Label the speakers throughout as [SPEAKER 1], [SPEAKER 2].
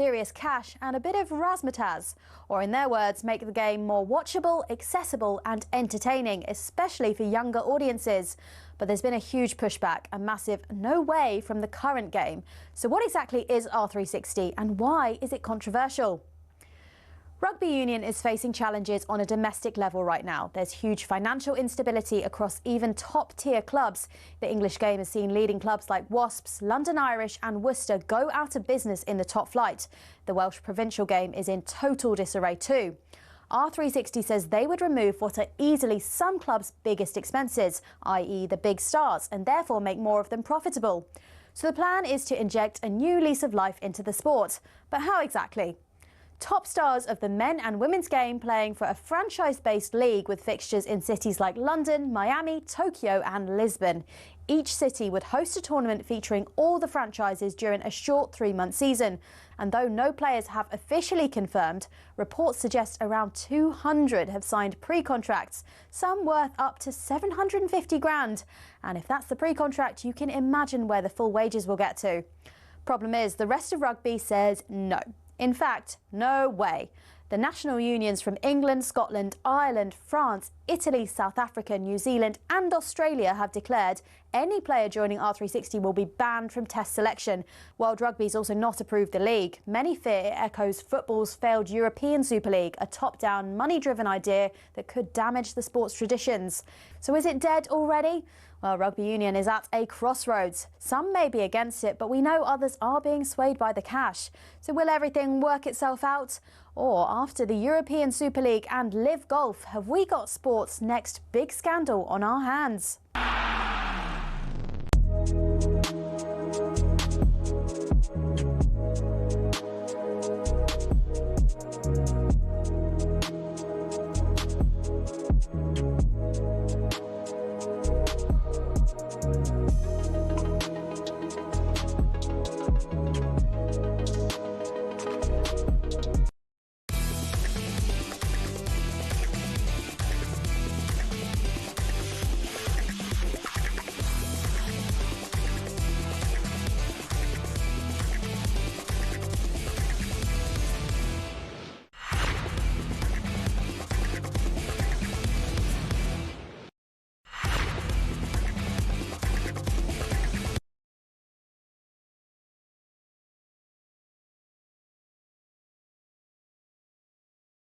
[SPEAKER 1] serious cash and a bit of razzmatazz, or in their words, make the game more watchable, accessible and entertaining, especially for younger audiences. But there's been a huge pushback, a massive no way from the current game. So what exactly is R360 and why is it controversial? Rugby Union is facing challenges on a domestic level right now. There's huge financial instability across even top-tier clubs. The English game has seen leading clubs like Wasps, London Irish and Worcester go out of business in the top flight. The Welsh provincial game is in total disarray too. R360 says they would remove what are easily some clubs' biggest expenses, i.e. the big stars, and therefore make more of them profitable. So the plan is to inject a new lease of life into the sport. But how exactly? Top stars of the men and women's game playing for a franchise-based league with fixtures in cities like London, Miami, Tokyo and Lisbon. Each city would host a tournament featuring all the franchises during a short 3-month season. And though no players have officially confirmed, reports suggest around 200 have signed pre-contracts, some worth up to 750 grand. And if that's the pre-contract, you can imagine where the full wages will get to. Problem is, the rest of rugby says no. In fact, no way. The national unions from England, Scotland, Ireland, France, Italy, South Africa, New Zealand and Australia have declared any player joining R360 will be banned from test selection. World Rugby's also not approved the league. Many fear it echoes football's failed European Super League, a top-down, money-driven idea that could damage the sport's traditions. So is it dead already? Well, Rugby Union is at a crossroads. Some may be against it, but we know others are being swayed by the cash. So will everything work itself out? Or after the European Super League and Live Golf, have we got sport's next big scandal on our hands?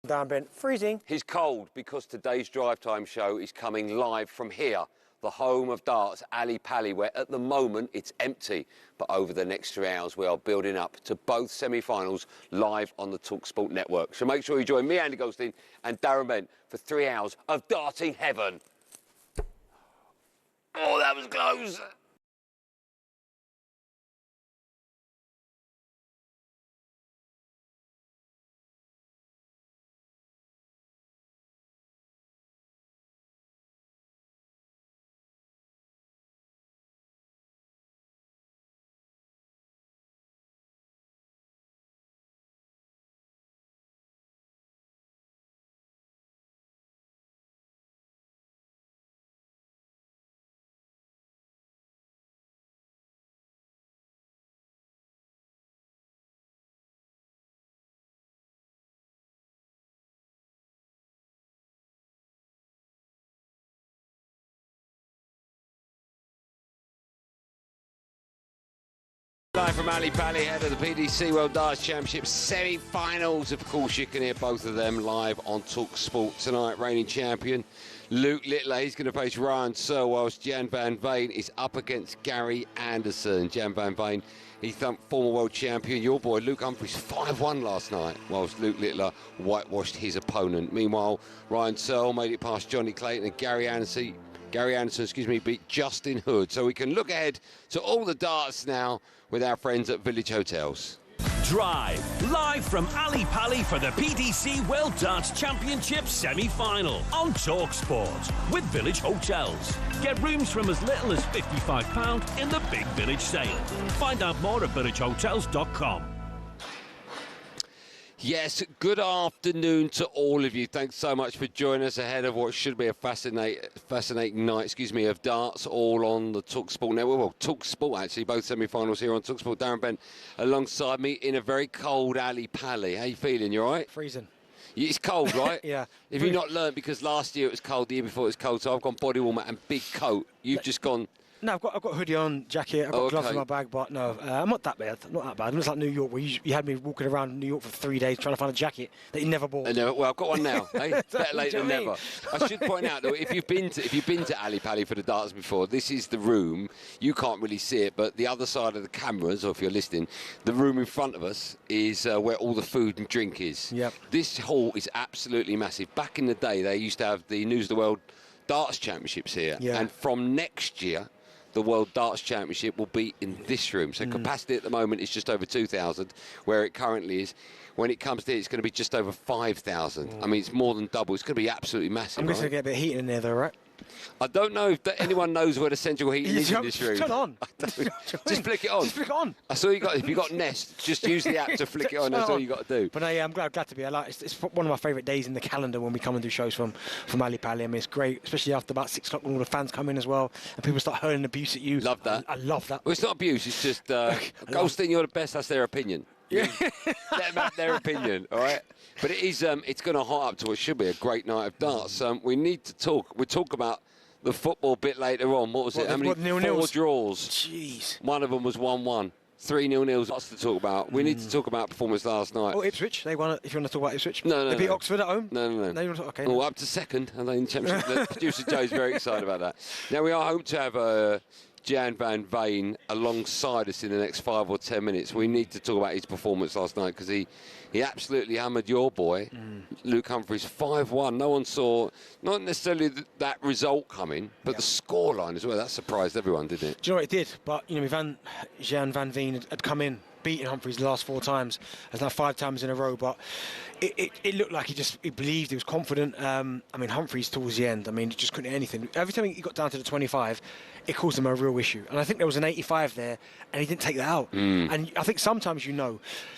[SPEAKER 2] Darren Bent, freezing.
[SPEAKER 3] He's cold because today's Drive Time show is coming live from here, the home of darts, Ali Pali, where at the moment it's empty. But over the next 3 hours, we are building up to both semi-finals live on the talkSPORT network. So make sure you join me, Andy Goldstein, and Darren Bent for 3 hours of darting heaven. Oh, that was close. Live from Ali Pali, head of the PDC World Darts Championship semi-finals. Of course, you can hear both of them live on talkSPORT tonight. Reigning champion Luke Littler, he's going to face Ryan Searle, whilst Gian van Veen is up against Gary Anderson. Gian van Veen, he thumped former world champion, your boy Luke Humphries, 5-1 last night, whilst Luke Littler whitewashed his opponent. Meanwhile, Ryan Searle made it past Johnny Clayton, and Gary Anderson, beat Justin Hood. So we can look ahead to all the darts now with our friends at Village Hotels.
[SPEAKER 4] Drive, live from Ali Pali for the PDC World Darts Championship semi-final on talkSPORT with Village Hotels. Get rooms from as little as £55 in the Big Village sale. Find out more at villagehotels.com.
[SPEAKER 3] Yes, good afternoon to all of you. Thanks so much for joining us ahead of what should be a fascinating night, of darts, all on the talkSPORT network. Well, talkSPORT, actually, both semi-finals here on talkSPORT. Darren Bent alongside me in a very cold Ali Pally. How you feeling? You all right?
[SPEAKER 2] Freezing.
[SPEAKER 3] It's cold, right?
[SPEAKER 2] Yeah.
[SPEAKER 3] Have you not learned, because last year it was cold, the year before it was cold, so I've gone body warmer and big coat. You've just gone...
[SPEAKER 2] No, I've got a hoodie on, jacket, I've got gloves in my bag, but no, I'm not that bad. Not that bad. It's like New York, where you had me walking around New York for 3 days trying to find a jacket that you never bought.
[SPEAKER 3] Well, I've got one now. Hey? Better late than never. I should point out, though, if you've been to Ali Pally for the darts before, this is the room. You can't really see it, but the other side of the cameras, or if you're listening, the room in front of us is where all the food and drink is.
[SPEAKER 2] Yep.
[SPEAKER 3] This hall is absolutely massive. Back in the day, they used to have the News of the World Darts Championships here, and from next year, the World Darts Championship will be in this room. So capacity at the moment is just over 2,000, where it currently is. When it comes to it, it's going to be just over 5,000. I mean, it's more than double. It's going to be absolutely massive.
[SPEAKER 2] I'm going to get a bit of heat in there, though, right?
[SPEAKER 3] I don't know if anyone knows where the central heating is in this room.
[SPEAKER 2] Turn on.
[SPEAKER 3] Just flick it on.
[SPEAKER 2] Just flick it on.
[SPEAKER 3] That's all you got. If you got Nest, just use the app to flick it on. That's all you got to do.
[SPEAKER 2] But I'm glad to be. It's one of my favourite days in the calendar when we come and do shows from Ali Pally. I mean, it's great, especially after about 6 o'clock when all the fans come in as well and people start hurling abuse at you.
[SPEAKER 3] Love that.
[SPEAKER 2] I love that.
[SPEAKER 3] Well, it's not abuse. It's just Goldstein, you're the best. That's their opinion. Yeah. Let them have their opinion, all right? But it is. It's going to hot up to what should be a great night of darts. We need to talk. We'll talk about the football bit later on. What was it? How many? 4 draws.
[SPEAKER 2] Jeez.
[SPEAKER 3] One of them was 1-1. 3 0-0s. Lots to talk about. We need to talk about performance last night.
[SPEAKER 2] Oh, Ipswich. They won it. If you want to talk about Ipswich.
[SPEAKER 3] No.
[SPEAKER 2] They beat Oxford at home.
[SPEAKER 3] No.
[SPEAKER 2] You want to talk, okay.
[SPEAKER 3] Oh, up to second. And then championship. The producer Joe's very excited about that. Now we are hoping to have Gian van Veen alongside us in the next 5 or 10 minutes. We need to talk about his performance last night because he absolutely hammered your boy, Luke Humphries, 5-1. No one saw, not necessarily that result coming, but the scoreline as well. That surprised everyone, didn't it?
[SPEAKER 2] Do you know what it did? But, Gian van Veen had come in, beaten Humphries the last 4 times. That's now 5 times in a row, but it looked like he believed, he was confident. Humphries towards the end, he just couldn't hit anything. Every time he got down to the 25, it caused him a real issue. And I think there was an 85 there, and he didn't take that out. And I think sometimes,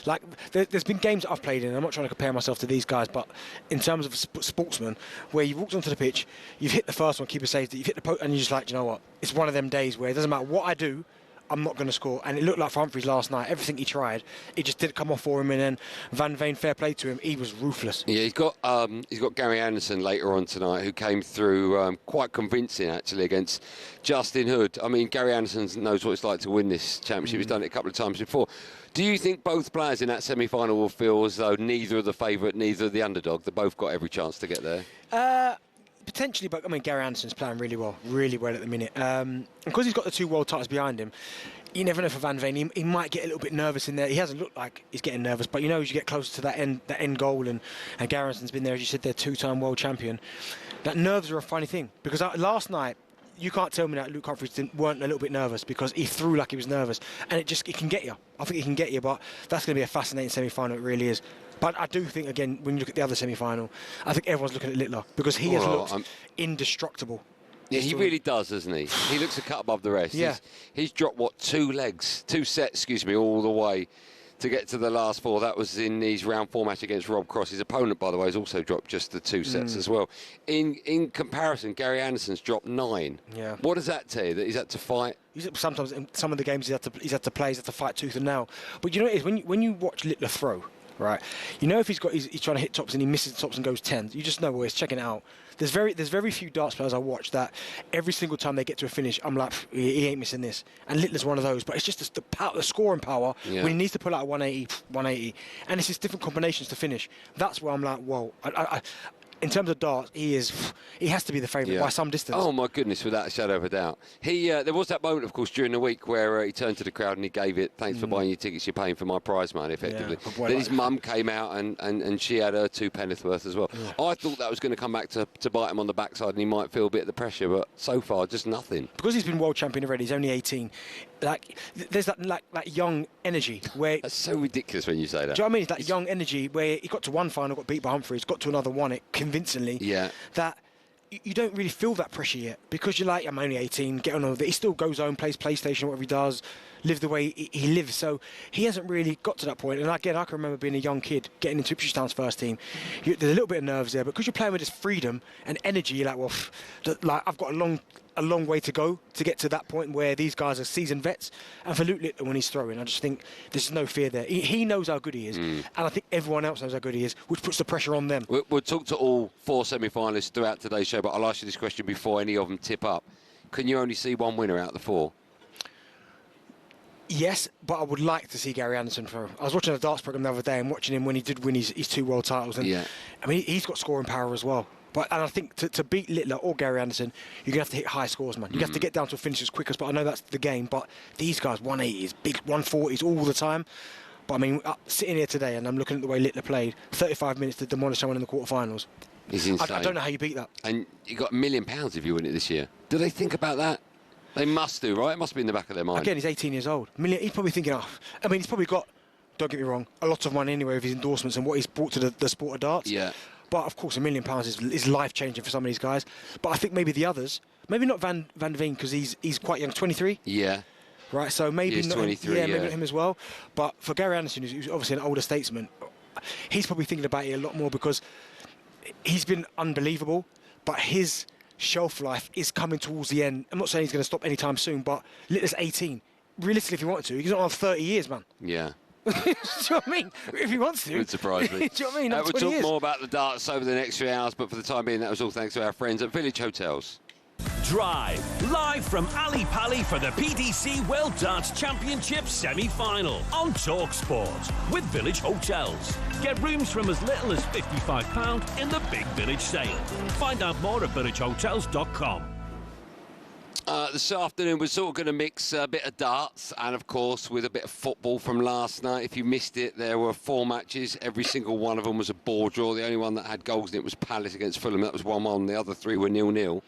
[SPEAKER 2] like, there's been games that I've played in, and I'm not trying to compare myself to these guys, but in terms of sportsmen, where you've walked onto the pitch, you've hit the first one, keeper safety, you've hit the post, and you're just like, you know what? It's one of them days where it doesn't matter what I do, I'm not going to score. And it looked like for Humphries last night, everything he tried, it just didn't come off for him. And then Van Veen, fair play to him, he was ruthless. Yeah,
[SPEAKER 3] he's got Gary Anderson later on tonight, who came through quite convincing, actually, against Justin Hood. Gary Anderson knows what it's like to win this championship. He's done it a couple of times before. Do you think both players in that semi-final will feel as though neither are the favourite, neither are the underdog? They both got every chance to get there?
[SPEAKER 2] Potentially, but Gary Anderson's playing really well at the minute. Because he's got the 2 world titles behind him, you never know for Van Veen. He might get a little bit nervous in there. He hasn't looked like he's getting nervous, but as you get closer to that end goal, and Gary Anderson's been there, as you said, they're 2-time world champion. That nerves are a funny thing, because last night, you can't tell me that Luke Humphries weren't a little bit nervous, because he threw like he was nervous, and it can get you. I think it can get you, but that's going to be a fascinating semi-final. It really is. But I do think, again, when you look at the other semi-final, I think everyone's looking at Littler, because he has looked indestructible.
[SPEAKER 3] Yeah, he really does, doesn't he? He looks a cut above the rest.
[SPEAKER 2] Yeah.
[SPEAKER 3] He's dropped, 2 sets, all the way to get to the last 4. That was in his round 4 match against Rob Cross. His opponent, by the way, has also dropped just the 2 sets as well. In comparison, Gary Anderson's dropped 9. Yeah. What does that tell you? That he's had to fight?
[SPEAKER 2] Sometimes in some of the games he's had to fight tooth and nail. But you know what it is? When you watch Littler throw, right, if he's trying to hit tops and he misses tops and goes 10, you just know he's checking it out. There's very few darts players I watch that every single time they get to a finish, I'm like, he ain't missing this. And Littler's one of those, but it's just the scoring power when he needs to pull out a 180, and it's just different combinations to finish. That's where I'm like, whoa. In terms of darts, he has to be the favourite by some distance.
[SPEAKER 3] Oh my goodness, without a shadow of a doubt. There was that moment, of course, during the week where he turned to the crowd and he gave it, thanks for buying your tickets, you're paying for my prize money, effectively. Yeah, then his mum came out and she had her 2 penneth worth as well. Yeah. I thought that was going to come back to bite him on the backside and he might feel a bit of the pressure, but so far, just nothing.
[SPEAKER 2] Because he's been world champion already, he's only 18. There's that young energy where...
[SPEAKER 3] That's so ridiculous when you say that.
[SPEAKER 2] Do you know what I mean? It's that young energy where he got to one final, got beat by Humphries, got to another one, it convincingly.
[SPEAKER 3] Yeah.
[SPEAKER 2] That you don't really feel that pressure yet, because you're like, I'm only 18, get on with it. He still goes home, plays PlayStation, whatever he does, live the way he lives. So he hasn't really got to that point. And again, I can remember being a young kid getting into Ipswich Town's first team. There's a little bit of nerves there, but because you're playing with this freedom and energy, you're like, well, I've got a long way to go to get to that point where these guys are seasoned vets. And for Luke Littler, when he's throwing, I just think there's no fear there. He knows how good he is, and I think everyone else knows how good he is, which puts the pressure on them.
[SPEAKER 3] We'll talk to all 4 semi-finalists throughout today's show, but I'll ask you this question before any of them tip up. Can you only see one winner out of the 4?
[SPEAKER 2] Yes, but I would like to see Gary Anderson throw. I was watching a darts programme the other day and watching him when he did win his 2 world titles. And I mean, he's got scoring power as well. And I think to beat Littler or Gary Anderson, you're going to have to hit high scores, man. You have to get down to a finish as quick as, but I know that's the game. But these guys, 180s, big 140s all the time. But I mean, sitting here today and I'm looking at the way Littler played, 35 minutes to demolish someone in the quarterfinals.
[SPEAKER 3] He's insane.
[SPEAKER 2] I don't know how you beat that.
[SPEAKER 3] And you got £1 million if you win it this year. Do they think about that? They must do, right? It must be in the back of their mind.
[SPEAKER 2] Again, he's 18 years old. He's probably thinking, I mean, he's probably got, don't get me wrong, a lot of money anyway with his endorsements and what he's brought to the sport of darts.
[SPEAKER 3] Yeah.
[SPEAKER 2] But, of course, £1 million is life-changing for some of these guys. But I think maybe the others, maybe not Van Veen because he's quite young, 23.
[SPEAKER 3] Yeah.
[SPEAKER 2] Right, so maybe not
[SPEAKER 3] 23,
[SPEAKER 2] maybe not him as well. But for Gary Anderson, who's obviously an older statesman, he's probably thinking about it a lot more because he's been unbelievable, but his shelf life is coming towards the end. I'm not saying he's going to stop anytime soon, but Littler's 18. Realistically, if he wanted to, he's not on 30 years, man.
[SPEAKER 3] Yeah.
[SPEAKER 2] Do you know what I mean? If he wants to.
[SPEAKER 3] It would surprise me.
[SPEAKER 2] Do you know what I mean?
[SPEAKER 3] We'll talk more about the darts over the next 3 hours, but for the time being, that was all thanks to our friends at Village Hotels.
[SPEAKER 4] Drive, live from Ali Pali for the PDC World Darts Championship semi-final on talkSPORT with Village Hotels. Get rooms from as little as £55 in the Big Village sale. Find out more at villagehotels.com.
[SPEAKER 3] This afternoon we're sort of going to mix a bit of darts and, of course, with a bit of football from last night. If you missed it, there were 4 matches. Every single one of them was a ball draw. The only one that had goals in it was Palace against Fulham. That was 1-1. The other 3 were 0-0.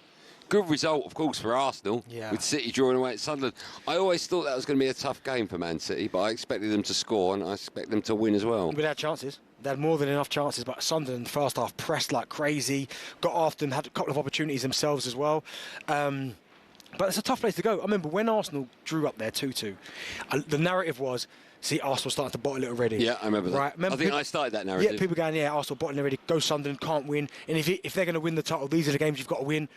[SPEAKER 3] Good result, of course, for Arsenal, with City drawing away at Sunderland. I always thought that was going to be a tough game for Man City, but I expected them to score and I expect them to win as well.
[SPEAKER 2] But they had chances. They had more than enough chances, but Sunderland, first half, pressed like crazy, got after them, had a couple of opportunities themselves as well. But it's a tough place to go. I remember when Arsenal drew up there 2-2, the narrative was, see, Arsenal starting to bottle it already.
[SPEAKER 3] Yeah, I remember that.
[SPEAKER 2] Right?
[SPEAKER 3] I think I started that narrative.
[SPEAKER 2] Yeah, people going, Arsenal bottling already, go Sunderland, can't win. And if they're going to win the title, these are the games you've got to win.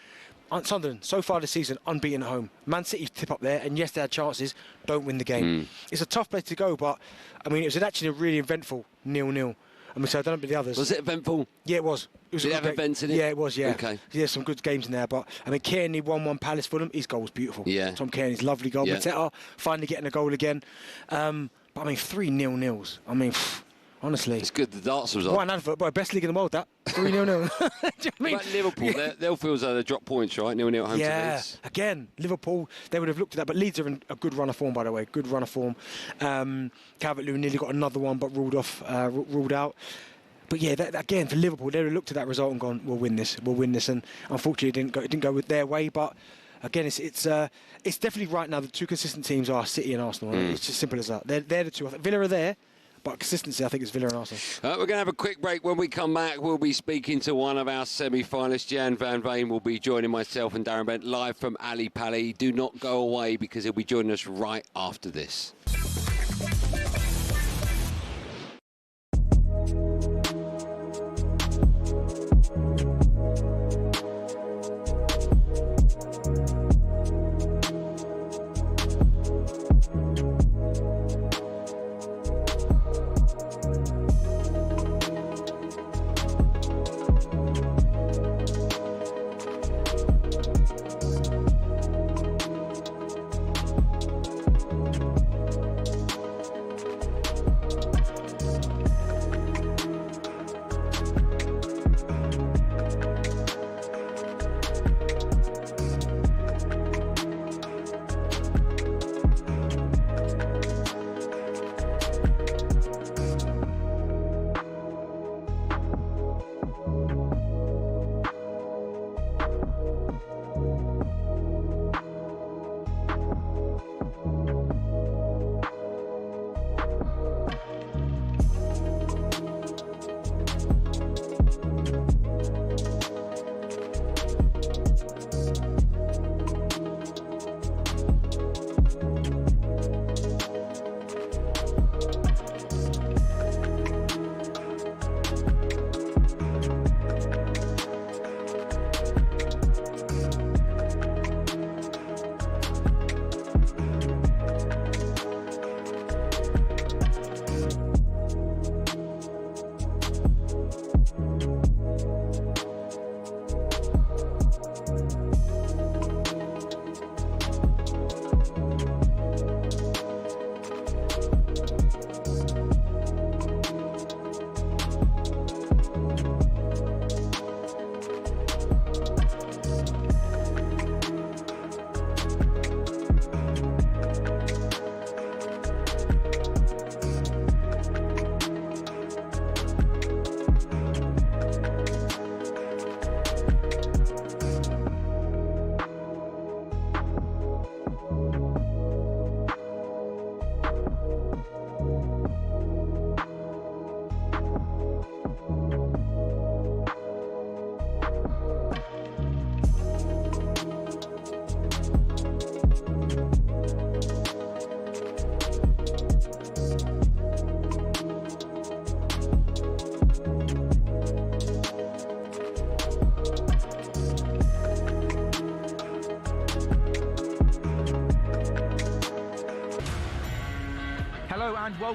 [SPEAKER 2] Sunderland, so far this season, unbeaten at home. Man City tip up there, and yes, they had chances, don't win the game. It's a tough place to go, but, I mean, it was actually a really eventful 0-0. I mean, so I don't know about the others.
[SPEAKER 3] Was it eventful?
[SPEAKER 2] Yeah, it was.
[SPEAKER 3] Did it have events in it?
[SPEAKER 2] Yeah, it was, yeah.
[SPEAKER 3] Okay.
[SPEAKER 2] Yeah, some good games in there, but, I mean, Kearney 1-1 Palace Fulham, his goal was beautiful.
[SPEAKER 3] Yeah.
[SPEAKER 2] Tom Kearney's lovely goal.
[SPEAKER 3] Yeah.
[SPEAKER 2] Mateta finally getting a goal again. But, I mean, 3 0-0s. I mean, honestly.
[SPEAKER 3] It's good the darts was on.
[SPEAKER 2] What an advert, boy. Best league in the world, that. 3-0-0. Do you know what I mean?
[SPEAKER 3] But Liverpool, they'll feel as though they dropped points, right? 0-0 at home to Leeds.
[SPEAKER 2] Again, Liverpool, they would have looked at that. But Leeds are in a good run of form, by the way. Good run of form. Calvert-Lewin nearly got another one, but ruled out. But yeah, again, for Liverpool, they would have looked at that result and gone, we'll win this. And unfortunately, it didn't go with their way. But again, it's definitely right now the 2 consistent teams are City and Arsenal. It's just simple as that. They're the 2. Villa are there. But consistency, I think, is Villa and Arsenal.
[SPEAKER 3] We're going to have a quick break. When we come back, we'll be speaking to one of our semi-finalists. Gian van Veen will be joining myself and Darren Bent live from Ali Pali. Do not go away because he'll be joining us right after this.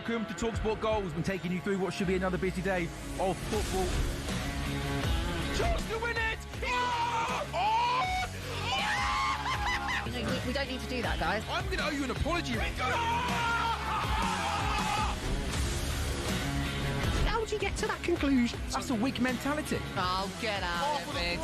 [SPEAKER 5] Welcome to talkSPORT Goals. Been taking you through what should be another busy day of football.
[SPEAKER 6] Chance to win it!
[SPEAKER 7] We don't need to do that, guys.
[SPEAKER 6] I'm going to owe you an apology. How would you get to that conclusion?
[SPEAKER 5] That's a weak mentality.
[SPEAKER 7] Oh, get out of it.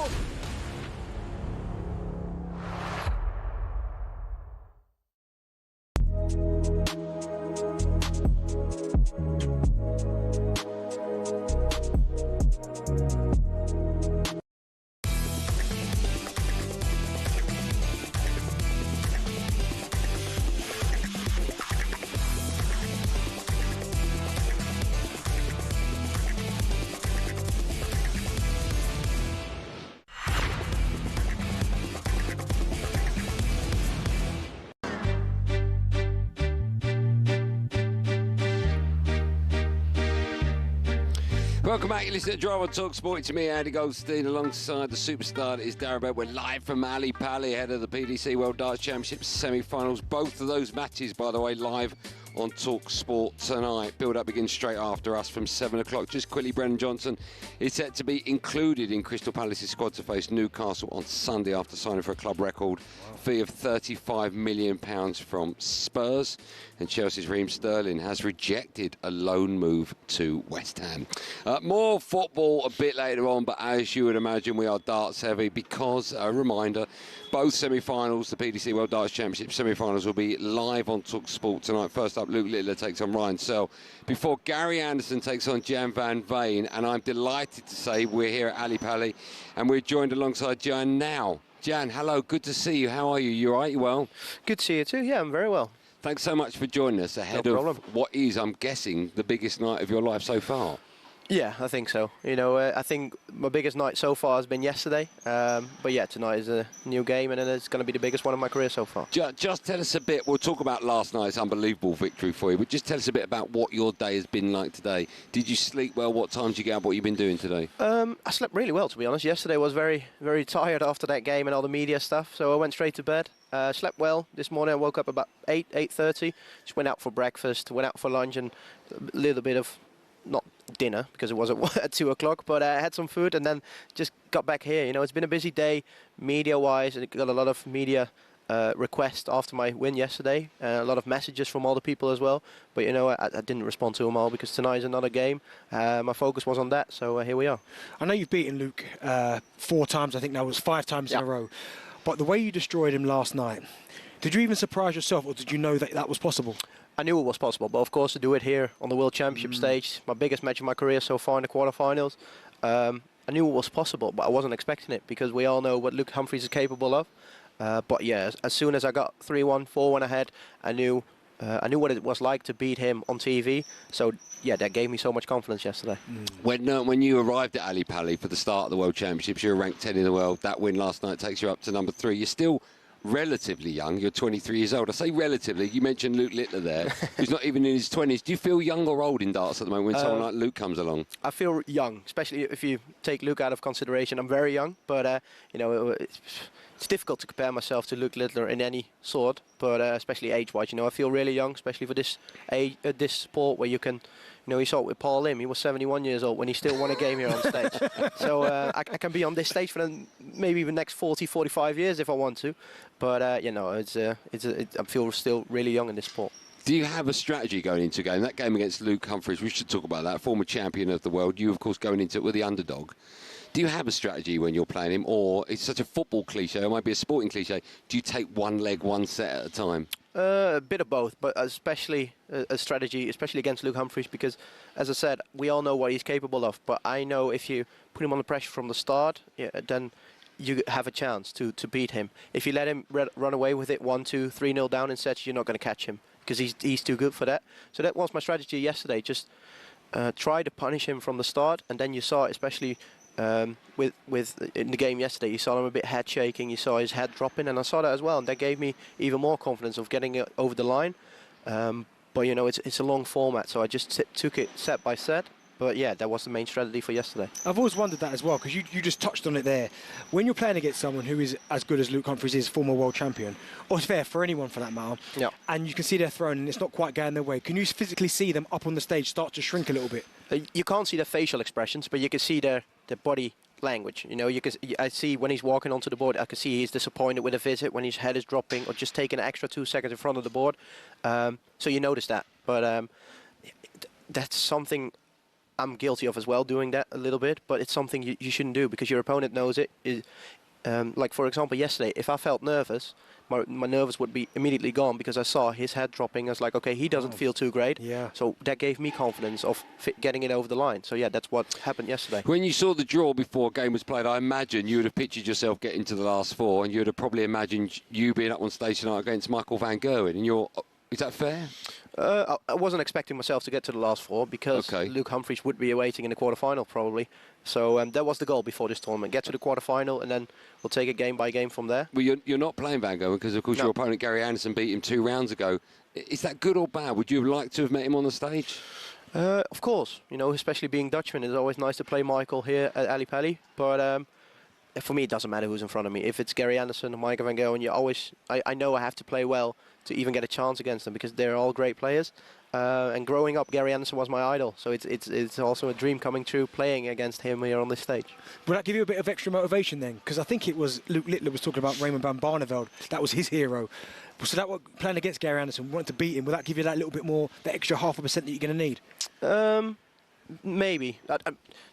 [SPEAKER 3] Welcome back. You listen to Drive on talkSPORT. It's me, Andy Goldstein, alongside the superstar that is Darren Bent. We're live from Ali Pali, ahead of the PDC World Darts Championship semi-finals. Both of those matches, by the way, live on talkSPORT tonight. Build-up begins straight after us from 7 o'clock. Just quickly, Brendan Johnson is set to be included in Crystal Palace's squad to face Newcastle on Sunday after signing for a club record fee of £35 million from Spurs. And Chelsea's Raheem Sterling has rejected a loan move to West Ham. More football a bit later on, but as you would imagine, we are darts heavy because, a reminder, both semi-finals, the PDC World Darts Championship semi-finals, will be live on talkSPORT tonight. First up, Luke Littler takes on Ryan Searle before Gary Anderson takes on Gian van Veen. And I'm delighted to say we're here at Ali Pali and we're joined alongside Gian now. Gian, hello, good to see you. How are you? You all right? You well?
[SPEAKER 8] Good to see you too. Yeah, I'm very well.
[SPEAKER 3] Thanks so much for joining us ahead of what is, I'm guessing, the biggest night of your life so far.
[SPEAKER 8] Yeah, I think so. You know, I think my biggest night so far has been yesterday. But yeah, tonight is a new game, and then it's going to be the biggest one of my career so far.
[SPEAKER 3] Just tell us a bit. We'll talk about last night's unbelievable victory for you, but just tell us a bit about what your day has been like today. Did you sleep well? What time did you get up? What you've been doing today? I
[SPEAKER 8] slept really well, to be honest. Yesterday was very, very tired after that game and all the media stuff, so I went straight to bed. Slept well. This morning I woke up about 8:30. Just went out for breakfast, went out for lunch, and a little bit of, not dinner because it was at 2 o'clock, but I had some food and then just got back here. You know, it's been a busy day media-wise, and I got a lot of media requests after my win yesterday, a lot of messages from all the people as well. But you know, I didn't respond to them all because tonight is another game. My focus was on that, so here we are.
[SPEAKER 2] I know you've beaten Luke 4 times. I think that was 5 times in a row. But the way you destroyed him last night, did you even surprise yourself, or did you know that that was possible?
[SPEAKER 8] I knew it was possible, but of course to do it here on the World Championship stage, my biggest match of my career so far in the quarterfinals, I knew it was possible, but I wasn't expecting it because we all know what Luke Humphries is capable of. But yeah, as soon as I got 3-1, 4-1 ahead, I knew what it was like to beat him on TV. So yeah, that gave me so much confidence yesterday.
[SPEAKER 3] When you arrived at Ali Pali for the start of the World Championships, you were ranked 10 in the world. That win last night takes you up to number 3. You're still relatively young. You're 23 years old. I say relatively. You mentioned Luke Littler there, who's not even in his 20s. Do you feel young or old in darts at the moment when someone like Luke comes along? I feel
[SPEAKER 8] young, especially if you take Luke out of consideration. I'm very young, but you know, it's difficult to compare myself to Luke Littler in any sort, but especially age-wise. You know, I feel really young, especially for this age, this sport where you can. You know, you saw it with Paul Lim. He was 71 years old when he still won a game here on stage. So I can be on this stage for maybe the next 40, 45 years if I want to. But, you know, I feel still really young in this sport.
[SPEAKER 3] Do you have a strategy going into a game? That game against Luke Humphries, we should talk about that, former champion of the world. You, of course, going into it with the underdog. Do you have a strategy when you're playing him? Or it's such a football cliche, or it might be a sporting cliche. Do you take one leg, one set at a time?
[SPEAKER 8] A bit of both, but especially a strategy, especially against Luke Humphries, because, as I said, we all know what he's capable of. But I know if you put him under pressure from the start, yeah, then you have a chance to beat him. If you let him run away with it 1-2, 3-0 down in sets, you're not going to catch him because he's too good for that. So that was my strategy yesterday. Just try to punish him from the start, and then you saw it, especially with in the game yesterday, you saw him a bit head shaking, you saw his head dropping, and I saw that as well, and that gave me even more confidence of getting it over the line. But you know, it's a long format, so I just took it set by set, But yeah, that was the main strategy for yesterday.
[SPEAKER 2] I've always wondered that as well, because you just touched on it there. When you're playing against someone who is as good as Luke Humphries is, former world champion, or it's fair for anyone for that matter, and you can see they're thrown and it's not quite going their way, can you physically see them up on the stage start to shrink a little bit?
[SPEAKER 8] You can't see their facial expressions, but you can see their body language. You know, I see when he's walking onto the board, I can see he's disappointed with a visit, when his head is dropping, or just taking an extra 2 seconds in front of the board. So you notice that. But that's something I'm guilty of as well, doing that a little bit, but it's something you shouldn't do, because your opponent knows it. Like, for example, yesterday, if I felt nervous, my nerves would be immediately gone, because I saw his head dropping. I was like, okay, he doesn't feel too great.
[SPEAKER 2] Yeah.
[SPEAKER 8] So that gave me confidence of getting it over the line. So yeah, that's what happened yesterday.
[SPEAKER 3] When you saw the draw before a game was played, I imagine you would have pictured yourself getting to the last 4, and you would have probably imagined you being up on stage tonight against Michael van Gerwen. And is that fair?
[SPEAKER 8] I wasn't expecting myself to get to the last 4, because Luke Humphries would be awaiting in the quarterfinal probably. So that was the goal before this tournament: get to the quarterfinal, and then we'll take it game by game from there.
[SPEAKER 3] Well, you're not playing Van Gerwen, because of course your opponent Gary Anderson beat him 2 rounds ago. Is that good or bad? Would you have liked to have met him on the stage?
[SPEAKER 8] Of course, you know, especially being Dutchman, it's always nice to play Michael here at Ali Pali. But for me, it doesn't matter who's in front of me. If it's Gary Anderson or Michael van Gerwen, I know I have to play well to even get a chance against them, because they're all great players. And growing up, Gary Anderson was my idol, so it's also a dream coming true playing against him here on this stage.
[SPEAKER 2] Will that give you a bit of extra motivation then? Because I think it was Luke Littler was talking about Raymond van Barneveld. That was his hero. So that playing against Gary Anderson, wanted to beat him, will that give you that little bit more, that extra 0.5% that you're going to need?
[SPEAKER 8] Maybe.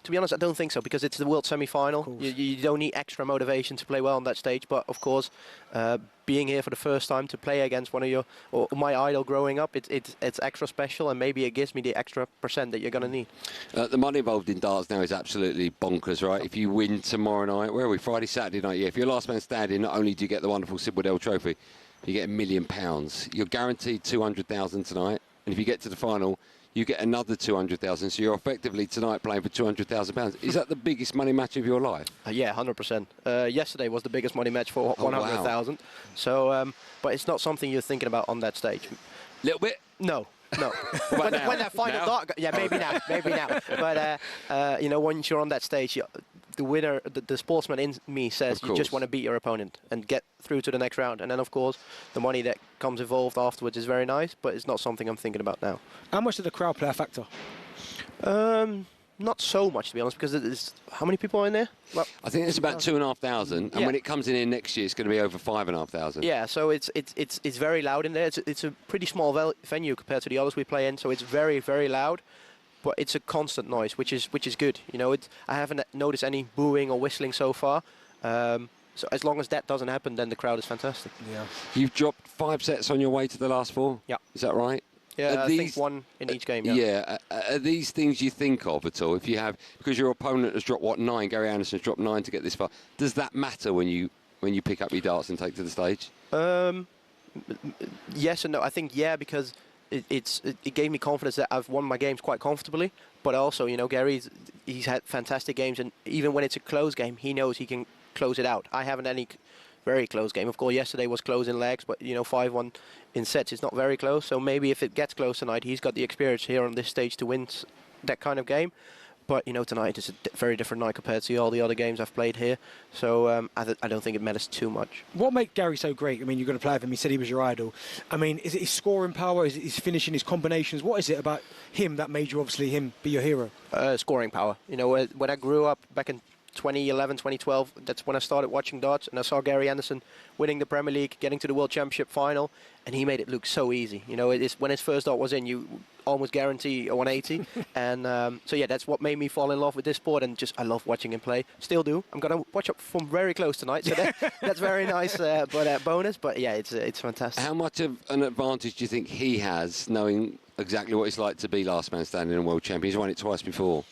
[SPEAKER 8] To be honest, I don't think so, because it's the World Semi-Final. You don't need extra motivation to play well on that stage. But of course, being here for the first time to play against one of my idol growing up, it's extra special, and maybe it gives me the extra % that you're going to need.
[SPEAKER 3] The money involved in darts now is absolutely bonkers, right? If you win tomorrow night, where are we? Friday, Saturday night. Yeah. If you're last man standing, not only do you get the wonderful Sid Waddell Trophy, you get £1 million. You're guaranteed 200,000 tonight, and if you get to the final, you get another 200,000. So you're effectively tonight playing for £200,000. Is that the biggest money match of your life?
[SPEAKER 8] Yeah, 100%. Yesterday was the biggest money match for 100,000. Wow. So, but it's not something you're thinking about on that stage.
[SPEAKER 3] Little bit?
[SPEAKER 8] No. when that final dart, maybe now. But you know, once you're on that stage, the winner, the sportsman in me says you just want to beat your opponent and get through to the next round. And then, of course, the money that comes involved afterwards is very nice, but it's not something I'm thinking about now.
[SPEAKER 2] How much did the crowd play a factor?
[SPEAKER 8] Not so much, to be honest, because it's, how many people are in there? Well,
[SPEAKER 3] I think it's about 2,500, and when it comes in next year, it's going to be over 5,500.
[SPEAKER 8] Yeah, so it's very loud in there. It's a pretty small venue compared to the others we play in, so it's very, very loud. But it's a constant noise, which is good. You know, I haven't noticed any booing or whistling so far. So as long as that doesn't happen, then the crowd is fantastic.
[SPEAKER 2] Yeah.
[SPEAKER 3] You've dropped 5 sets on your way to the last 4.
[SPEAKER 8] Yeah.
[SPEAKER 3] Is that right?
[SPEAKER 8] Yeah, I think 1 in each game.
[SPEAKER 3] Yeah. Are these things you think of at all? If you have, because your opponent has dropped 9, Gary Anderson has dropped 9 to get this far. Does that matter when you pick up your darts and take to the stage?
[SPEAKER 8] Yes and no. I think because it gave me confidence that I've won my games quite comfortably. But also, you know, he's had fantastic games, and even when it's a close game, he knows he can close it out. I haven't any very close game. Of course, yesterday was close in legs, but you know, 5-1 in sets is not very close. So maybe if it gets close tonight, he's got the experience here on this stage to win that kind of game. But you know, tonight is a very different night compared to all the other games I've played here. So I don't think it matters too much.
[SPEAKER 2] What makes Gary so great? I mean, you're going to play with him. He said he was your idol. I mean, is it his scoring power? Is it his finishing, his combinations? What is it about him that made you, obviously, him be your hero?
[SPEAKER 8] Scoring power. You know, when I grew up back in 2011, 2012, that's when I started watching darts, and I saw Gary Anderson winning the Premier League, getting to the World Championship final, and he made it look so easy. You know, when his first dart was in, you almost guarantee a 180. And so yeah, that's what made me fall in love with this sport, and just I love watching him play. Still do. I'm gonna watch it from very close tonight, so that's very nice. But bonus. But yeah, it's fantastic.
[SPEAKER 3] How much of an advantage do you think he has, knowing exactly what it's like to be last man standing in a world champion? He's won it twice before.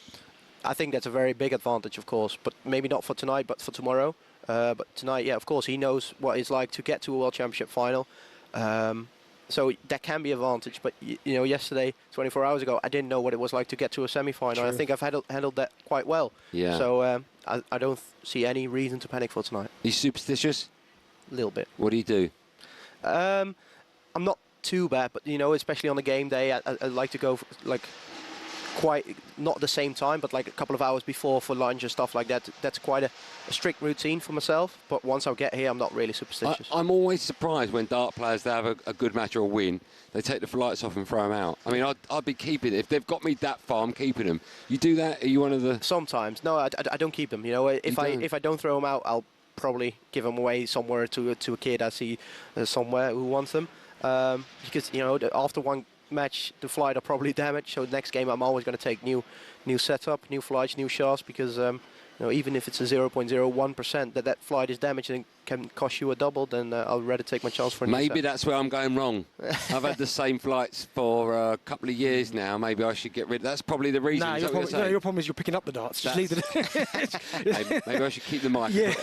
[SPEAKER 8] I think that's a very big advantage, of course, but maybe not for tonight, but for tomorrow. But tonight, yeah, of course, he knows what it's like to get to a World Championship final. So that can be an advantage. But, you know, yesterday, 24 hours ago, I didn't know what it was like to get to a semi-final. I think I've handled that quite well.
[SPEAKER 3] Yeah.
[SPEAKER 8] So I don't see any reason to panic for tonight.
[SPEAKER 3] Are you superstitious?
[SPEAKER 8] A little bit.
[SPEAKER 3] What do you do?
[SPEAKER 8] I'm not too bad, but, you know, especially on the game day, I like to go, quite not the same time, but like a couple of hours before for lunch and stuff like that. That's quite a strict routine for myself. But once I get here, I'm not really superstitious.
[SPEAKER 3] I'm always surprised when dart players, they have a good match or a win, they take the flights off and throw them out. I mean, I'd be keeping it. If they've got me that far, I'm keeping them. You do that? Are you one of the...
[SPEAKER 8] Sometimes. No, I don't keep them. You know, if I don't throw them out, I'll probably give them away somewhere to a kid I see somewhere who wants them. Because, you know, after one match, the flight are probably damaged. So next game, I'm always going to take new setup, new flights, new shafts, because you know, even if it's a 0.01% that flight is damaged and can cost you a double, then I'll rather take my chance for a new
[SPEAKER 3] Maybe
[SPEAKER 8] set.
[SPEAKER 3] that's where I'm going wrong. I've had the same flights for a couple of years now. Maybe I should get rid of... That's probably the reason.
[SPEAKER 2] No, your problem is you're picking up the darts. Just leave it.
[SPEAKER 3] Maybe I should keep the mic.
[SPEAKER 2] Yeah.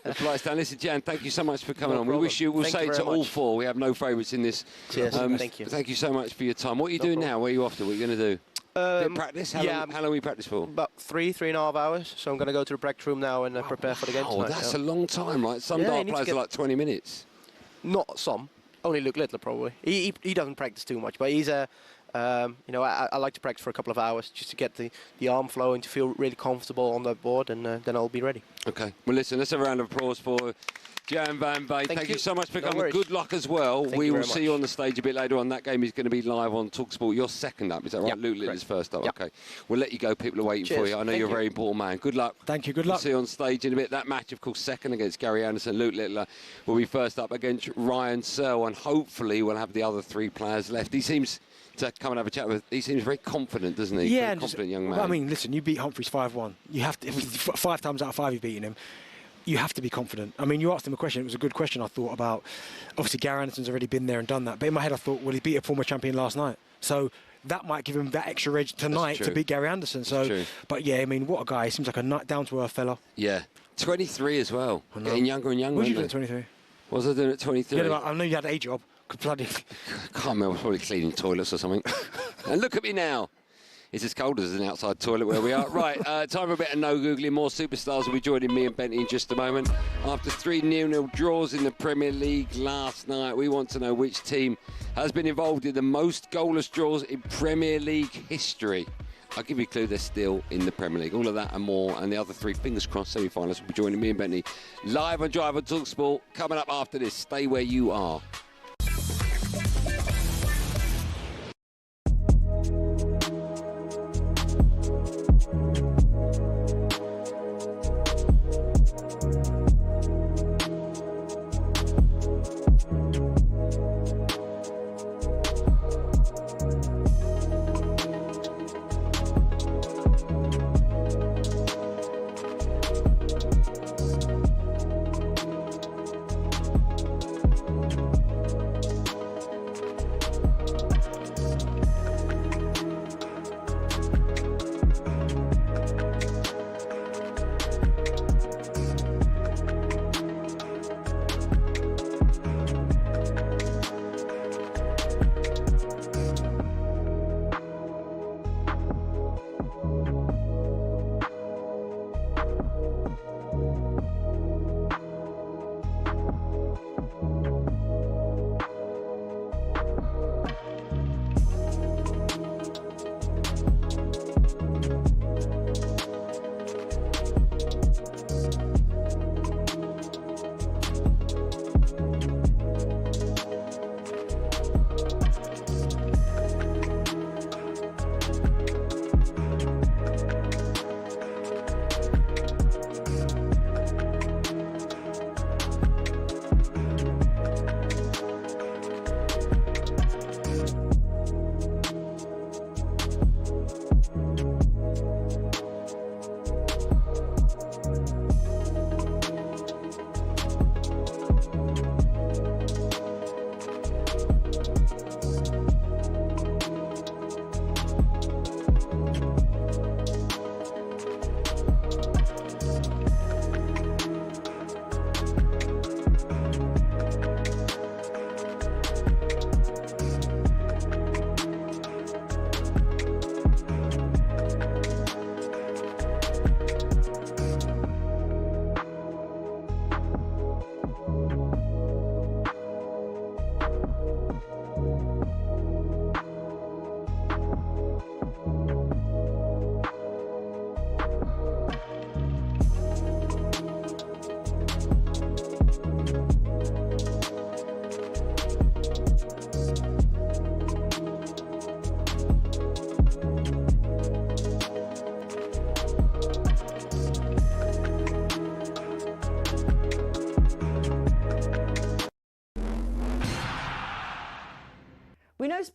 [SPEAKER 3] The flights down. Listen, Jan, thank you so much for coming
[SPEAKER 8] No
[SPEAKER 3] on.
[SPEAKER 8] problem.
[SPEAKER 3] We wish you... We'll
[SPEAKER 8] Thank
[SPEAKER 3] say
[SPEAKER 8] you
[SPEAKER 3] it to
[SPEAKER 8] very
[SPEAKER 3] all
[SPEAKER 8] much.
[SPEAKER 3] four. We have no favourites in this.
[SPEAKER 8] Cheers. Thank you.
[SPEAKER 3] Thank you so much for your time. What are you doing now? Where are you off to? What are you going to do? Bit of practice? How long we practice for?
[SPEAKER 8] About 3.5 hours. So I'm going to go to the practice room now and prepare for the game tonight.
[SPEAKER 3] That's a long time, right? Some dart players are like 20 minutes.
[SPEAKER 8] Not some. Only Luke Littler, probably. He doesn't practice too much, but he's a... you know, I like to practice for a couple of hours just to get the arm flowing, to feel really comfortable on that board, and then I'll be ready.
[SPEAKER 3] Okay. Well, listen, let's have a round of applause for Gian van Veen. Thank you so much for coming. Good luck as well. We will see you on the stage a bit later on. That game is going to be live on talkSPORT. You're second up, is that right?
[SPEAKER 8] Yep,
[SPEAKER 3] Luke Littler's first up.
[SPEAKER 8] Yep.
[SPEAKER 3] Okay. We'll let you go. People are waiting for you. I know you're a very important man. Good luck.
[SPEAKER 2] Thank you. Good luck.
[SPEAKER 3] We'll see you on stage in a bit. That match, of course, second against Gary Anderson. Luke Littler will be first up against Ryan Searle, and hopefully we'll have the other three players left. He seems to come and have a chat with. He seems very confident, doesn't he?
[SPEAKER 2] Yeah,
[SPEAKER 3] very confident young man.
[SPEAKER 2] Well, I mean, listen, you beat Humphries 5-1. You have to. 5 times out of 5 you've beaten him. You have to be confident. I mean, you asked him a question. It was a good question, I thought, about... Obviously, Gary Anderson's already been there and done that. But in my head, I thought, well, he beat a former champion last night. So that might give him that extra edge tonight to beat Gary Anderson. So, but yeah, I mean, what a guy. He seems like a down-to-earth fella.
[SPEAKER 3] Yeah. 23 as well. Getting younger and younger.
[SPEAKER 2] What did you do at 23?
[SPEAKER 3] What was I doing at 23?
[SPEAKER 2] Yeah, I know you had a job. Bloody...
[SPEAKER 3] I can't remember. I was probably cleaning toilets or something. And look at me now. It's as cold as an outside toilet where we are. Right, time for a bit of no Googling. More superstars will be joining me and Benty in just a moment. After 3 0-0 draws in the Premier League last night, we want to know which team has been involved in the most goalless draws in Premier League history. I'll give you a clue, they're still in the Premier League. All of that and more, and the other 3, fingers crossed, semi-finalists will be joining me and Benty live on Drive on talkSPORT. Coming up after this, stay where you are.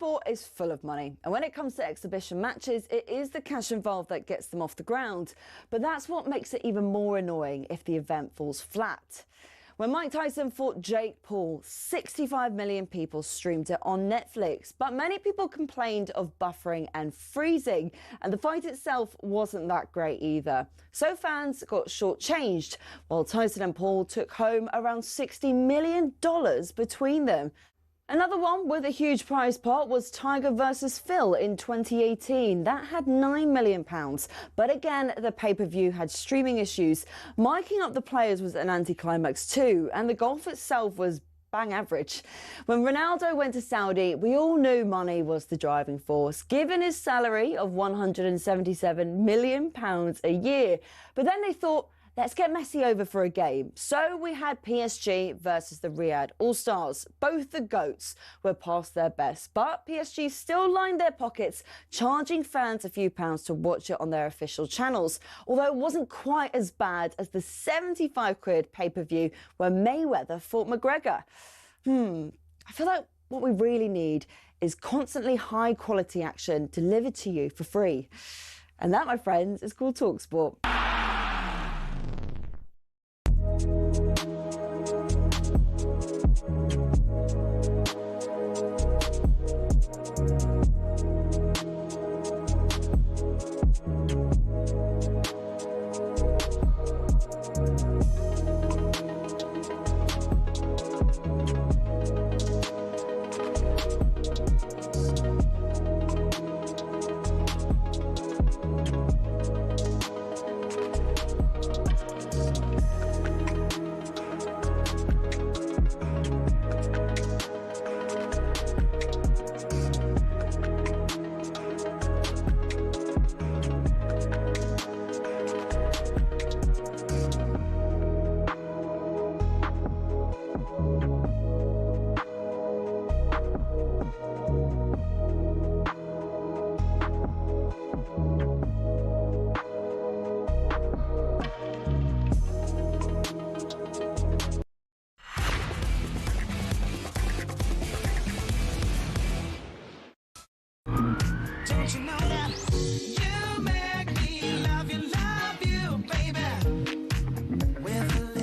[SPEAKER 9] sport is full of money, and when it comes to exhibition matches, it is the cash involved that gets them off the ground. But that's what makes it even more annoying if the event falls flat. When Mike Tyson fought Jake Paul, 65 million people streamed it on Netflix, but many people complained of buffering and freezing, and the fight itself wasn't that great either. So fans got shortchanged, while Tyson and Paul took home around $60 million between them. Another one with a huge prize pot was Tiger versus Phil in 2018. That had £9 million. But again, the pay-per-view had streaming issues. Miking up the players was an anticlimax too, and the golf itself was bang average. When Ronaldo went to Saudi, we all knew money was the driving force, given his salary of £177 million a year. But then they thought, let's get Messi over for a game. So we had PSG versus the Riyadh All-Stars. Both the GOATs were past their best, but PSG still lined their pockets, charging fans a few pounds to watch it on their official channels. Although it wasn't quite as bad as the 75 quid pay-per-view where Mayweather fought McGregor. I feel like what we really need is constantly high-quality action delivered to you for free. And that, my friends, is called talkSPORT.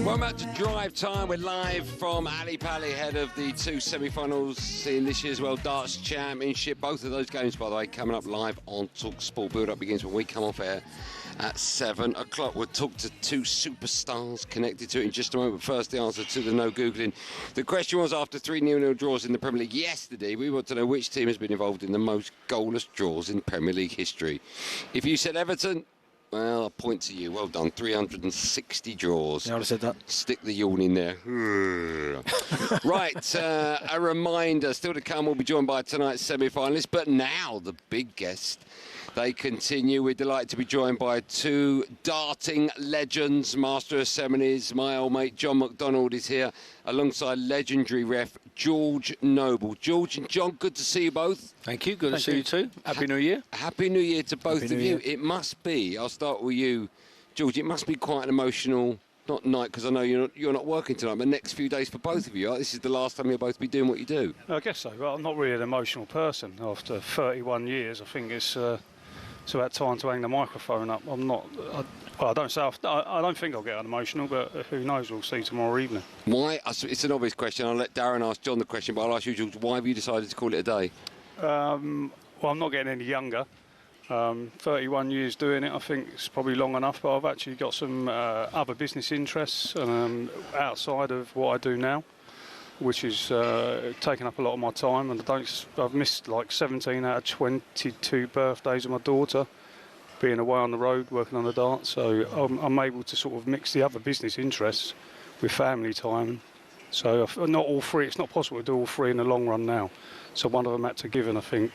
[SPEAKER 3] Welcome back to Drive Time. We're live from Ali Pali, ahead of the two semi-finals in this year's World Darts Championship. Both of those games, by the way, coming up live on talkSPORT. Build-up begins when we come off air at 7 o'clock. We'll talk to two superstars connected to it in just a moment. First, the answer to the no Googling. The question was, after 3 0-0 draws in the Premier League yesterday, we want to know which team has been involved in the most goalless draws in Premier League history. If you said Everton, well, I'll point to you. Well done. 360 draws.
[SPEAKER 2] Yeah, I would have said that.
[SPEAKER 3] Stick the yawn in there. Right, a reminder, still to come, we'll be joined by tonight's semi-finalists. But now, the big guest. They continue. We're delighted to be joined by two darting legends, master of semis. My old mate John McDonald is here, alongside legendary ref George Noble. George and John, good to see you both.
[SPEAKER 10] Thank you. Good to see you too. Happy New Year.
[SPEAKER 3] Happy New Year to both of you. It must be, I'll start with you, George, it must be quite an emotional, not night, because I know you're not working tonight, but next few days for both of you. Right? This is the last time you'll both be doing what you do.
[SPEAKER 11] I guess so. Well, I'm not really an emotional person. After 31 years, I think it's about time to hang the microphone up. I don't think I'll get emotional, but who knows? We'll see tomorrow evening.
[SPEAKER 3] Why? It's an obvious question. I'll let Darren ask John the question, but I'll ask you, George, why have you decided to call it a day?
[SPEAKER 11] Well, I'm not getting any younger. 31 years doing it, I think it's probably long enough, but I've actually got some other business interests outside of what I do now, which is taking up a lot of my time, and I've missed like 17 out of 22 birthdays of my daughter, being away on the road, working on the darts, so I'm able to sort of mix the other business interests with family time. So not all three, it's not possible to do all three in the long run now. So one of them had to give, and I think,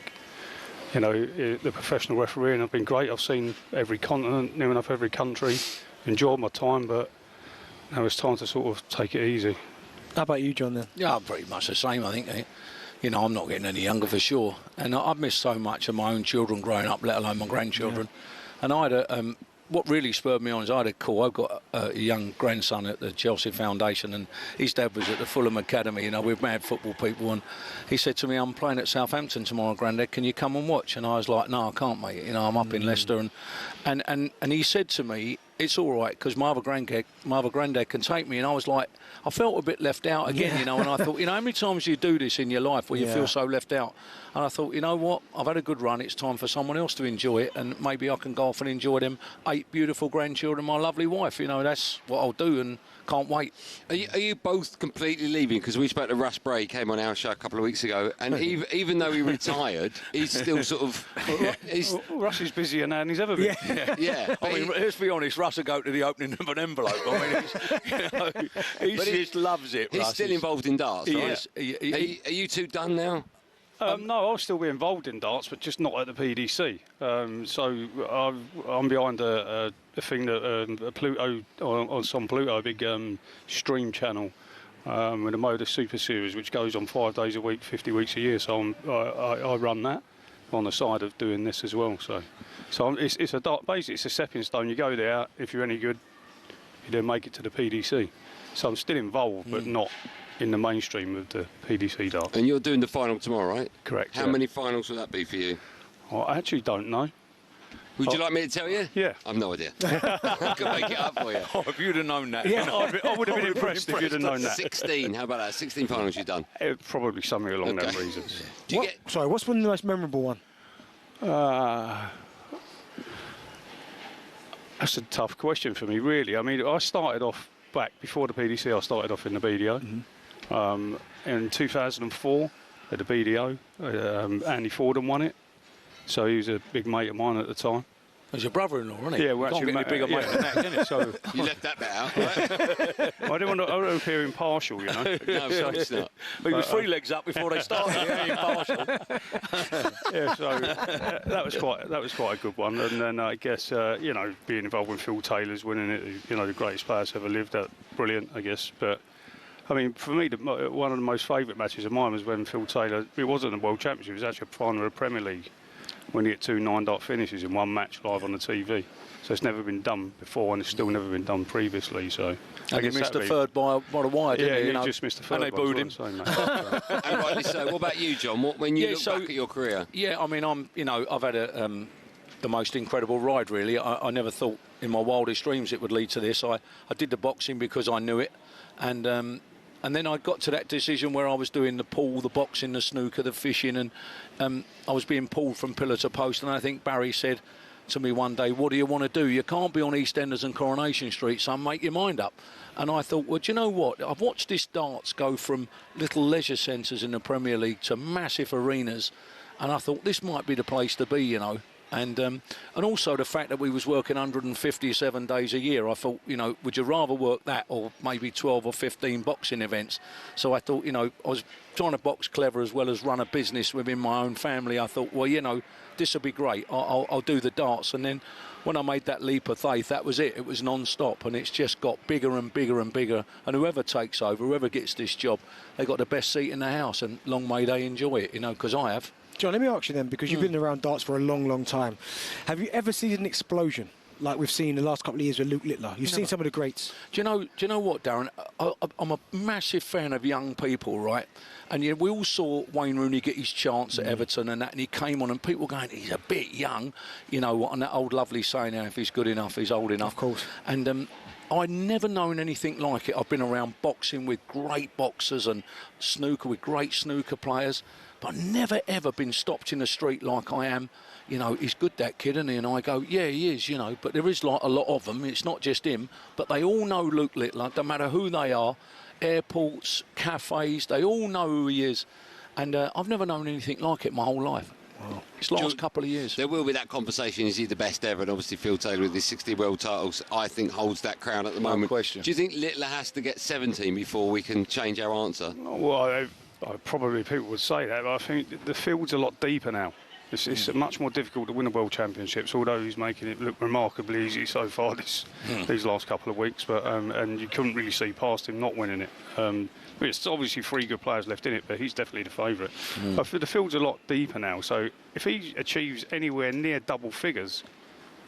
[SPEAKER 11] you know, the professional refereeing have been great. I've seen every continent, near enough every country, enjoyed my time, but now it's time to sort of take it easy.
[SPEAKER 2] How about you, John, then?
[SPEAKER 10] Yeah, I'm pretty much the same, I think. You know, I'm not getting any younger for sure. And I've missed so much of my own children growing up, let alone my grandchildren. Yeah. And I had what really spurred me on is I had a call. I've got a young grandson at the Chelsea Foundation, and his dad was at the Fulham Academy, you know, with mad football people, and he said to me, I'm playing at Southampton tomorrow, Grandad, can you come and watch? And I was like, no, I can't, mate. You know, I'm up in Leicester. And he said to me, it's all right, because my other granddad can take me. And I was like, I felt a bit left out again, you know, and I thought, you know, how many times you do this in your life where you feel so left out? And I thought, you know what, I've had a good run, it's time for someone else to enjoy it, and maybe I can go off and enjoy them 8 beautiful grandchildren, my lovely wife, you know, that's what I'll do, and can't wait.
[SPEAKER 3] Are you both completely leaving? Because we spoke to Russ Bray, came on our show a couple of weeks ago, and even though he retired, he's still sort of...
[SPEAKER 11] Russ is busier now than he's ever been.
[SPEAKER 3] Yeah.
[SPEAKER 10] I mean, let's be honest, Russ will go to the opening of an envelope. I mean, he just loves it,
[SPEAKER 3] He's
[SPEAKER 10] Russ.
[SPEAKER 3] still involved in darts, right?
[SPEAKER 10] Yes.
[SPEAKER 3] Are you two done now?
[SPEAKER 11] No, I'll still be involved in darts, but just not at the PDC. So I'm behind a thing that a Pluto on some Pluto, a big stream channel with a Motor Super Series, which goes on 5 days a week, 50 weeks a year. So I run that on the side of doing this as well. So it's a dart. Basically, it's a stepping stone. You go there, if you're any good, you then make it to the PDC. So I'm still involved, but not in the mainstream of the PDC dart.
[SPEAKER 3] And you're doing the final tomorrow, right?
[SPEAKER 11] Correct.
[SPEAKER 3] How many finals will that be for you?
[SPEAKER 11] I actually don't know.
[SPEAKER 3] Would you like me to tell you?
[SPEAKER 11] Yeah.
[SPEAKER 3] I've no idea. I can make it up for you.
[SPEAKER 10] Oh, if you'd have known that.
[SPEAKER 11] Yeah, I would have been impressed if you'd have known that.
[SPEAKER 3] 16, how about that? 16 finals you've done?
[SPEAKER 11] Probably something along those reasons.
[SPEAKER 2] Sorry, what's been the most memorable one?
[SPEAKER 11] That's a tough question for me, really. I mean, I started off back before the PDC. I started off in the BDO. In 2004, at the BDO, Andy Fordham won it. So he was a big mate of mine at the time.
[SPEAKER 10] He's your brother-in-law, isn't he?
[SPEAKER 11] Yeah, we're actually
[SPEAKER 10] get any bigger mate than that, can it? So
[SPEAKER 3] you left that bit out, right?
[SPEAKER 11] I don't want to appear impartial, you know.
[SPEAKER 3] No, of course not.
[SPEAKER 10] He was 3 legs up before they started. Impartial.
[SPEAKER 11] Yeah, so that was quite a good one. And then I guess you know, being involved with Phil Taylor's winning it, you know, the greatest players ever lived. That brilliant, I guess. But I mean, for me, one of the most favourite matches of mine was when Phil Taylor. It wasn't the World Championship. It was actually a final of the Premier League, when he hit 2 9-dart finishes in one match live on the TV. So it's never been done before, and it's still never been done previously. So
[SPEAKER 10] and he missed the third by the wire, didn't he?
[SPEAKER 11] Yeah, he just missed the third.
[SPEAKER 10] And they booed him.
[SPEAKER 3] And rightly so. What about you, John? When you look back at your career?
[SPEAKER 10] Yeah, I mean, I've had the most incredible ride, really. I never thought in my wildest dreams it would lead to this. I did the boxing because I knew it, and then I got to that decision where I was doing the pool, the boxing, the snooker, the fishing, and I was being pulled from pillar to post. And I think Barry said to me one day, what do you want to do? You can't be on EastEnders and Coronation Street, so make your mind up. And I thought, well, do you know what? I've watched this darts go from little leisure centres in the Premier League to massive arenas, and I thought this might be the place to be, you know. And also the fact that we was working 157 days a year, I thought, you know, would you rather work that or maybe 12 or 15 boxing events? So I thought, you know, I was trying to box clever as well as run a business within my own family. I thought, well, you know, this will be great. I'll do the darts. And then when I made that leap of faith, that was it. It was non-stop, and it's just got bigger and bigger and bigger. And whoever takes over, whoever gets this job, they got the best seat in the house, and long may they enjoy it, you know, because I have.
[SPEAKER 2] John, let me ask you then, because you've been around darts for a long, long time. Have you ever seen an explosion like we've seen the last couple of years with Luke Littler? You've seen some of the greats.
[SPEAKER 10] Do you know what, Darren? I'm a massive fan of young people, right? And you know, we all saw Wayne Rooney get his chance at Everton and that, and he came on, and people going, he's a bit young, you know, and that old lovely saying, if he's good enough, he's old enough.
[SPEAKER 2] Of course.
[SPEAKER 10] And I'd never known anything like it. I've been around boxing with great boxers and snooker with great snooker players, but I've never, ever been stopped in the street like I am. You know, he's good, that kid, isn't he? And I go, yeah, he is, you know, but there is like a lot of them. It's not just him, but they all know Luke Littler, no matter who they are, airports, cafes, they all know who he is. And I've never known anything like it my whole life. Wow. It's last couple of years.
[SPEAKER 3] There will be that conversation, is he the best ever? And obviously Phil Taylor with his 60 world titles, I think, holds that crown at the moment.
[SPEAKER 10] No question.
[SPEAKER 3] Do you think Littler has to get 17 before we can change our answer?
[SPEAKER 11] Well, probably people would say that, but I think the field's a lot deeper now. It's much more difficult to win the World Championships, although he's making it look remarkably easy so far these last couple of weeks. But and you couldn't really see past him not winning it. But it's obviously 3 good players left in it, but he's definitely the favourite. The field's a lot deeper now, so if he achieves anywhere near double figures,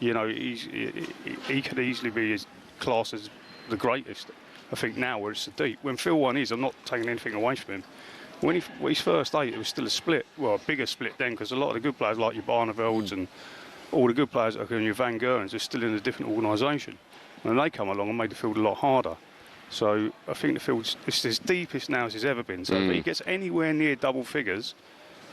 [SPEAKER 11] You know, he could easily be as classed as the greatest. I think now where it's so deep. When Phil won his, I'm not taking anything away from him. When his first 8, it was still a split. Well, a bigger split then, because a lot of the good players like your Barnevelds and all the good players like your Van Geurens are still in a different organisation. And they come along and made the field a lot harder. So I think the field's it's as deepest now as it's ever been. So if he gets anywhere near double figures,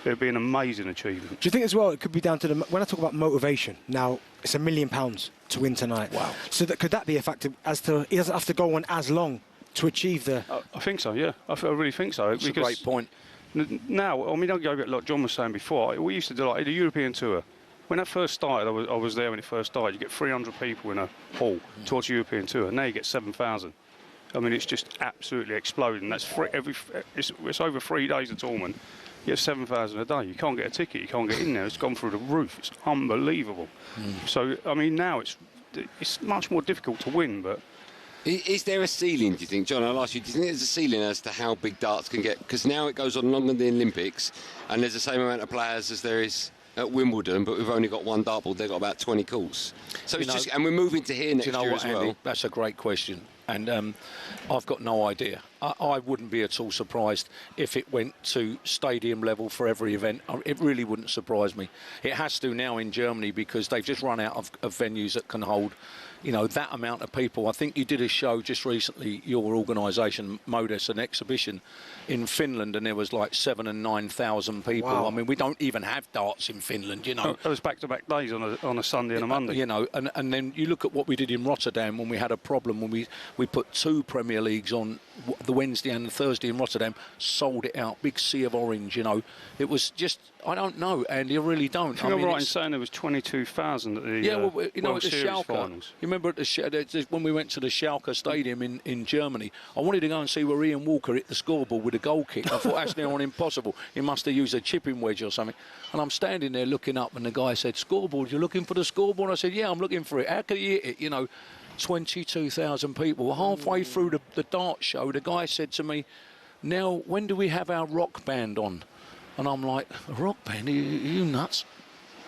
[SPEAKER 11] it'd be an amazing achievement.
[SPEAKER 2] Do you think as well it could be down to when I talk about motivation? Now it's £1 million to win tonight.
[SPEAKER 11] Wow.
[SPEAKER 2] So could that be a factor as to he doesn't have to go on as long to achieve the?
[SPEAKER 11] I think so. Yeah, I really think so.
[SPEAKER 10] That's a great point.
[SPEAKER 11] Now, I mean, I'll go back like John was saying before. We used to do like the European tour. When that first started, I was there when it first started. You get 300 people in a hall towards the European tour. Now you get 7,000. I mean, it's just absolutely exploding. That's free, it's over 3 days of tournament. You get 7,000 a day. You can't get a ticket. You can't get in there. It's gone through the roof. It's unbelievable. So, I mean, now it's much more difficult to win. But
[SPEAKER 3] is there a ceiling, do you think, John? I'll ask you. Do you think there's a ceiling as to how big darts can get? Because now it goes on longer than the Olympics, and there's the same amount of players as there is at Wimbledon, but we've only got one dartboard. They've got about 20 calls. So it's just, and we're moving to here next year as well.
[SPEAKER 10] Andy, that's a great question. And I've got no idea. I wouldn't be at all surprised if it went to stadium level for every event. It really wouldn't surprise me. It has to now in Germany because they've just run out of venues that can hold, you know, that amount of people. I think you did a show just recently, your organisation, Modus, an exhibition in Finland, and there was like 7,000 and 9,000 people.
[SPEAKER 2] Wow.
[SPEAKER 10] I mean, we don't even have darts in Finland, you know.
[SPEAKER 11] it was back-to-back days on a Sunday and a Monday.
[SPEAKER 10] You know, and then you look at what we did in Rotterdam when we had a problem when we put 2 Premier Leagues on the Wednesday and the Thursday in Rotterdam, sold it out, big sea of orange, you know. It was just, I don't know, Andy, I really don't.
[SPEAKER 11] I mean, right in saying there was 22,000 at the World Series finals.
[SPEAKER 10] You remember when we went to the Schalke Stadium in Germany, I wanted to go and see where Ian Walker hit the scoreboard with a goal kick. I thought, that's now impossible. He must have used a chipping wedge or something. And I'm standing there looking up, and the guy said, scoreboard, you're looking for the scoreboard? I said, yeah, I'm looking for it. How can you hit it? You know, 22,000 people. Halfway through the dart show, the guy said to me, now, when do we have our rock band on? And I'm like, a rock band? Are you nuts?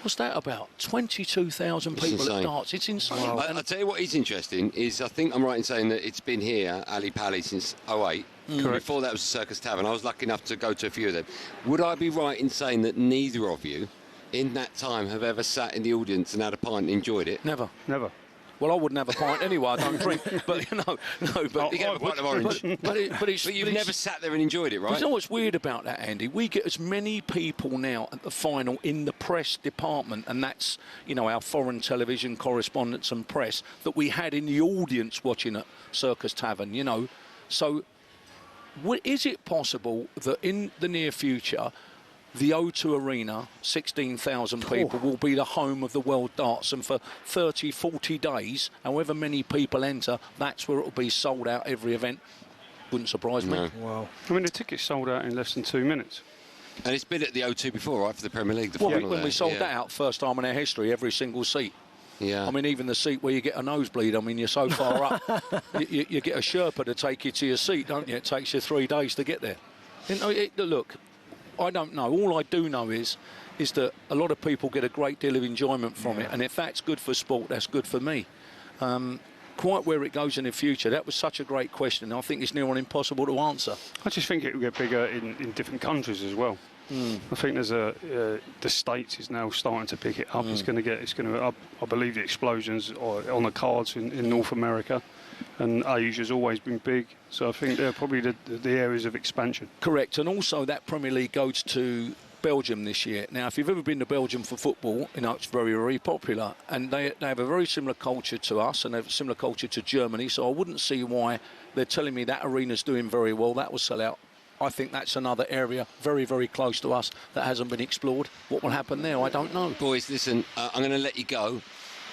[SPEAKER 10] What's that about? 22,000 people at darts. It's insane.
[SPEAKER 3] Wow. I'll tell you what is interesting is I think I'm right in saying that it's been here, Ali Pali, since 08. Before that was the Circus Tavern. I was lucky enough to go to a few of them. Would I be right in saying that neither of you in that time have ever sat in the audience and had a pint and enjoyed it?
[SPEAKER 10] Never.
[SPEAKER 11] Never.
[SPEAKER 10] Well, I wouldn't have a pint anyway. I don't drink, but you know, no. But
[SPEAKER 3] you get a pint of orange. But you've never sat there and enjoyed it, right?
[SPEAKER 10] You know what's weird about that, Andy? We get as many people now at the final in the press department, and that's, you know, our foreign television correspondents and press that we had in the audience watching at Circus Tavern. You know, so is it possible that in the near future, the O2 Arena, 16,000 people, will be the home of the World Darts, and for 30, 40 days, however many people enter, that's where it will be sold out every event? Wouldn't surprise me.
[SPEAKER 2] Wow.
[SPEAKER 11] I mean, the tickets sold out in less than 2 minutes.
[SPEAKER 3] And it's been at the O2 before, right, for the Premier League?
[SPEAKER 10] When we sold that out, first time in our history, every single seat.
[SPEAKER 3] Yeah.
[SPEAKER 10] I mean, even the seat where you get a nosebleed, I mean, you're so far up, you get a Sherpa to take you to your seat, don't you? It takes you 3 days to get there. You know, look, I don't know. All I do know is that a lot of people get a great deal of enjoyment from it, and if that's good for sport, that's good for me. Quite where it goes in the future, that was such a great question. I think it's near on impossible to answer.
[SPEAKER 11] I just think it will get bigger in different countries as well. I think there's the States is now starting to pick it up. It's going to. I believe the explosions are on the cards in North America. And Asia's always been big, so I think they're probably the areas of expansion.
[SPEAKER 10] Correct, and also that Premier League goes to Belgium this year. Now, if you've ever been to Belgium for football, you know, it's very, very popular, and they have a very similar culture to us, and they have a similar culture to Germany, so I wouldn't see why they're telling me that arena's doing very well, that will sell out. I think that's another area very, very close to us that hasn't been explored. What will happen there, I don't know.
[SPEAKER 3] Boys, listen, I'm going to let you go.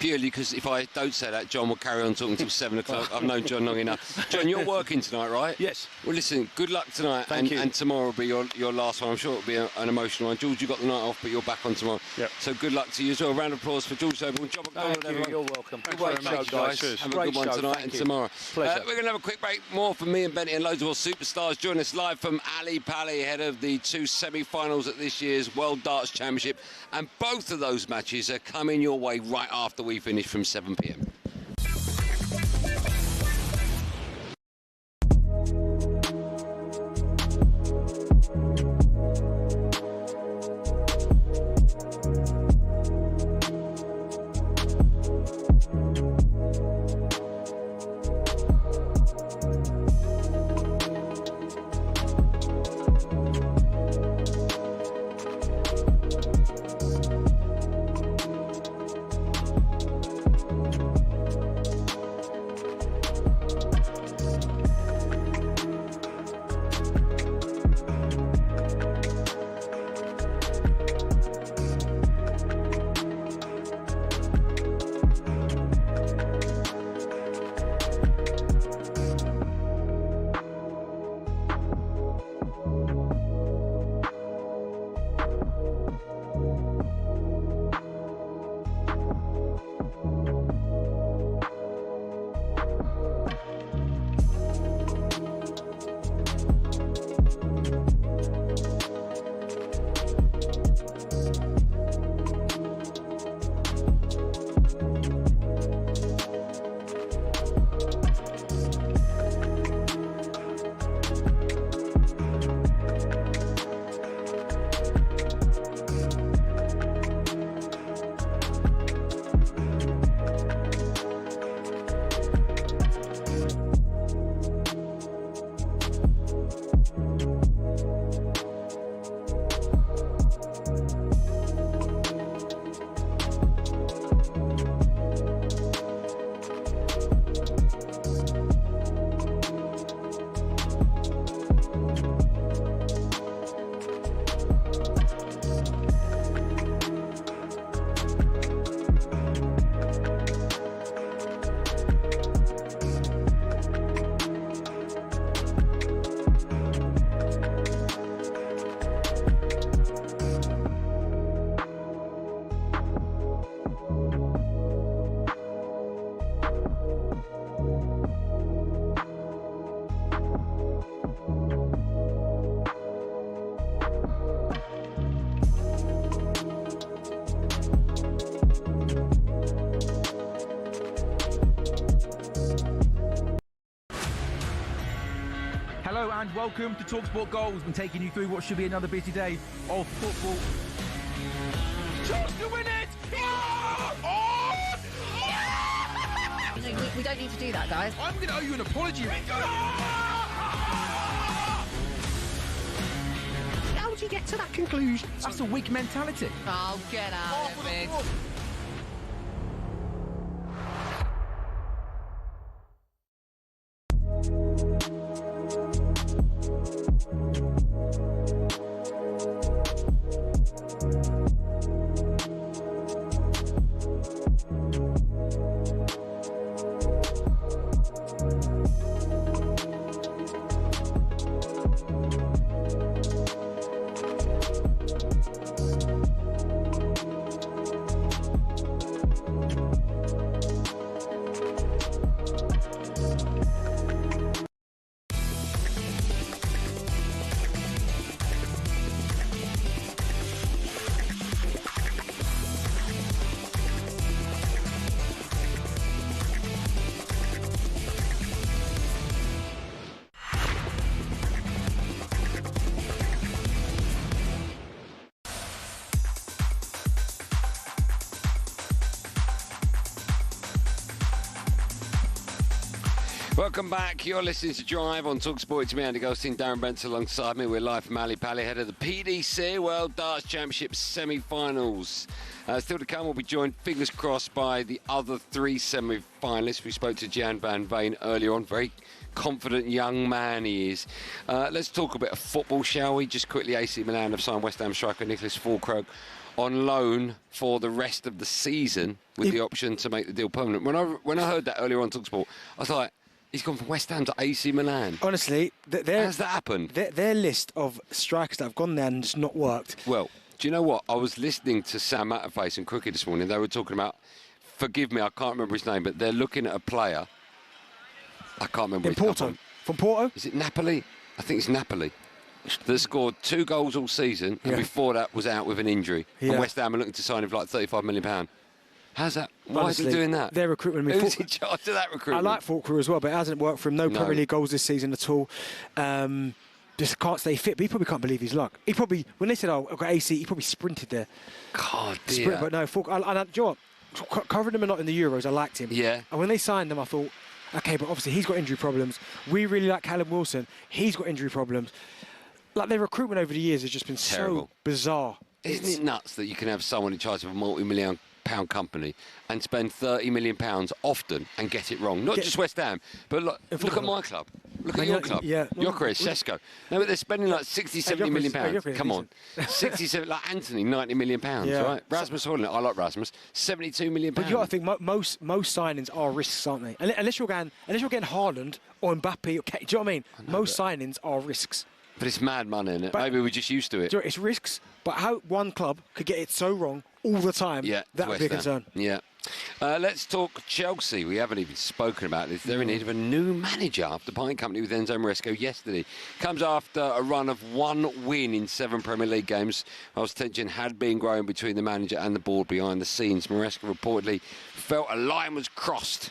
[SPEAKER 3] Purely because if I don't say that, John will carry on talking till 7 o'clock. I've known John long enough. John, you're working tonight, right?
[SPEAKER 10] Yes.
[SPEAKER 3] Well, listen, good luck tonight.
[SPEAKER 10] Thank you.
[SPEAKER 3] And tomorrow will be your last one. I'm sure it'll be an emotional one. George, you got the night off, but you're back on tomorrow.
[SPEAKER 11] Yep.
[SPEAKER 3] So good luck to you as well. A round of applause for George Sobel. John McDonald,
[SPEAKER 10] Thank you.
[SPEAKER 3] everyone.
[SPEAKER 10] You're welcome.
[SPEAKER 3] Great show, guys. Have a good one tonight and tomorrow.
[SPEAKER 10] Pleasure.
[SPEAKER 3] We're going to have a quick break. More from me and Benny and loads more superstars. Join us live from Ali Pali, ahead of the 2 semi-finals at this year's World Darts Championship. And both of those matches are coming your way right after after we finish from 7 p.m.
[SPEAKER 5] Hello and welcome to talkSPORT Goals. We're taking you through what should be another busy day of football.
[SPEAKER 6] Chance to win it!
[SPEAKER 7] We don't need to do that, guys.
[SPEAKER 6] I'm going to owe you an apology. How did you get to that conclusion?
[SPEAKER 5] That's a weak mentality.
[SPEAKER 7] Oh, get out of it.
[SPEAKER 3] Welcome back. You're listening to Drive on talkSPORT. It's me, Andy Goldstein Darren Bent, alongside me. We're live from Ali Pally, ahead of the PDC World Darts Championship semi-finals. Still to come, we'll be joined, fingers crossed, by the other three semi-finalists. We spoke to Gian van Veen earlier on. Very confident young man he is. Let's talk a bit of football, shall we? Just quickly, AC Milan have signed West Ham striker Nicholas Fulkrug on loan for the rest of the season with the option to make the deal permanent. When I heard that earlier on talkSPORT, I was like, he's gone from West Ham to AC Milan.
[SPEAKER 2] Honestly,
[SPEAKER 3] how's that happened?
[SPEAKER 2] Their list of strikers that have gone there and just not worked.
[SPEAKER 3] Well, do you know what? I was listening to Sam Matterface and Crookie this morning. They were talking about, forgive me, I can't remember his name, but they're looking at a player. I can't remember his name.
[SPEAKER 2] From Porto?
[SPEAKER 3] Is it Napoli? I think it's Napoli. That scored 2 goals all season, and before that was out with an injury. And West Ham are looking to sign him for like £35 million. How's that? Why is he doing that?
[SPEAKER 2] Their recruitment.
[SPEAKER 3] Who's in charge of that recruitment?
[SPEAKER 2] I like Faulkner as well, but it hasn't worked for him. No Premier League goals this season at all. Just can't stay fit. But he probably can't believe his luck. He probably, when they said, "Oh, I've got AC," he probably sprinted there.
[SPEAKER 3] God, dear.
[SPEAKER 2] But no, Faulkner. Do you know what? Covering him or not in the Euros, I liked him.
[SPEAKER 3] Yeah.
[SPEAKER 2] And when they signed him, I thought, okay, but obviously he's got injury problems. We really like Callum Wilson. He's got injury problems. Like, their recruitment over the years has just been
[SPEAKER 3] terrible.
[SPEAKER 2] So bizarre.
[SPEAKER 3] Isn't it nuts that you can have someone in charge of a multi-million-pound company and spend £30 million often and get it wrong? Not just West Ham, but look at my club. Look at your club.
[SPEAKER 2] Yeah.
[SPEAKER 3] Gyökeres, Sesko. No, but they're spending like 60, 70 million pounds. Come on. 67, like Anthony, 90 million pounds, right? Rasmus Højlund, I like Rasmus, 72 million pounds.
[SPEAKER 2] But you got to think most signings are risks, aren't they? Unless you're getting Haaland or Mbappe. Do you know what I mean? Most signings are risks.
[SPEAKER 3] But it's mad money, isn't it? Maybe we're just used to it.
[SPEAKER 2] It's risks, but how one club could get it so wrong all the time, that would be a concern.
[SPEAKER 3] Yeah. Let's talk Chelsea. We haven't even spoken about this. They're in need of a new manager after parting company with Enzo Maresca yesterday. Comes after a run of 1 win in 7 Premier League games, whilst tension had been growing between the manager and the board behind the scenes. Maresca reportedly felt a line was crossed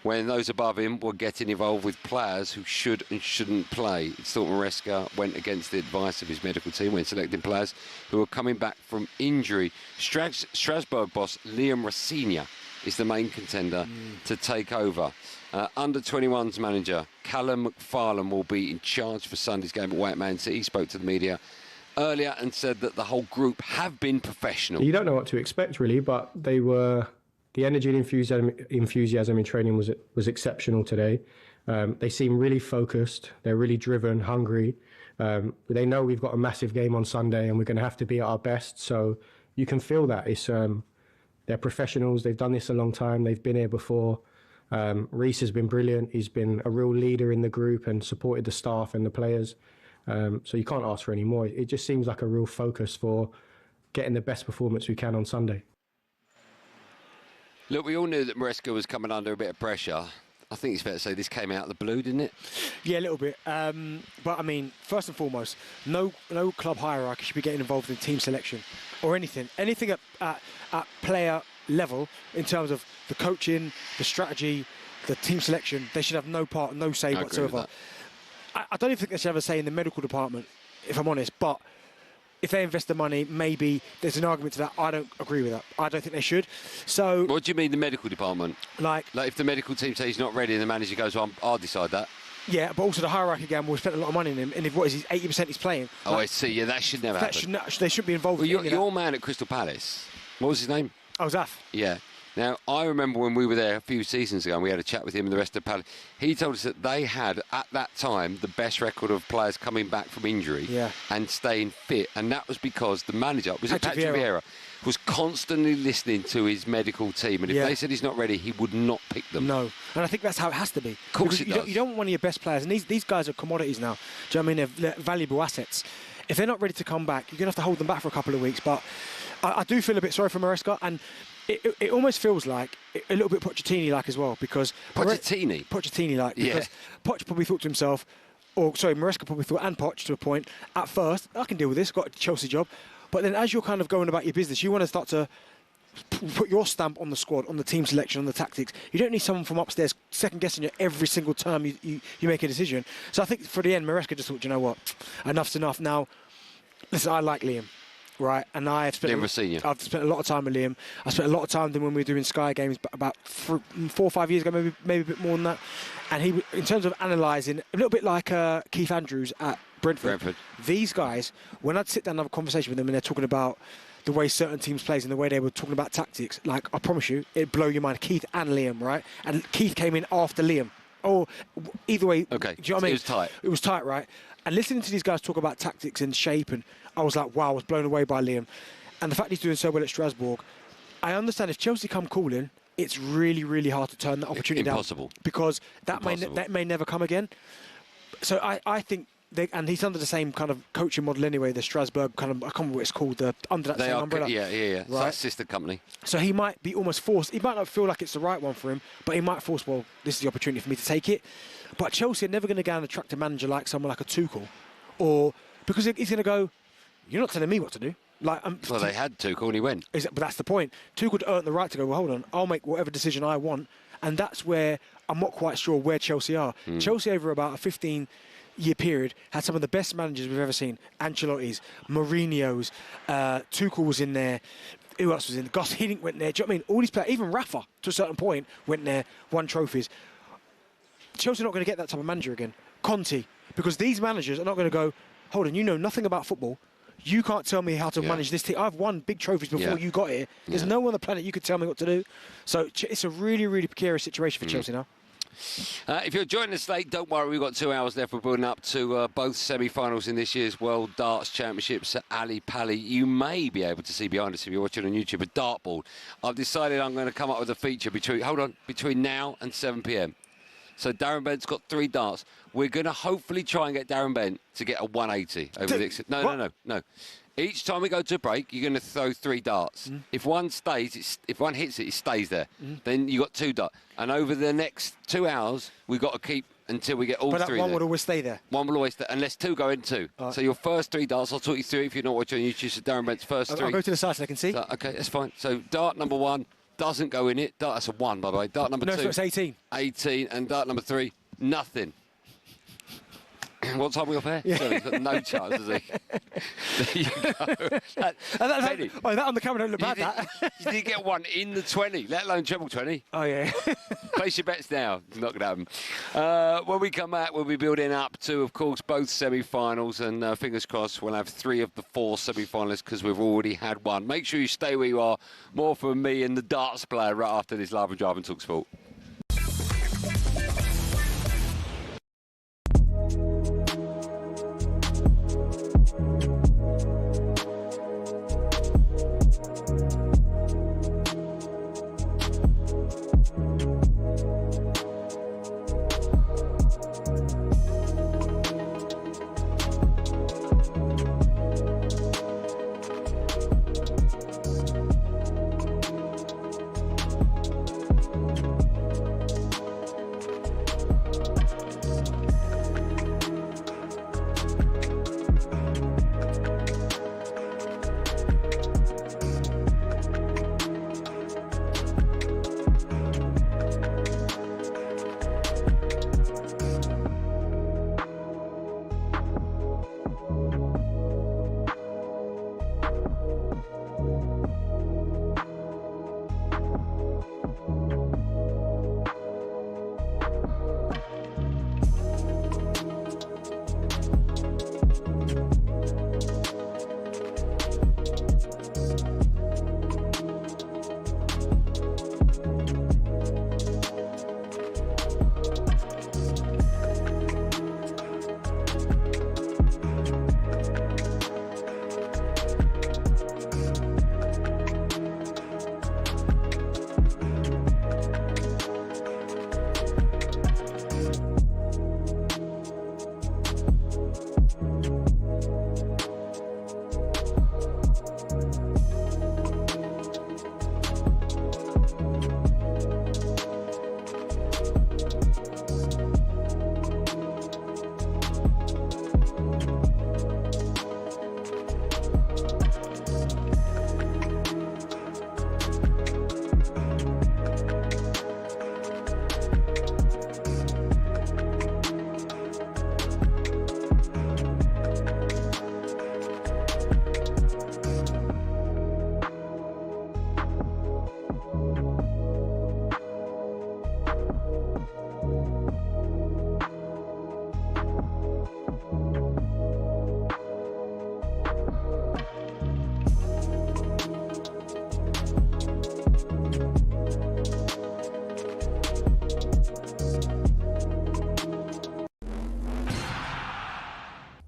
[SPEAKER 3] when those above him were getting involved with players who should and shouldn't play. It's thought Maresca went against the advice of his medical team when selecting players who were coming back from injury. Strasbourg boss Liam Rossigna is the main contender to take over. Under-21s manager Callum McFarlane will be in charge for Sunday's game at White Man City. He spoke to the media earlier and said that the whole group have been professional.
[SPEAKER 12] You don't know what to expect, really, but they were... The energy and enthusiasm in training was exceptional today. They seem really focused. They're really driven, hungry. They know we've got a massive game on Sunday and we're going to have to be at our best. So you can feel that. They're professionals. They've done this a long time. They've been here before. Reece has been brilliant. He's been a real leader in the group and supported the staff and the players. So you can't ask for any more. It just seems like a real focus for getting the best performance we can on Sunday.
[SPEAKER 3] Look, we all knew that Maresca was coming under a bit of pressure. I think it's fair to say this came out of the blue, didn't it?
[SPEAKER 2] Yeah, a little bit. But, I mean, first and foremost, no club hierarchy should be getting involved in team selection or anything. Anything at player level in terms of the coaching, the strategy, the team selection, they should have no part, no say whatsoever. I don't even think they should have a say in the medical department, if I'm honest, but if they invest the money, maybe there's an argument to that. I don't agree with that. I don't think they should. So,
[SPEAKER 3] what do you mean, the medical department?
[SPEAKER 2] Like
[SPEAKER 3] if the medical team says he's not ready and the manager goes, well, I'll decide that.
[SPEAKER 2] Yeah, but also the hierarchy again, we spent a lot of money on him, and if 80% he's playing.
[SPEAKER 3] Oh, I see. Yeah, that should never happen.
[SPEAKER 2] They shouldn't be involved.
[SPEAKER 3] Well, your man at Crystal Palace, what was his name?
[SPEAKER 2] Oh, Zaf.
[SPEAKER 3] Yeah. Now, I remember when we were there a few seasons ago and we had a chat with him and the rest of the Palace, he told us that they had, at that time, the best record of players coming back from injury and staying fit. And that was because the manager, Patrick Vieira, was constantly listening to his medical team. And if they said he's not ready, he would not pick them.
[SPEAKER 2] No. And I think that's how it has to be.
[SPEAKER 3] Of course it does.
[SPEAKER 2] You don't want one of your best players. And these guys are commodities now. Do you know what I mean? They're valuable assets. If they're not ready to come back, you're going to have to hold them back for a couple of weeks. But I do feel a bit sorry for Maresca. And it almost feels like a little bit Pochettino-like as well, because
[SPEAKER 3] Pochettino-like,
[SPEAKER 2] because Poch probably thought to himself, Maresca probably thought, and Poch to a point, at first, I can deal with this, got a Chelsea job. But then as you're kind of going about your business, you want to start to put your stamp on the squad, on the team selection, on the tactics. You don't need someone from upstairs second-guessing you every single time you make a decision. So I think for the end, Maresca just thought, you know what, enough's enough. Now, listen, I like Liam. Right, and I've spent a lot of time with Liam. I spent a lot of time with him when we were doing Sky games about 4 or 5 years ago, maybe a bit more than that. And he, in terms of analysing, a little bit like Keith Andrews at Brentford. These guys, when I'd sit down and have a conversation with them and they're talking about the way certain teams plays and the way they were talking about tactics, like, I promise you, it'd blow your mind. Keith and Liam, right? And Keith came in after Liam. Or either way,
[SPEAKER 3] okay.
[SPEAKER 2] Do you know what I mean?
[SPEAKER 3] It was tight.
[SPEAKER 2] It was tight, right? And listening to these guys talk about tactics and shape, and I was like, wow, I was blown away by Liam. And the fact he's doing so well at Strasbourg, I understand if Chelsea come calling, it's really, really hard to turn that opportunity down. Because that may never come again. So I think, and he's under the same kind of coaching model anyway, the Strasbourg kind of, I can't remember what it's called, under that same umbrella.
[SPEAKER 3] Yeah.
[SPEAKER 2] Right?
[SPEAKER 3] So that's sister company.
[SPEAKER 2] So he might be almost forced, he might not feel like it's the right one for him, but he might force, well, this is the opportunity for me to take it. But Chelsea are never going to go and attract a manager like someone like a Tuchel, or because he's going to go, you're not telling me what to do.
[SPEAKER 3] Well, they had Tuchel and he went.
[SPEAKER 2] But that's the point. Tuchel earned the right to go, well, hold on, I'll make whatever decision I want. And that's where I'm not quite sure where Chelsea are. Chelsea, over about a 15-year period, had some of the best managers we've ever seen. Ancelotti's, Mourinho's, Tuchel was in there. Who else was in there? Gus Hiddink went there. Do you know what I mean? All these players, even Rafa, to a certain point, went there, won trophies. Chelsea are not going to get that type of manager again. Conte, because these managers are not going to go, hold on, you know nothing about football. You can't tell me how to manage this team. I've won big trophies before you got here. There's no one on the planet you could tell me what to do. So it's a really, really precarious situation for Chelsea now.
[SPEAKER 3] If you're joining us late, don't worry, we've got 2 hours left. We're building up to both semi-finals in this year's World Darts Championships at Ali Pali. You may be able to see behind us if you're watching on YouTube a dartboard. I've decided I'm going to come up with a feature between now and 7 p.m. So Darren Bent's got 3 darts. We're going to hopefully try and get Darren Bent to get a 180 over the next... No. Each time we go to a break, you're going to throw 3 darts. If one stays, if one hits it, it stays there. Then you got 2 darts. And over the next 2 hours, we've got to keep until we get all 3
[SPEAKER 2] But that one
[SPEAKER 3] there.
[SPEAKER 2] would always stay there.
[SPEAKER 3] One will always stay, unless 2 go in 2. So your first 3 darts, I'll talk you through if you're not watching on YouTube. So Darren Bent's first 3.
[SPEAKER 2] I'll go to the side so I can see.
[SPEAKER 3] So, OK, that's fine. So dart number 1 doesn't go in it. That's a 1, by the way. Dart number 2.
[SPEAKER 2] No, so it's 18.
[SPEAKER 3] 18. And dart number 3, nothing. What time are we off air? So he's got no chance, has he? There you go.
[SPEAKER 2] That on the camera don't look bad, that.
[SPEAKER 3] You did get 1 in the 20, let alone treble 20.
[SPEAKER 2] Oh, yeah.
[SPEAKER 3] Place your bets now. It's not going to happen. When we come back, we'll be building up to, of course, both semi-finals. And fingers crossed, we'll have 3 of the 4 semi-finalists because we've already had 1. Make sure you stay where you are. More from me and the darts player right after this Live and Drive and talkSPORT.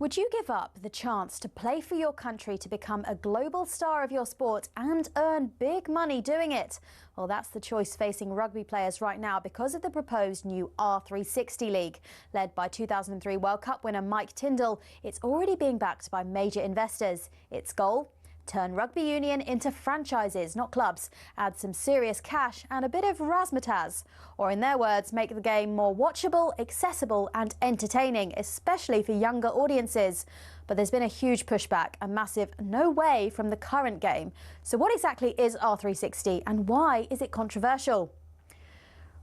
[SPEAKER 1] Would you give up the chance to play for your country to become a global star of your sport and earn big money doing it? Well, that's the choice facing rugby players right now because of the proposed new R360 League. Led by 2003 World Cup winner Mike Tindall, it's already being backed by major investors. Its goal? Turn Rugby Union into franchises, not clubs. Add some serious cash and a bit of razzmatazz. Or in their words, make the game more watchable, accessible and entertaining, especially for younger audiences. But there's been a huge pushback, a massive no way from the current game. So what exactly is R360 and why is it controversial?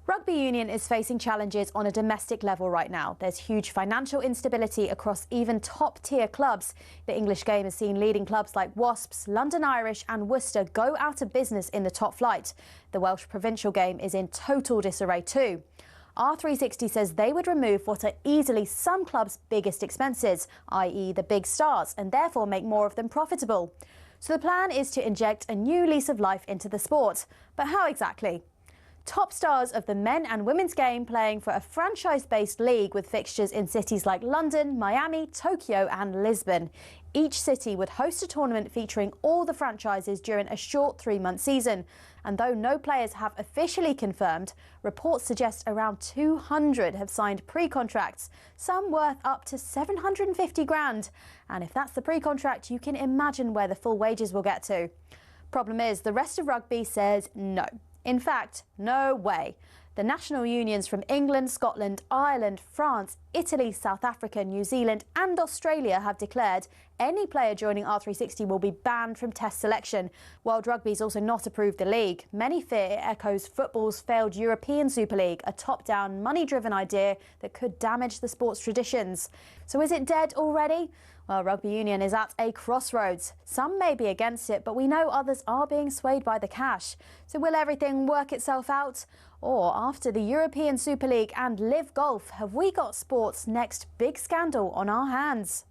[SPEAKER 1] Rugby Union is facing challenges on a domestic level right now. There's huge financial instability across even top-tier clubs. The English game has seen leading clubs like Wasps, London Irish and Worcester go out of business in the top flight. The Welsh provincial game is in total disarray too. R360 says they would remove what are easily some clubs' biggest expenses, i.e. the big stars, and therefore make more of them profitable. So the plan is to inject a new lease of life into the sport. But how exactly? Top stars of the men and women's game playing for a franchise-based league with fixtures in cities like London, Miami, Tokyo and Lisbon. Each city would host a tournament featuring all the franchises during a short 3-month season. And though no players have officially confirmed, reports suggest around 200 have signed pre-contracts, some worth up to 750 grand. And if that's the pre-contract, you can imagine where the full wages will get to. Problem is, the rest of rugby says no. In fact, no way. The national unions from England, Scotland, Ireland, France, Italy, South Africa, New Zealand and Australia have declared any player joining R360 will be banned from test selection. World Rugby's also not approved the league. Many fear it echoes football's failed European Super League, a top-down, money-driven idea that could damage the sport's traditions. So is it dead already? Well, Rugby Union is at a crossroads. Some may be against it, but we know others are being swayed by the cash. So will everything work itself out? Or after the European Super League and Live Golf, have we got sport's next big scandal on our hands?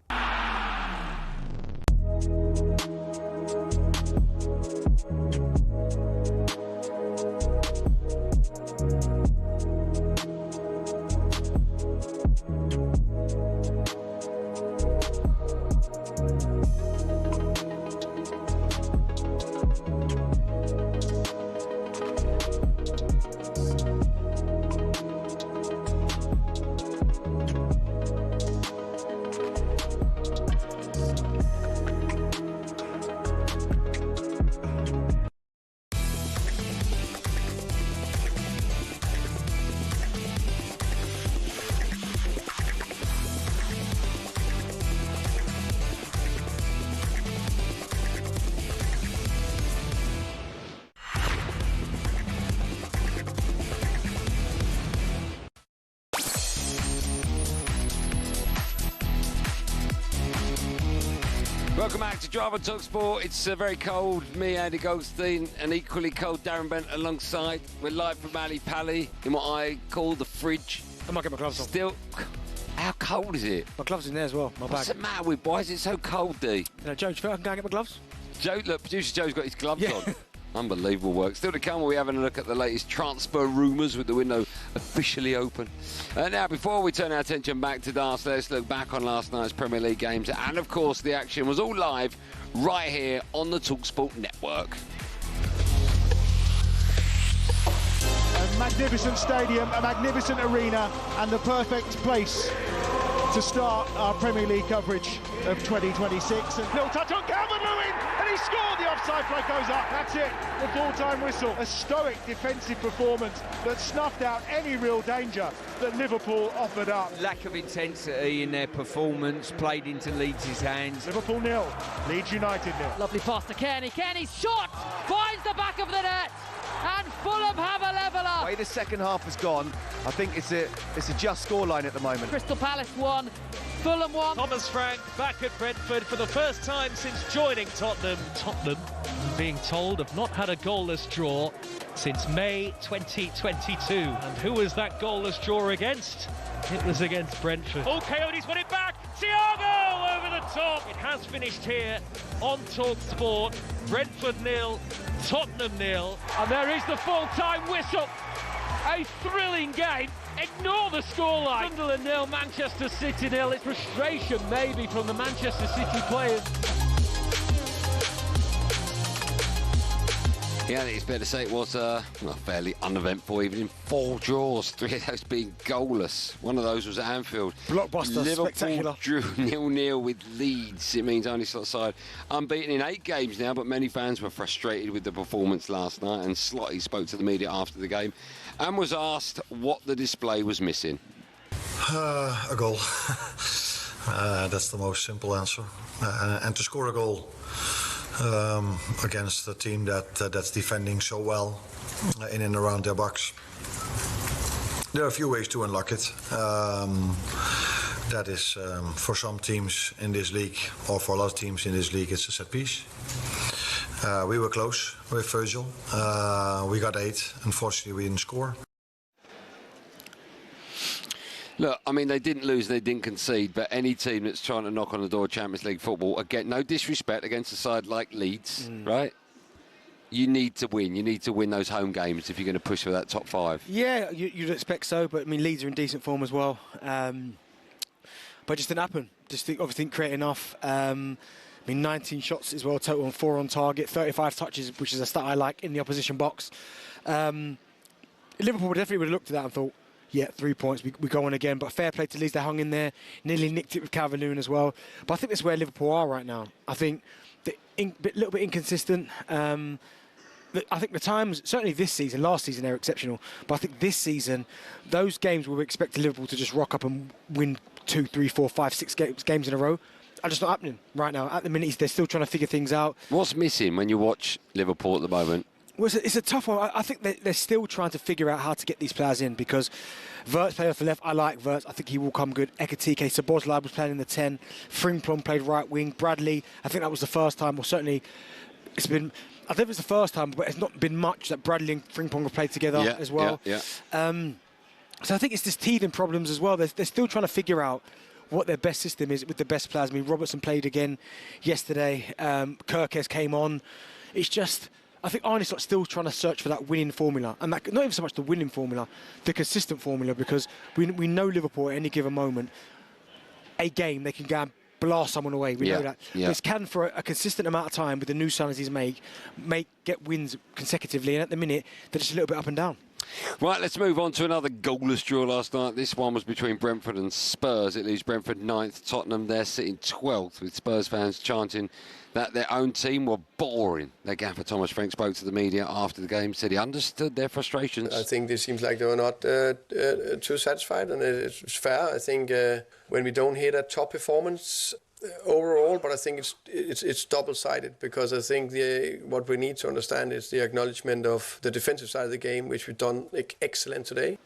[SPEAKER 3] Welcome back to Drive on talkSPORT. It's very cold. Me, Andy Goldstein, and equally cold Darren Bent alongside. We're live from Ali Pally in what I call the fridge.
[SPEAKER 2] I might get my gloves on.
[SPEAKER 3] Still, how cold is it?
[SPEAKER 2] My gloves in there as well. My
[SPEAKER 3] What's
[SPEAKER 2] bag.
[SPEAKER 3] the matter with? Why is it so cold, D?
[SPEAKER 2] Joe, do you feel I can go and get my gloves?
[SPEAKER 3] Joe, look, producer Joe's got his gloves on. Unbelievable work. Still to come, we'll be having a look at the latest transfer rumours with the window officially open. Now, before we turn our attention back to darts, let's look back on last night's Premier League games. And, of course, the action was all live right here on the talkSPORT network.
[SPEAKER 13] A magnificent stadium, a magnificent arena, and the perfect place to start our Premier League coverage of 2026. And no touch on Calvert-Lewin, and he scored. The offside flag goes up. That's it. The full-time whistle. A stoic defensive performance that snuffed out any real danger that Liverpool offered up.
[SPEAKER 14] Lack of intensity in their performance played into Leeds' hands.
[SPEAKER 13] Liverpool 0, Leeds United 0.
[SPEAKER 15] Lovely pass to Kenny. Kenny's shot finds the back of the net. And Fulham have a leveller.
[SPEAKER 16] The way the second half has gone, I think it's a just scoreline at the moment.
[SPEAKER 15] Crystal Palace 1, Fulham 1.
[SPEAKER 17] Thomas Frank back at Brentford for the first time since joining Tottenham. Tottenham being told have not had a goalless draw since May 2022. And who was that goalless draw against? It was against Brentford. Oh, Coyotes won it back. Thiago over the top. It has finished here on talkSPORT. Brentford 0, Tottenham 0.
[SPEAKER 15] And there is the full-time whistle. A thrilling game. Ignore the scoreline. Sunderland 0, Manchester City 0. It's frustration maybe from the Manchester City players.
[SPEAKER 3] Yeah, it's fair to say it was a fairly uneventful evening. 4 draws, 3 of those being goalless. One of those was at Anfield.
[SPEAKER 2] Blockbuster,
[SPEAKER 3] Liverpool
[SPEAKER 2] spectacular.
[SPEAKER 3] drew 0-0 with Leeds. It means only slot side unbeaten in 8 games now, but many fans were frustrated with the performance last night, and Slotty spoke to the media after the game and was asked what the display was missing.
[SPEAKER 18] A goal. That's the most simple answer. And to score a goal against a team that's defending so well in and around their box. There are a few ways to unlock it. That is, for some teams in this league, or for a lot of teams in this league, it's a set piece. We were close with Virgil. We got 8. Unfortunately, we didn't score.
[SPEAKER 3] Look, I mean, they didn't lose, they didn't concede, but any team that's trying to knock on the door of Champions League football, again, no disrespect against a side like Leeds, right? You need to win. You need to win those home games if you're going to push for that top 5.
[SPEAKER 2] Yeah, you'd expect so, but I mean, Leeds are in decent form as well. But it just didn't happen. Obviously didn't create enough. I mean, 19 shots as well, total on 4 on target, 35 touches, which is a stat I like, in the opposition box. Liverpool definitely would have looked at that and thought, yeah, 3 points, we go on again. But fair play to Leeds, they hung in there, nearly nicked it with Calvert-Lewin as well. But I think that's where Liverpool are right now. I think they're a little bit inconsistent. I think the times, certainly this season, last season they're exceptional, but I think this season, those games where we expected Liverpool to just rock up and win 2, 3, 4, 5, 6 games in a row, are just not happening right now. At the minute, they're still trying to figure things out.
[SPEAKER 3] What's missing when you watch Liverpool at the moment?
[SPEAKER 2] Well, it's a tough one. I think they're still trying to figure out how to get these players in, because Wirtz played off the left. I like Wirtz. I think he will come good. Ekitike, Szoboszlai was playing in the 10. Frimpong played right wing. Bradley, I think that was the first time, or certainly it's been, I think it's the first time, but it's not been much that Bradley and Frimpong have played together as well.
[SPEAKER 3] Yeah.
[SPEAKER 2] So I think it's just teething problems as well. They're still trying to figure out what their best system is with the best players. I mean, Robertson played again yesterday. Kirkes came on. It's just, I think Arne Slot's still trying to search for that winning formula, and that, not even so much the winning formula, the consistent formula, because we know Liverpool at any given moment, a game they can go and blast someone away. We know that.
[SPEAKER 3] Yeah.
[SPEAKER 2] But it's can for a consistent amount of time with the new signings he's made, get wins consecutively, and at the minute they're just a little bit up and down.
[SPEAKER 3] Right, let's move on to another goalless draw last night. This one was between Brentford and Spurs. It leaves Brentford 9th, Tottenham there sitting 12th, with Spurs fans chanting that their own team were boring. Their gaffer Thomas Frank spoke to the media after the game, said he understood their frustrations.
[SPEAKER 19] I think it seems like they were not too satisfied, and it's fair. I think when we don't hit a top performance overall, but I think it's double-sided, because I think what we need to understand is the acknowledgement of the defensive side of the game, which we've done excellent today.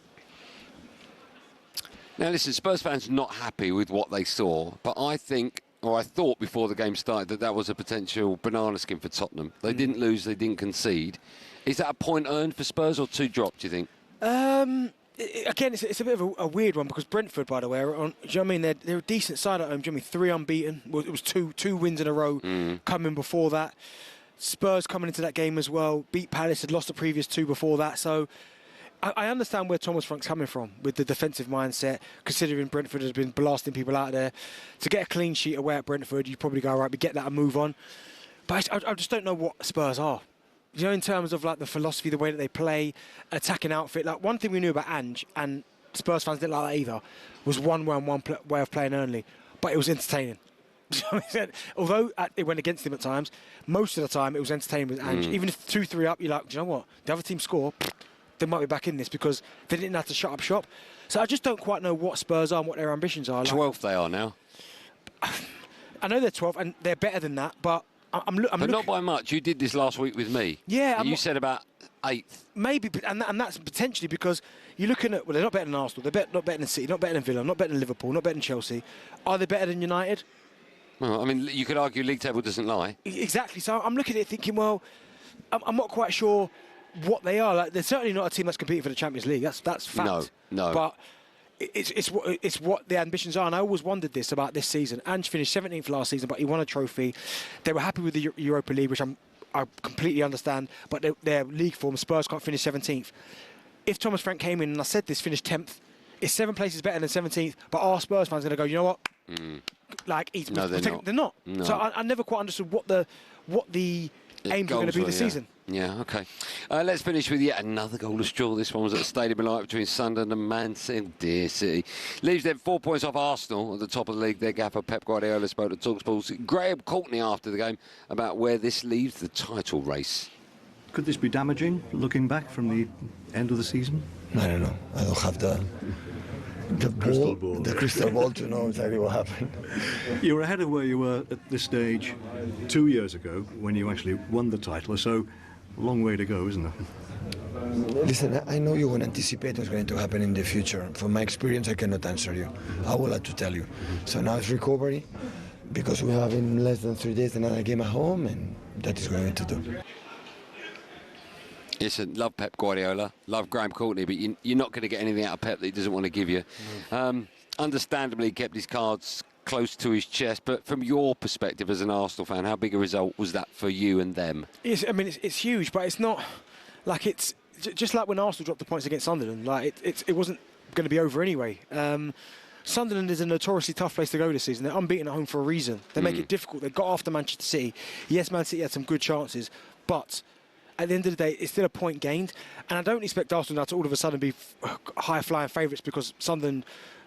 [SPEAKER 3] Now listen, Spurs fans not happy with what they saw, but I thought before the game started that was a potential banana skin for Tottenham. They didn't lose, they didn't concede. Is that a point earned for Spurs or 2 dropped, do you think?
[SPEAKER 2] Again, it's a bit of a weird one, because Brentford, by the way, are on, do you know what I mean? They're a decent side at home. Do you know what I mean? 3 unbeaten. Well, it was two wins in a row coming before that. Spurs coming into that game as well. Beat Palace, had lost the previous 2 before that. So I understand where Thomas Frank's coming from with the defensive mindset, considering Brentford has been blasting people out there. To get a clean sheet away at Brentford, you probably go, all right, we get that and move on. But I just don't know what Spurs are. You know, in terms of like the philosophy, the way that they play, attacking outfit. Like, one thing we knew about Ange, and Spurs fans didn't like that either, was one way of playing only, but it was entertaining. Although it went against him at times, most of the time it was entertaining with Ange. Even if 2-3 up, you're like, do you know what? The other team score, they might be back in this, because they didn't have to shut up shop. So I just don't quite know what Spurs are and what their ambitions are.
[SPEAKER 3] 12th they are now.
[SPEAKER 2] I know they're 12th and they're better than that, but
[SPEAKER 3] but not by much. You did this last week with me.
[SPEAKER 2] Yeah.
[SPEAKER 3] You said about 8th.
[SPEAKER 2] Maybe, and that's potentially because you're looking at, well, they're not better than Arsenal, they're not better than City, not better than Villa, not better than Liverpool, not better than Chelsea. Are they better than United?
[SPEAKER 3] Well, I mean, you could argue league table doesn't lie.
[SPEAKER 2] Exactly. So I'm looking at it thinking, well, I'm not quite sure what they are. Like, they're certainly not a team that's competing for the Champions League. That's fact.
[SPEAKER 3] No.
[SPEAKER 2] But it's what the ambitions are, and I always wondered this about this season. Ange finished 17th last season, but he won a trophy. They were happy with the Europa League, which I completely understand, but their league form, Spurs can't finish 17th. If Thomas Frank came in, and I said this, finished 10th, it's 7 places better than 17th, but our Spurs fans are going to go, you know what? Like,
[SPEAKER 3] no, they're not.
[SPEAKER 2] They're not.
[SPEAKER 3] No.
[SPEAKER 2] So I never quite understood what the aims are going to be this season.
[SPEAKER 3] Yeah, OK. Let's finish with yet another goalless draw. This one was at the Stadium of Light between Sunderland and Man City. Leaves them 4 points off Arsenal at the top of the league. Their gaffer Pep Guardiola spoke to talkSPORT. Graham Courtney after the game about where this leaves the title race.
[SPEAKER 20] Could this be damaging, looking back from the end of the season?
[SPEAKER 21] I don't know. I don't have the crystal ball to know exactly what happened.
[SPEAKER 20] You were ahead of where you were at this stage 2 years ago when you actually won the title, so a long way to go, isn't there?
[SPEAKER 21] Listen, I know you won't anticipate what's going to happen in the future. From my experience, I cannot answer you. I would like to tell you. So now it's recovery, because we have in less than 3 days another game at home, and that is what we're going to do.
[SPEAKER 3] Listen, love Pep Guardiola, love Graham Courtney, but you're not going to get anything out of Pep that he doesn't want to give you. Understandably, he kept his cards close to his chest, but from your perspective as an Arsenal fan, how big a result was that for you and them?
[SPEAKER 2] I mean, it's huge, but it's not like it's just like when Arsenal dropped the points against Sunderland. Like it wasn't going to be over anyway. Sunderland is a notoriously tough place to go this season. They're unbeaten at home for a reason. They make it difficult. They got after Manchester City. Yes, Man City had some good chances, but at the end of the day, it's still a point gained. And I don't expect Arsenal now to all of a sudden be high-flying favourites because Sunderland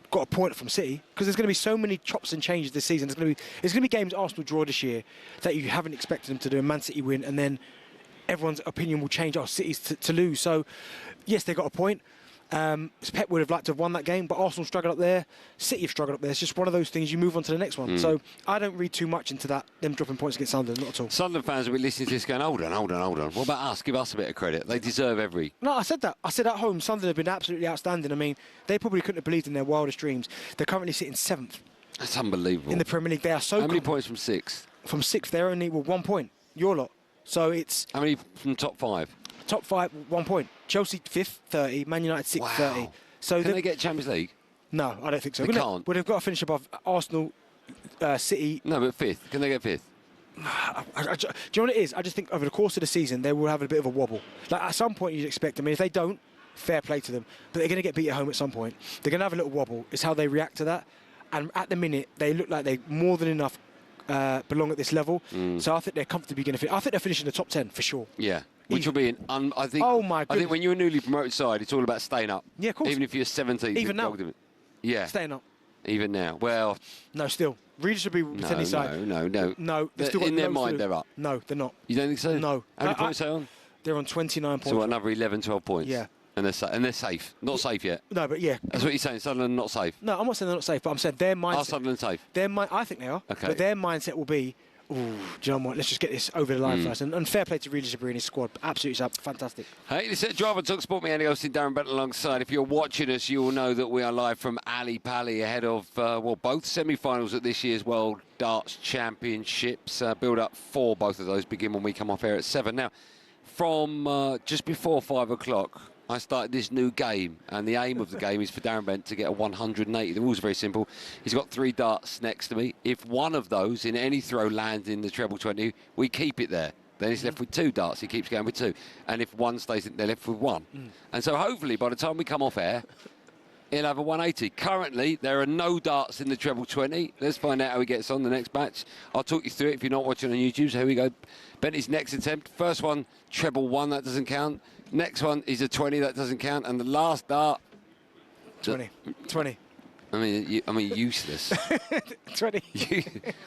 [SPEAKER 2] got a point from City, because there's going to be so many chops and changes this season. There's going to be games Arsenal draw this year that you haven't expected them to do, and Man City win, and then everyone's opinion will change. Oh, City's to lose. So, yes, they got a point. Pep would have liked to have won that game, but Arsenal struggled up there. City have struggled up there. It's just one of those things. You move on to the next one. So I don't read too much into that, them dropping points against Sunderland, not at all.
[SPEAKER 3] Sunderland fans will be listening to this going, hold on. What about us? Give us a bit of credit. They deserve every...
[SPEAKER 2] No, I said that. I said at home, Sunderland have been absolutely outstanding. I mean, they probably couldn't have believed in their wildest dreams. They're currently sitting 7th.
[SPEAKER 3] That's unbelievable.
[SPEAKER 2] In the Premier League. They are so...
[SPEAKER 3] How many points from 6th?
[SPEAKER 2] From 6th, they're only 1 point. Your lot. So it's...
[SPEAKER 3] How many from top 5?
[SPEAKER 2] Top 5, 1 point. Chelsea 5th, 30. Man United 6th, 30. So
[SPEAKER 3] can they get Champions League?
[SPEAKER 2] No, I don't think so.
[SPEAKER 3] They can't.
[SPEAKER 2] Well, they've got to finish above Arsenal, City.
[SPEAKER 3] No, but 5th. Can they get 5th?
[SPEAKER 2] Do you know what it is? I just think over the course of the season, they will have a bit of a wobble. Like at some point, you'd expect them. I mean, if they don't, fair play to them. But they're going to get beat at home at some point. They're going to have a little wobble. It's how they react to that. And at the minute, they look like they more than enough belong at this level. So I think they're comfortably going to finish. I think they'll finish in the top 10 for sure.
[SPEAKER 3] Yeah. Which will be I think.
[SPEAKER 2] Oh my goodness.
[SPEAKER 3] I think when you're a newly promoted side, it's all about staying up.
[SPEAKER 2] Yeah, of course.
[SPEAKER 3] Even if you're 17.
[SPEAKER 2] Even now.
[SPEAKER 3] Yeah.
[SPEAKER 2] Staying up.
[SPEAKER 3] Even now. Well.
[SPEAKER 2] No, still. Regis should be potentially side.
[SPEAKER 3] No.
[SPEAKER 2] No.
[SPEAKER 3] In their mind, they're up.
[SPEAKER 2] No, they're not.
[SPEAKER 3] You don't think so?
[SPEAKER 2] No.
[SPEAKER 3] How many points are they on?
[SPEAKER 2] They're on 29 points.
[SPEAKER 3] So another 11, 12 points.
[SPEAKER 2] Yeah.
[SPEAKER 3] And they're safe. Not safe yet.
[SPEAKER 2] No, but yeah.
[SPEAKER 3] That's what you're saying. Sunderland not safe.
[SPEAKER 2] No, I'm not saying they're not safe, but I'm saying their mindset.
[SPEAKER 3] Are Sunderland safe?
[SPEAKER 2] I think they are.
[SPEAKER 3] Okay.
[SPEAKER 2] But their mindset will be, ooh, do you know what? Let's just get this over the line first. And fair play to Regis and his squad. Absolutely fantastic.
[SPEAKER 3] Hey, this is Drive on talkSPORT. Me, Andy Goldstein Darren Bent alongside. If you're watching us, you will know that we are live from Ali Pali ahead of both semi-finals at this year's World Darts Championships. Build up for both of those begin when we come off air at 7. Now, from just before 5 o'clock, I started this new game, and the aim of the game is for Darren Bent to get a 180. The rules are very simple. He's got 3 darts next to me. If one of those in any throw lands in the treble 20, we keep it there. Then he's left with 2 darts. He keeps going with 2. And if one stays in, they're left with 1. And so hopefully by the time we come off air, he'll have a 180. Currently, there are no darts in the treble 20. Let's find out how he gets on the next batch. I'll talk you through it if you're not watching on YouTube. So here we go. Bentley's next attempt. First one, treble 1. That doesn't count. Next one is a 20. That doesn't count. And the last dart...
[SPEAKER 2] 20. 20.
[SPEAKER 3] I mean, useless.
[SPEAKER 2] 20.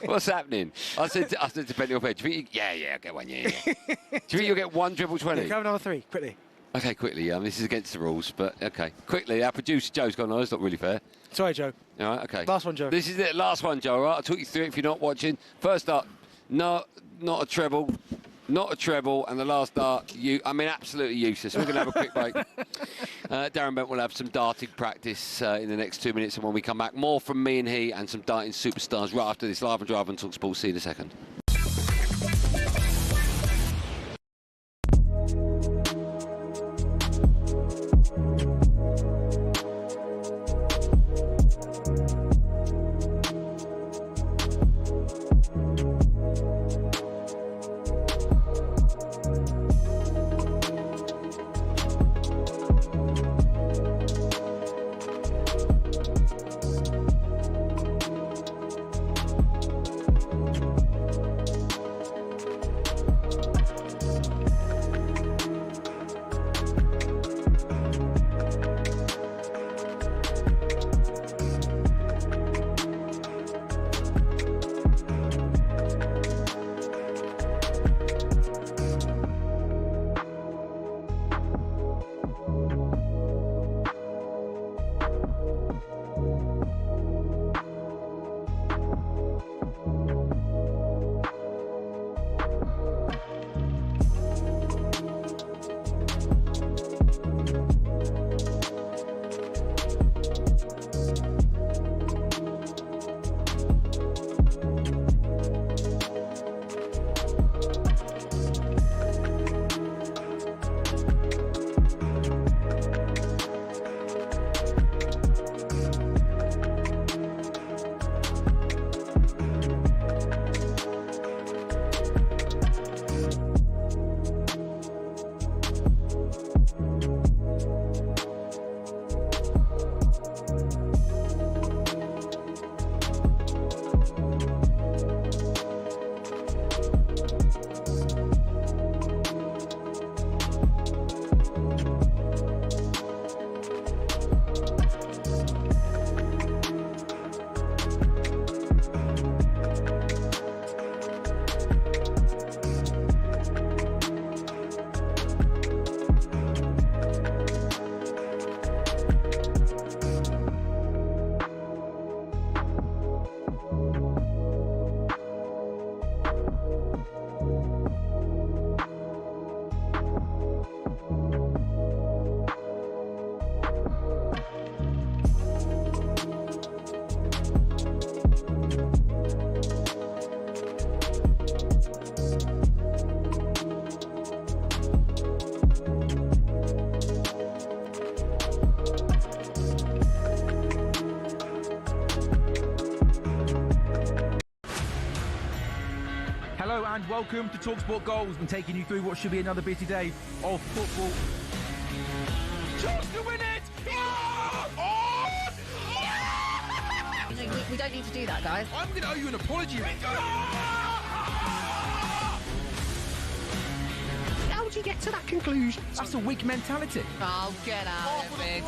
[SPEAKER 3] What's happening? I said to Bentley off air, do you think yeah, I'll get one, yeah. Do you think you'll get 1 treble 20?
[SPEAKER 2] Yeah, go another 3, quickly.
[SPEAKER 3] OK, quickly. This is against the rules, but OK. Quickly, our producer, Joe's gone, no, it's not really fair.
[SPEAKER 2] Sorry, Joe.
[SPEAKER 3] All right, OK.
[SPEAKER 2] Last one, Joe.
[SPEAKER 3] This is it, last one, Joe, all right? I'll talk you through it if you're not watching. First up, no, not a treble. Not a treble, and the last dart, absolutely useless. We're going to have a quick break. Darren Bent will have some darting practice in the next 2 minutes, and when we come back, more from me and he and some darting superstars right after this live and drive on talkSPORT. See you in a second.
[SPEAKER 5] welcome to talkSPORT Goals. I'm taking you through what should be another busy day of football.
[SPEAKER 6] Chance to win it!
[SPEAKER 7] We don't need to do that, guys.
[SPEAKER 6] I'm going to owe you an apology. How would you get to that conclusion?
[SPEAKER 5] That's a weak mentality.
[SPEAKER 7] Oh, get out of it.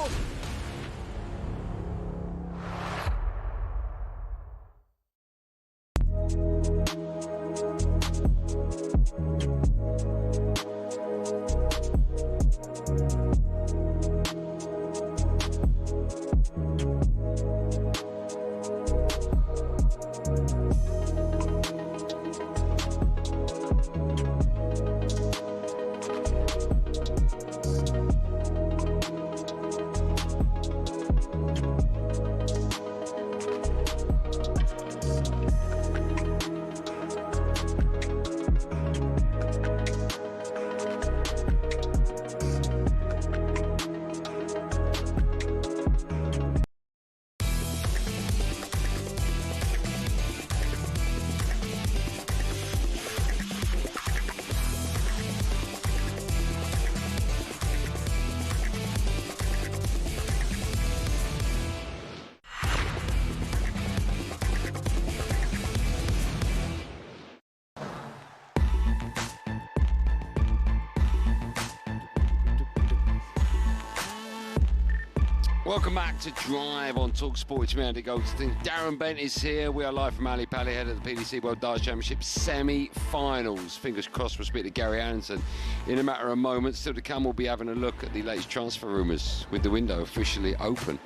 [SPEAKER 3] Welcome back to Drive on talkSPORT. It's me, Andy Goldstein. Darren Bent is here. We are live from Ali Pally, ahead of the PDC World Darts Championship semi-finals. Fingers crossed we'll speak to Gary Anderson in a matter of moments. Still to come, we'll be having a look at the latest transfer rumours with the window officially open.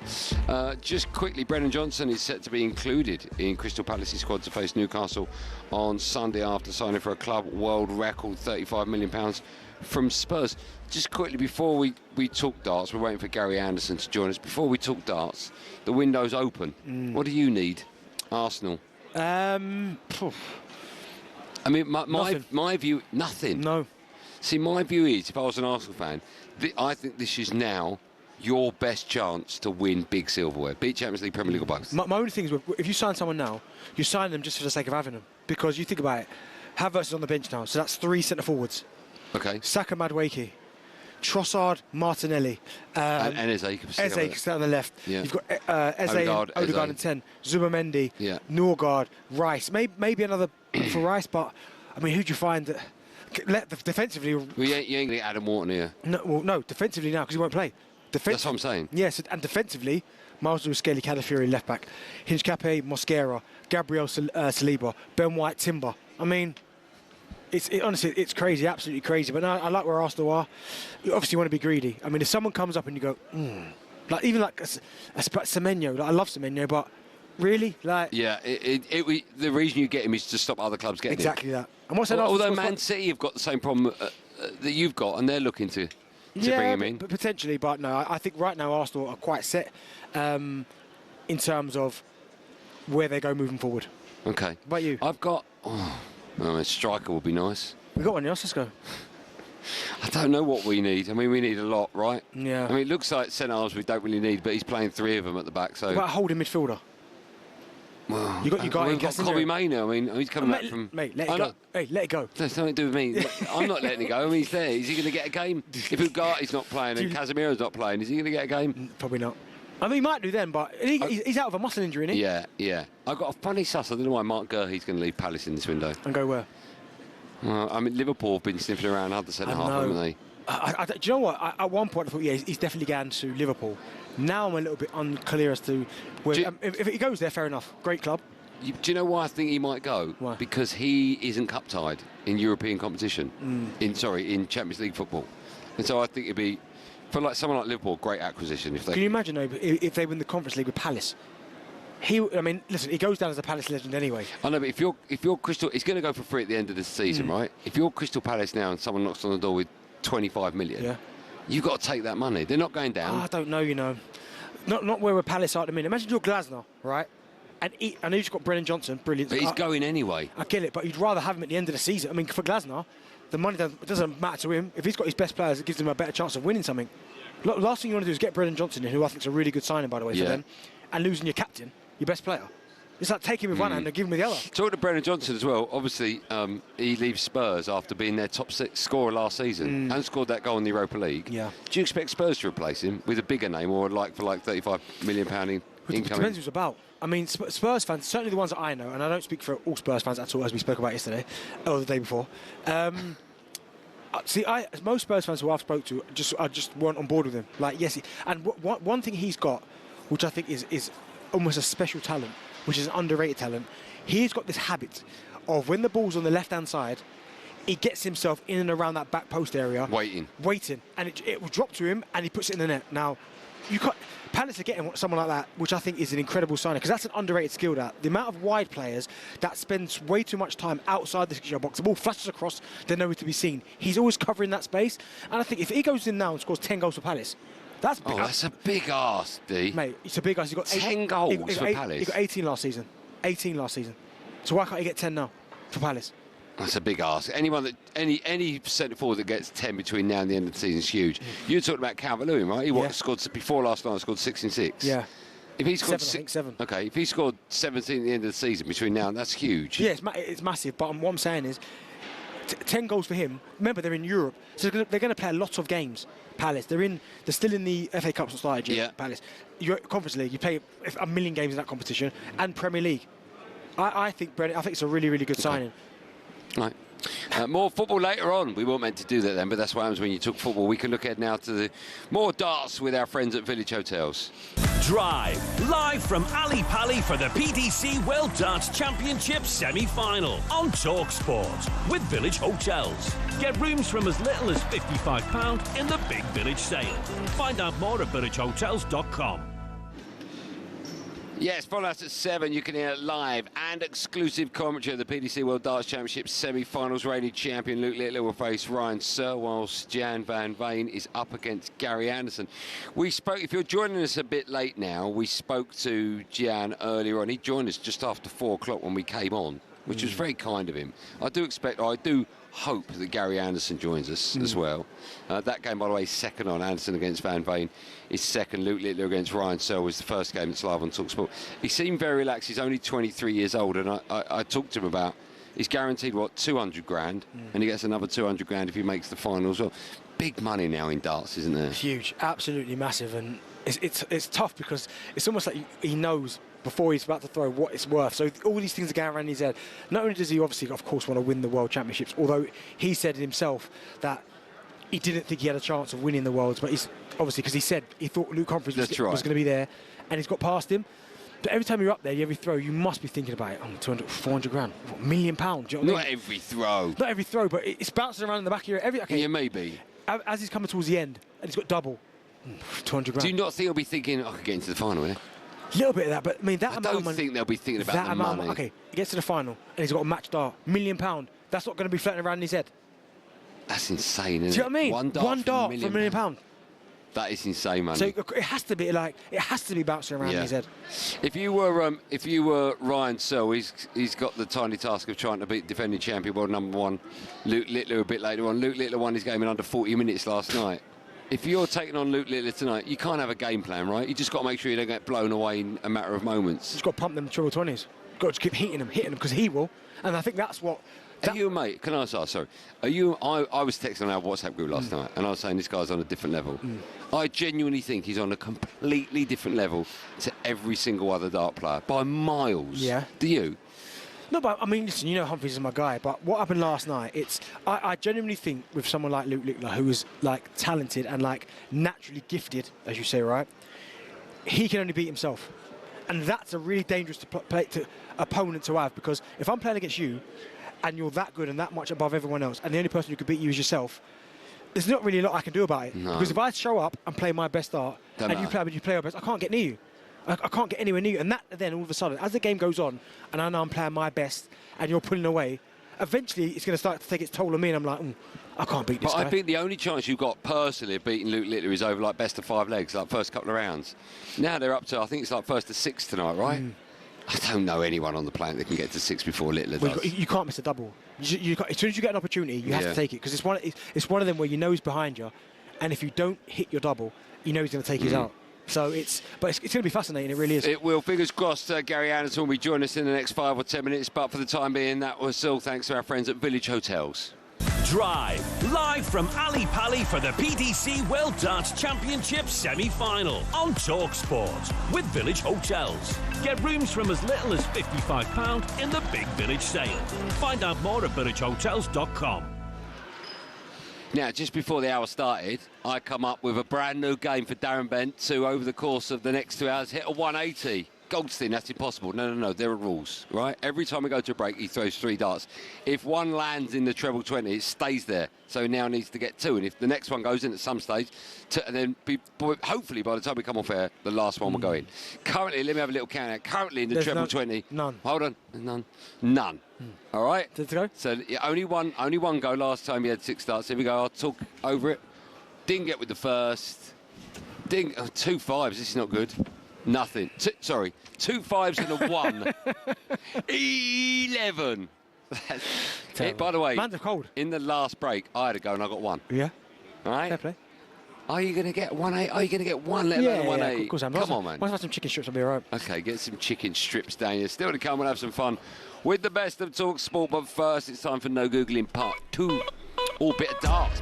[SPEAKER 3] Just quickly, Brennan Johnson is set to be included in Crystal Palace's squad to face Newcastle on Sunday after signing for a club world record £35 million from Spurs. Just quickly, before we talk darts, we're waiting for Gary Anderson to join us. Before we talk darts, the window's open. What do you need, Arsenal? I mean, my view, nothing.
[SPEAKER 2] No.
[SPEAKER 3] See, my view is, if I was an Arsenal fan, I think this is now your best chance to win big silverware. Be it Champions League, Premier League or both.
[SPEAKER 2] My only thing is, if you sign someone now, you sign them just for the sake of having them. Because you think about it, Havertz is on the bench now, so that's 3 centre-forwards.
[SPEAKER 3] Okay.
[SPEAKER 2] Saka, Madueke, Trossard, Martinelli,
[SPEAKER 3] and Eze, you can
[SPEAKER 2] sit on the left.
[SPEAKER 3] Yeah.
[SPEAKER 2] You've got Eze, Odegaard and 10, Zubamendi,
[SPEAKER 3] yeah.
[SPEAKER 2] Norgard, Rice. Maybe another for Rice, but I mean, who do you find that defensively?
[SPEAKER 3] Well, you ain't going to get Adam Wharton here.
[SPEAKER 2] No, defensively now because he won't play.
[SPEAKER 3] That's what I'm saying.
[SPEAKER 2] Yes, and defensively, Miles Skelly, Calafiori left back, Hinchcape, Mosquera, Gabriel Saliba, Ben White, Timber. I mean. Honestly, it's crazy, absolutely crazy. But no, I like where Arsenal are. You obviously want to be greedy. I mean, if someone comes up and you go, like even like a Semenyo, like I love Semenyo, but really, like
[SPEAKER 3] yeah, the reason you get him is to stop other clubs getting
[SPEAKER 2] exactly
[SPEAKER 3] him.
[SPEAKER 2] That. And what's that?
[SPEAKER 3] Although Man City have got the same problem that you've got, and they're looking to bring him in.
[SPEAKER 2] But potentially, but no, I think right now Arsenal are quite set in terms of where they go moving forward.
[SPEAKER 3] Okay.
[SPEAKER 2] What about you?
[SPEAKER 3] I've got. A striker would be nice.
[SPEAKER 2] We got one else. Let's go.
[SPEAKER 3] I don't know what we need. I mean, we need a lot, right?
[SPEAKER 2] Yeah.
[SPEAKER 3] I mean, it looks like centre-halves we don't really need, but he's playing 3 of them at the back. So.
[SPEAKER 2] What about a holding midfielder?
[SPEAKER 3] Well,
[SPEAKER 2] you got your guy.
[SPEAKER 3] We've got Kobe Mainoo. I mean, he's coming back from.
[SPEAKER 2] Mate, let it go. Hey, let it go.
[SPEAKER 3] That's nothing to do with me. I'm not letting it go. I mean, he's there. Is he going to get a game? If Ugarte's not playing and Casemiro's not playing, is he going to get a game?
[SPEAKER 2] Probably not. I mean, he might do then, but he's out of a muscle injury, isn't he?
[SPEAKER 3] Yeah. I've got a funny suss. I don't know why Mark Gurley's going to leave Palace in this window.
[SPEAKER 2] And go where?
[SPEAKER 3] Well, I mean, Liverpool have been sniffing around other centre-half, haven't they?
[SPEAKER 2] Do you know what? At one point I thought, yeah, he's definitely going to Liverpool. Now I'm a little bit unclear as to where. If he goes there, fair enough. Great club.
[SPEAKER 3] Do you know why I think he might go?
[SPEAKER 2] Why?
[SPEAKER 3] Because he isn't cup-tied in European competition. In Champions League football. And so I think it'd be, for like someone like Liverpool, great acquisition. If they
[SPEAKER 2] can you imagine though, if they win the Conference League with Palace? I mean, listen, he goes down as a Palace legend anyway.
[SPEAKER 3] I know, but if you're Crystal, he's going to go for free at the end of the season, right? If you're Crystal Palace now and someone knocks on the door with 25 million, you've got to take that money. They're not going down.
[SPEAKER 2] I don't know, not where we're Palace are at the minute. Imagine you're Glasner, right? And I know you've got Brennan Johnson, brilliant.
[SPEAKER 3] But he's going anyway.
[SPEAKER 2] I get it, but you'd rather have him at the end of the season. I mean, for Glasner, the money doesn't matter to him. If he's got his best players, it gives him a better chance of winning something. Last thing you want to do is get Brennan Johnson in, who I think is a really good signing, by the way, for them, and losing your captain, your best player. It's like taking with one hand and giving with the other.
[SPEAKER 3] Talking to Brennan Johnson as well, obviously he leaves Spurs after being their top 6 scorer last season and scored that goal in the Europa League.
[SPEAKER 2] Yeah.
[SPEAKER 3] Do you expect Spurs to replace him with a bigger name or like for like £35 million incoming?
[SPEAKER 2] It depends who it's about. I mean, Spurs fans, certainly the ones that I know, and I don't speak for all Spurs fans at all, as we spoke about yesterday, or the day before. See, most Spurs fans who I've spoke to just weren't on board with him. Like, yes, and one thing he's got, which I think is almost a special talent, which is an underrated talent, he's got this habit of when the ball's on the left-hand side, he gets himself in and around that back post area.
[SPEAKER 3] Waiting.
[SPEAKER 2] And it will drop to him, and he puts it in the net. Now, you can't... Palace are getting someone like that, which I think is an incredible signing, because that's an underrated skill. That the amount of wide players that spends way too much time outside the 6-yard box, the ball flashes across, they're nowhere to be seen. He's always covering that space, and I think if he goes in now and scores 10 goals for Palace, that's big.
[SPEAKER 3] That's a big ask, D.
[SPEAKER 2] Mate, it's a big ask. He's got
[SPEAKER 3] 10 goals for Palace.
[SPEAKER 2] He got 18 last season. 18 last season. So why can't he get 10 now for Palace?
[SPEAKER 3] That's a big ask. Anyone that any centre forward that gets 10 between now and the end of the season is huge. You were talking about Calvert-Lewin, right? He scored before last night. Scored 6 and 6.
[SPEAKER 2] Yeah.
[SPEAKER 3] If he scored
[SPEAKER 2] 7.
[SPEAKER 3] Okay. If he scored 17 at the end of the season between now and that's huge.
[SPEAKER 2] Yeah, it's massive. But what I'm saying is, 10 goals for him. Remember, they're in Europe, so they're going to play a lot of games. Palace. They're still in the FA Cup not started yet.
[SPEAKER 3] Yeah.
[SPEAKER 2] Palace. You're Conference League. You play a million games in that competition and Premier League. I think it's a really, really good signing.
[SPEAKER 3] Right. More football later on. We weren't meant to do that then, but that's what happens when you talk football. We can look ahead now to the more darts with our friends at Village Hotels.
[SPEAKER 4] Drive, live from Ali Pali for the PDC World Darts Championship semi-final on talkSPORT with Village Hotels. Get rooms from as little as £55 in the Big Village sale. Find out more at villagehotels.com.
[SPEAKER 3] Yes, follow us at 7. You can hear live and exclusive commentary of the PDC World Darts Championship semi-finals. Reigning champion Luke Littler will face Ryan Searle, whilst Gian van Veen is up against Gary Anderson. We spoke, if you're joining us a bit late now, we spoke to Gian earlier on. He joined us just after 4 o'clock when we came on, which was very kind of him. I do hope that Gary Anderson joins us as well. That game, by the way, second on. Anderson against Van Veen is second. Luke Littler against Ryan Searle was the first game that's live on talkSPORT. He seemed very relaxed. He's only 23 years old, and I talked to him about he's guaranteed, what, 200 grand, and he gets another 200 grand if he makes the final as well. Big money now in darts, isn't there?
[SPEAKER 2] Huge, absolutely massive, and it's tough because it's almost like he knows before he's about to throw what it's worth. So all these things are going around his head. Not only does he obviously, of course, want to win the World Championships, although he said himself that he didn't think he had a chance of winning the Worlds, but he's obviously, because he said he thought Luke Humphries was going to be there, and he's got past him. But every time you're up there, every throw, you must be thinking about it. 200, 400 grand, £1 million. Do you know what I mean?
[SPEAKER 3] Not every throw.
[SPEAKER 2] Not every throw, but it's bouncing around in the back of your head.
[SPEAKER 3] Yeah, maybe.
[SPEAKER 2] As he's coming towards the end, and he's got double, 200 grand.
[SPEAKER 3] Do you not think he'll be thinking, I could get into the final, yeah?
[SPEAKER 2] A little bit of that, but I mean, that
[SPEAKER 3] I
[SPEAKER 2] amount
[SPEAKER 3] don't
[SPEAKER 2] of money,
[SPEAKER 3] think they'll be thinking about the money.
[SPEAKER 2] Okay, he gets to the final, and he's got a match dart, £1 million. That's not going to be floating around in his head.
[SPEAKER 3] That's insane, isn't it?
[SPEAKER 2] Do you know what I mean? One dart for £1 million.
[SPEAKER 3] That is insane money.
[SPEAKER 2] So it has to be bouncing around in his head.
[SPEAKER 3] If you were Ryan Searle, he's got the tiny task of trying to beat defending champion world #1 Luke Littler a bit later on. Luke Littler won his game in under 40 minutes last night. If you're taking on Luke Littler tonight, you can't have a game plan, right? You just got to make sure you don't get blown away in a matter of moments.
[SPEAKER 2] You've got to pump them triple 20s. You've got to keep hitting them, because he will. And I think that's what...
[SPEAKER 3] Are you, mate, can I ask, sorry, are you, I was texting on our WhatsApp group last night, and I was saying this guy's on a different level. I genuinely think he's on a completely different level to every single other dart player, by miles.
[SPEAKER 2] Yeah.
[SPEAKER 3] Do you?
[SPEAKER 2] No, but I mean, listen, you know Humphries is my guy, but what happened last night, I genuinely think with someone like Luke Littler, who is like talented and like naturally gifted, as you say, right, he can only beat himself. And that's a really dangerous opponent to have, because if I'm playing against you and you're that good and that much above everyone else, and the only person who could beat you is yourself, there's not really a lot I can do about it.
[SPEAKER 3] No.
[SPEAKER 2] Because if I show up and play my best dart, and you play your best, I can't get near you. I can't get anywhere near you. And that then, all of a sudden, as the game goes on, and I know I'm playing my best, and you're pulling away, eventually it's going to start to take its toll on me, and I'm like, I can't beat this guy.
[SPEAKER 3] I think the only chance you've got personally of beating Luke Littler is over like best of 5 legs, like first couple of rounds. Now they're up to, I think it's like first to 6 tonight, right? I don't know anyone on the planet that can get to 6 before Littler does.
[SPEAKER 2] You can't miss a double. As soon as you get an opportunity, you have to take it, because it's one of them where you know he's behind you, and if you don't hit your double, you know he's going to take his out. So it's going to be fascinating. It really is.
[SPEAKER 3] It will. Fingers crossed. Gary Anderson will be joining us in the next 5 or 10 minutes. But for the time being, that was all thanks to our friends at Village Hotels.
[SPEAKER 4] Drive, live from Ali Pali for the PDC World Darts Championship semi-final on talkSPORT with Village Hotels. Get rooms from as little as £55 in the Big Village sale. Find out more at villagehotels.com.
[SPEAKER 3] Now, just before the hour started, I come up with a brand new game for Darren Bent to, over the course of the next 2 hours, hit a 180. Goldstein, that's impossible. No, there are rules, right? Every time we go to a break, he throws 3 darts. If one lands in the treble 20, it stays there. So he now needs to get 2. And if the next one goes in at some stage, and then hopefully by the time we come off air, the last one will go in. Currently, let me have a little count out. Currently in the treble 20.
[SPEAKER 2] None.
[SPEAKER 3] Hold on. None. All right?
[SPEAKER 2] Did it go?
[SPEAKER 3] So only one go. Last time he had 6 darts. Here we go. I'll talk over it. Didn't get with the first. 2 5s. This is not good. Nothing. 2 5s and a 1. 11. By the way,
[SPEAKER 2] man's cold.
[SPEAKER 3] In the last break, I had a go and I got 1.
[SPEAKER 2] Yeah.
[SPEAKER 3] All right.
[SPEAKER 2] Fair play.
[SPEAKER 3] Are you going to get 1-8? Are you going to get 1, let alone 1-8?
[SPEAKER 2] Yeah, of course I'm.
[SPEAKER 3] Come on, man.
[SPEAKER 2] Once I have some chicken strips, I'll be all right.
[SPEAKER 3] Okay, get some chicken strips down here. Still to come, we'll have some fun with the best of talkSPORT. But first, it's time for No Googling Part 2. Oh, bit of darts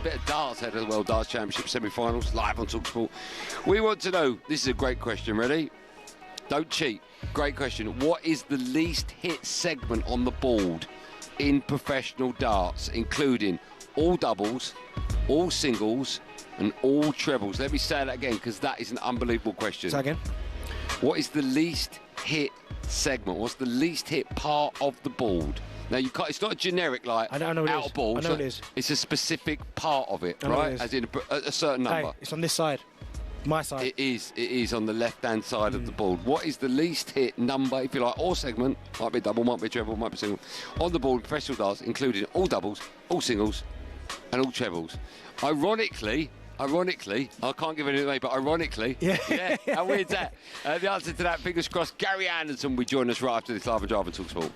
[SPEAKER 3] ahead of the World Darts Championship semi-finals, live on talkSPORT. We want to know, this is a great question, ready? Don't cheat. Great question. What is the least hit segment on the board in professional darts, including all doubles, all singles, and all trebles? Let me say that again, because that is an unbelievable question.
[SPEAKER 2] Say again.
[SPEAKER 3] What is the least hit segment? What's the least hit part of the board? Now, you can't, it's not a generic, like,
[SPEAKER 2] I know
[SPEAKER 3] out of ball.
[SPEAKER 2] I know it is.
[SPEAKER 3] It's a specific part of it,
[SPEAKER 2] I know
[SPEAKER 3] right?
[SPEAKER 2] it is.
[SPEAKER 3] As in a certain number.
[SPEAKER 2] Hey, it's on this side. My side.
[SPEAKER 3] It is on the left-hand side of the board. What is the least hit number, if you like, or segment, might be double, might be treble, might be single, on the board, professional darts, including all doubles, all singles, and all trebles? Ironically, I can't give it away, but ironically, yeah, how weird's that? The answer to that, fingers crossed, Gary Anderson will be joining us right after this live and drive on talkSPORT.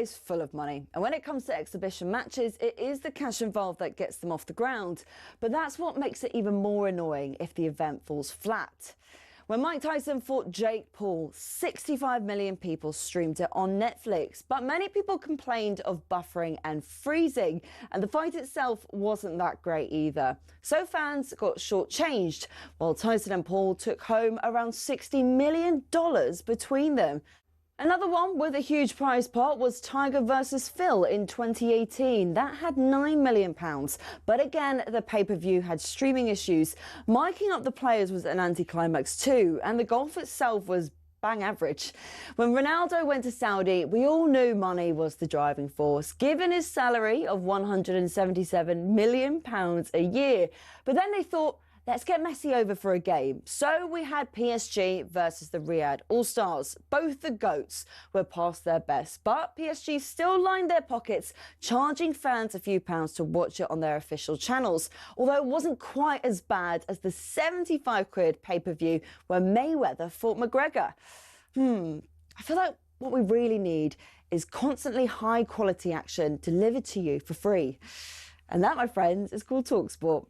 [SPEAKER 9] is full of money, and when it comes to exhibition matches, it is the cash involved that gets them off the ground. But that's what makes it even more annoying if the event falls flat. When Mike Tyson fought Jake Paul, 65 million people streamed it on Netflix, but many people complained of buffering and freezing, and the fight itself wasn't that great either. So fans got shortchanged, while Tyson and Paul took home around $60 million between them. Another one with a huge prize pot was Tiger versus Phil in 2018. That had £9 million. But again, the pay-per-view had streaming issues. Miking up the players was an anticlimax too, and the golf itself was bang average. When Ronaldo went to Saudi, we all knew money was the driving force, given his salary of £177 million a year. But then they thought, let's get Messi over for a game. So we had PSG versus the Riyadh All-Stars. Both the GOATs were past their best, but PSG still lined their pockets, charging fans a few pounds to watch it on their official channels. Although it wasn't quite as bad as the 75 quid pay-per-view where Mayweather fought McGregor. I feel like what we really need is constantly high-quality action delivered to you for free. And that, my friends, is called talkSPORT.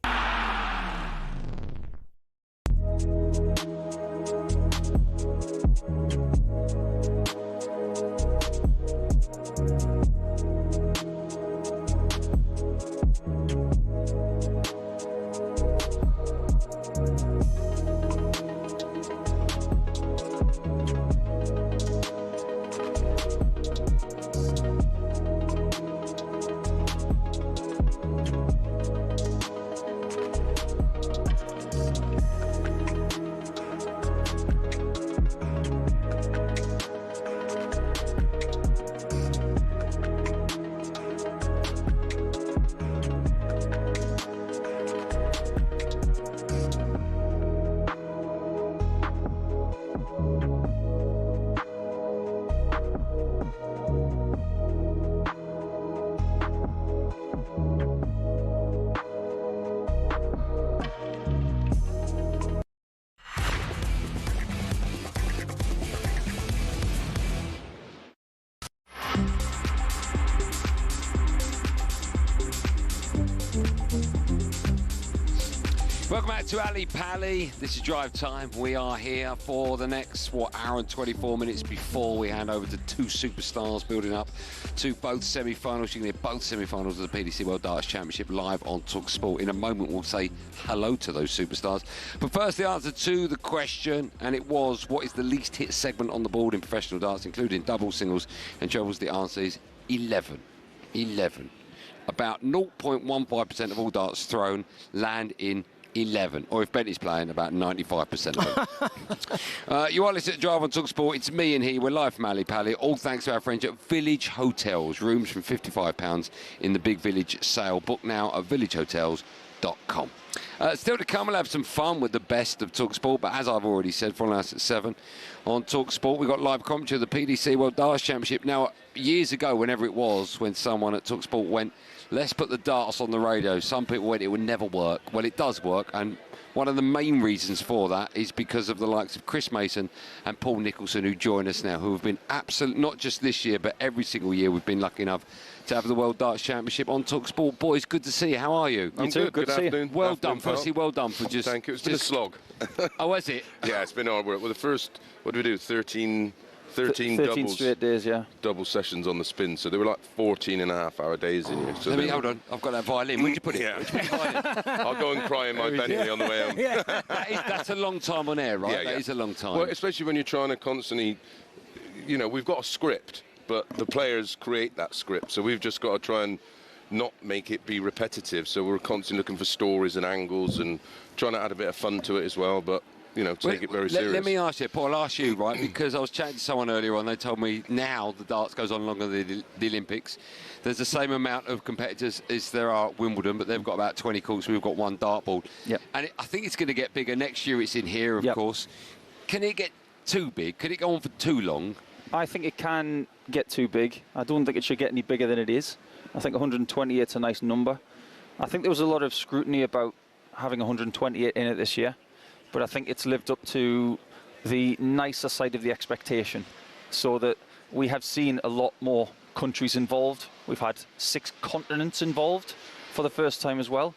[SPEAKER 3] Welcome back to Ali Pally. This is Drive Time. We are here for the next, hour and 24 minutes before we hand over to two superstars building up to both semi-finals. You can hear both semi-finals of the PDC World Darts Championship live on talkSPORT. In a moment, we'll say hello to those superstars. But first, the answer to the question, and it was, what is the least hit segment on the board in professional darts, including doubles, singles, and trebles? The answer is 11. 11. About 0.15% of all darts thrown land in 11, or if Bentley's playing, about 95% of them. You are listening to Drive on talkSPORT. It's me and he. We're live from Ali Pally. All thanks to our friends at Village Hotels. Rooms from £55 in the Big Village sale. Book now at villagehotels.com. Still to come, we'll have some fun with the best of talkSPORT, but as I've already said, following us at 7 on talkSPORT, we've got live commentary of the PDC World Darts Championship. Now, years ago, whenever it was, when someone at talkSPORT went, let's put the darts on the radio, some people went, it would never work. Well, it does work, and one of the main reasons for that is because of the likes of Chris Mason and Paul Nicholson, who join us now, who have been absolute, not just this year, but every single year we've been lucky enough to have the World Darts Championship on talkSPORT. Boys, good to see you. How are you?
[SPEAKER 8] I'm good. Good
[SPEAKER 3] afternoon. Well done, firstly. Well done for just...
[SPEAKER 8] Thank you. It's been a slog.
[SPEAKER 3] Oh, has it?
[SPEAKER 8] Yeah, it's been hard work. Well, the first, what did we do? 13
[SPEAKER 22] 13 straight days, yeah.
[SPEAKER 8] Double sessions on the spin, so they were like 14.5-hour days in here. So
[SPEAKER 3] hold on, I've got that violin. Where'd you put it?
[SPEAKER 8] Yeah. I'll go and cry in my Bentley on the way home.
[SPEAKER 3] Yeah. That's a long time on air, right?
[SPEAKER 8] Yeah,
[SPEAKER 3] that is a long time.
[SPEAKER 8] Well, especially when you're trying to constantly, you know, we've got a script, but the players create that script, so we've just got to try and not make it be repetitive. So we're constantly looking for stories and angles and trying to add a bit of fun to it as well, but you know, take it very serious.
[SPEAKER 3] Let me ask you, Paul, I'll ask you, right, because I was chatting to someone earlier on, they told me now the darts goes on longer than the Olympics. There's the same amount of competitors as there are at Wimbledon, but they've got about 20 courts, we've got one dartboard.
[SPEAKER 22] Yep.
[SPEAKER 3] And I think it's going to get bigger. Next year it's in here, of course. Can it get too big? Can it go on for too long?
[SPEAKER 22] I think it can get too big. I don't think it should get any bigger than it is. I think 128 is a nice number. I think there was a lot of scrutiny about having 128 in it this year, but I think it's lived up to the nicer side of the expectation, so that we have seen a lot more countries involved. We've had 6 continents involved for the first time as well.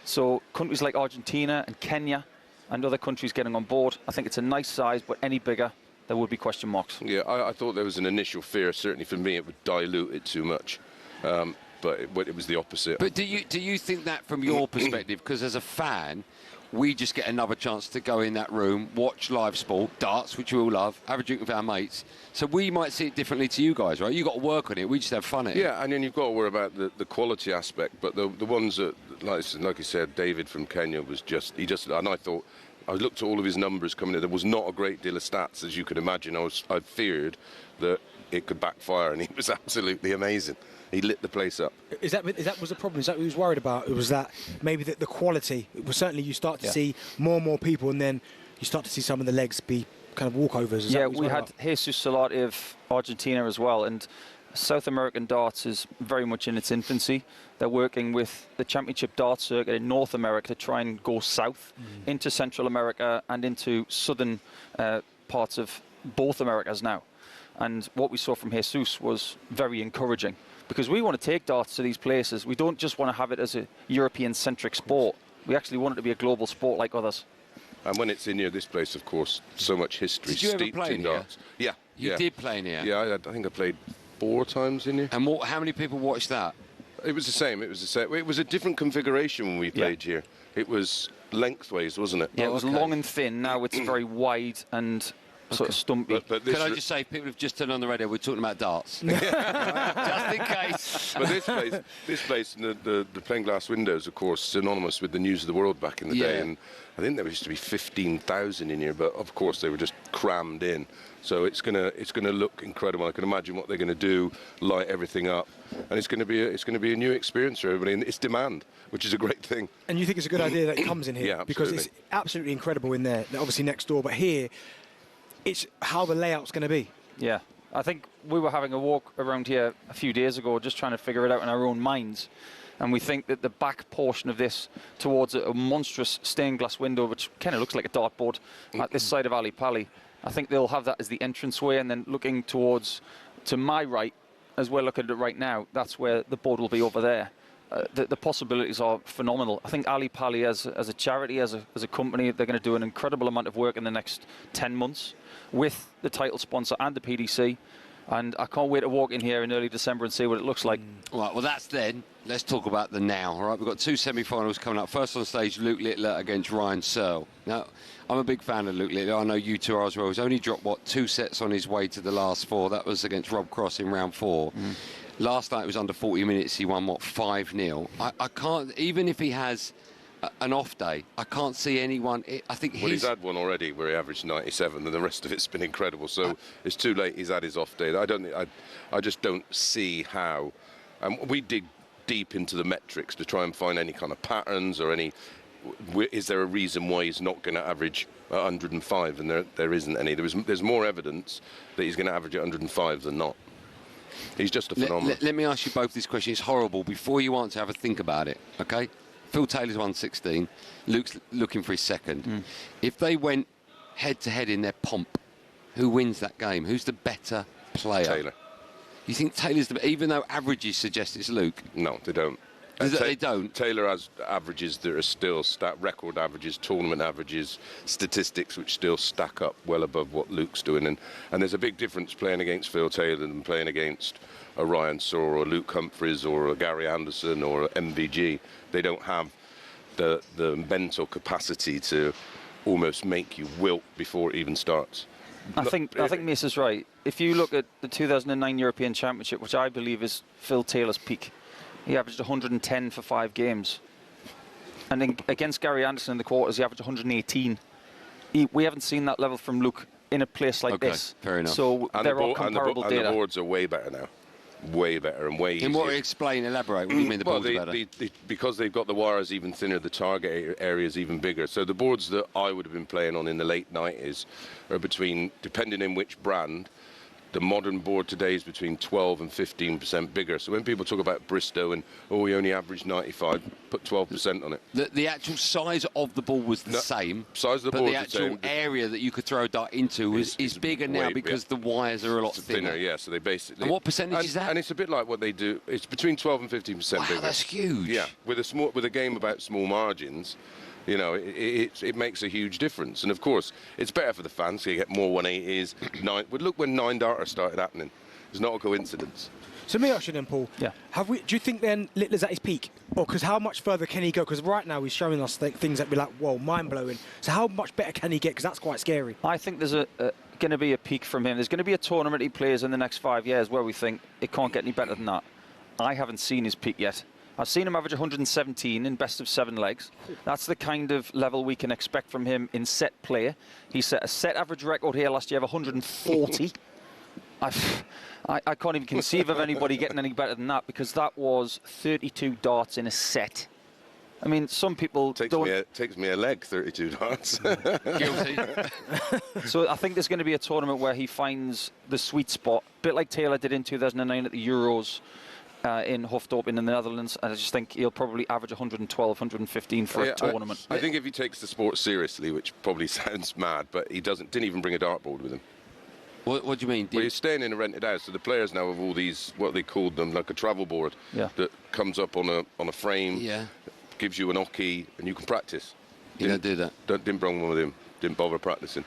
[SPEAKER 22] So countries like Argentina and Kenya and other countries getting on board. I think it's a nice size, but any bigger, there would be question marks.
[SPEAKER 8] Yeah, I thought there was an initial fear. Certainly for me, it would dilute it too much. But it was the opposite.
[SPEAKER 3] But do you think that from your perspective? Because as a fan, we just get another chance to go in that room, watch live sport, darts, which we all love, have a drink with our mates. So we might see it differently to you guys, right? You've got to work on it. We just have fun at it.
[SPEAKER 8] Yeah, and then you've got to worry about the quality aspect. But the ones that, like you said, David from Kenya was just, and I thought, I looked at all of his numbers coming in. There was not a great deal of stats, as you could imagine. I feared that it could backfire, and he was absolutely amazing. He lit the place up.
[SPEAKER 2] Is that was the problem? Is that what he was worried about? It was that maybe the quality. It was certainly you start to see more and more people, and then you start to see some of the legs be kind of walkovers.
[SPEAKER 22] Yeah, we had Jesus Solarte of Argentina as well, and South American darts is very much in its infancy. They're working with the championship dart circuit in North America to try and go south into Central America and into southern parts of both Americas now. And what we saw from Jesus was very encouraging, because we want to take darts to these places. We don't just want to have it as a European-centric sport. We actually want it to be a global sport like others.
[SPEAKER 8] And when it's in here, this place, of course, so much history.
[SPEAKER 3] Did you ever play in
[SPEAKER 8] darts.
[SPEAKER 3] Yeah. You did play in here?
[SPEAKER 8] Yeah, I think I played 4 times in here.
[SPEAKER 3] And how many people watched that?
[SPEAKER 8] It was the same. It was a different configuration when we played here. It was lengthways, wasn't it?
[SPEAKER 22] Yeah, it was long and thin. Now it's very wide and sort of stumpy.
[SPEAKER 8] But
[SPEAKER 3] Can I just say, people have just turned on the radio, we're talking about darts. Just in case.
[SPEAKER 8] But this place, and the plain glass windows, of course, synonymous with the news of the world back in the day. And I think there used to be 15,000 in here, but of course they were just crammed in. So it's gonna look incredible. I can imagine what they're going to do, light everything up, and it's going to be a new experience for everybody. And it's demand, which is a great thing.
[SPEAKER 2] And you think it's a good idea that it comes in here?
[SPEAKER 8] Yeah,
[SPEAKER 2] because it's absolutely incredible in there. Obviously next door, but here, it's how the layout's going to be.
[SPEAKER 22] Yeah, I think we were having a walk around here a few days ago, just trying to figure it out in our own minds. And we think that the back portion of this towards a monstrous stained glass window, which kind of looks like a dartboard at this side of Ali Pali, I think they'll have that as the entranceway, and then looking towards to my right, as we're looking at it right now, that's where the board will be over there. The possibilities are phenomenal. I think Ali Pali as a charity, as a company, they're going to do an incredible amount of work in the next 10 months with the title sponsor and the PDC. And I can't wait to walk in here in early December and see what it looks like.
[SPEAKER 3] Right, well, that's then. Let's talk about the now. All right, we've got 2 semi-finals coming up. First on stage, Luke Littler against Ryan Searle. Now, I'm a big fan of Luke Littler. I know you two are as well. He's only dropped, 2 sets on his way to the last 4. That was against Rob Cross in round 4. Last night it was under 40 minutes. He won, 5-0. I can't, even if he has an off day, I can't see anyone. I think
[SPEAKER 8] he's had one already where he averaged 97, and the rest of it's been incredible. So it's too late. He's had his off day. I just don't see how. We dig deep into the metrics to try and find any kind of patterns or any. Is there a reason why he's not going to average 105? And there isn't any. There's more evidence that he's going to average 105 than not. He's just a phenomenon.
[SPEAKER 3] Let me ask you both this question. It's horrible. Before you answer, have a think about it, okay? Phil Taylor's won 16. Luke's looking for his second. If they went head-to-head in their pomp, who wins that game? Who's the better player?
[SPEAKER 8] Taylor.
[SPEAKER 3] You think Taylor's the... Even though averages suggest it's Luke?
[SPEAKER 8] No, they don't.
[SPEAKER 3] They don't?
[SPEAKER 8] Taylor has averages that are still record averages, tournament averages, statistics which still stack up well above what Luke's doing. And there's a big difference playing against Phil Taylor than playing against a Ryan Searle or a Luke Humphries or a Gary Anderson or a MVG. They don't have the mental capacity to almost make you wilt before it even starts.
[SPEAKER 22] I think Mace is right. If you look at the 2009 European Championship, which I believe is Phil Taylor's peak, he averaged 110 for 5 games. And then against Gary Anderson in the quarters, he averaged 118. We haven't seen that level from Luke in a place like this.
[SPEAKER 3] Fair enough.
[SPEAKER 22] So there are comparable data.
[SPEAKER 8] And the boards are way better now. Way better and way easier.
[SPEAKER 3] In what elaborate, what do you mean the boards are better?
[SPEAKER 8] Because they've got the wires even thinner, the target area is even bigger. So the boards that I would have been playing on in the late 90s are between, depending on which brand, the modern board today is between 12 and 15% bigger. So when people talk about Bristow and, oh, we only averaged 95, put 12% on it.
[SPEAKER 3] The actual size of the ball was the same.
[SPEAKER 8] Size of the
[SPEAKER 3] but
[SPEAKER 8] ball
[SPEAKER 3] the actual area that you could throw a dart into is bigger now because the wires are a lot thinner.
[SPEAKER 8] Yeah, so they basically...
[SPEAKER 3] And what percentage is that?
[SPEAKER 8] And it's a bit like what they do. It's between 12 and 15% bigger.
[SPEAKER 3] That's huge.
[SPEAKER 8] Yeah, with a game about small margins, you know, it makes a huge difference. And of course, it's better for the fans. So you get more 180s. But look when 9-darters started happening. It's not a coincidence.
[SPEAKER 2] So me ask you then, Paul. Yeah. Do you think then Littler's at his peak, or because how much further can he go? Because right now he's showing us things that be like, whoa, mind blowing. So how much better can he get? Because that's quite scary.
[SPEAKER 22] I think there's going to be a peak from him. There's going to be a tournament he plays in the next 5 years where we think it can't get any better than that. I haven't seen his peak yet. I've seen him average 117 in best of 7 legs. That's the kind of level we can expect from him in set play. He set a set average record here last year of 140. I can't even conceive of anybody getting any better than that, because that was 32 darts in a set. I mean, some people
[SPEAKER 8] takes me a leg, 32 darts.
[SPEAKER 3] Guilty.
[SPEAKER 22] So I think there's going to be a tournament where he finds the sweet spot, a bit like Taylor did in 2009 at the Euros. In Hoofddorp in the Netherlands, and I just think he'll probably average 112, 115 for a tournament.
[SPEAKER 8] I think if he takes the sport seriously, which probably sounds mad, but he didn't even bring a dartboard with him.
[SPEAKER 3] What do you mean?
[SPEAKER 8] Well, you're staying in a rented house, so the players now have all these, what they called them, like a travel board that comes up on a frame, gives you an hockey, and you can practice.
[SPEAKER 3] You don't do that?
[SPEAKER 8] Didn't bring one with him, didn't bother practicing.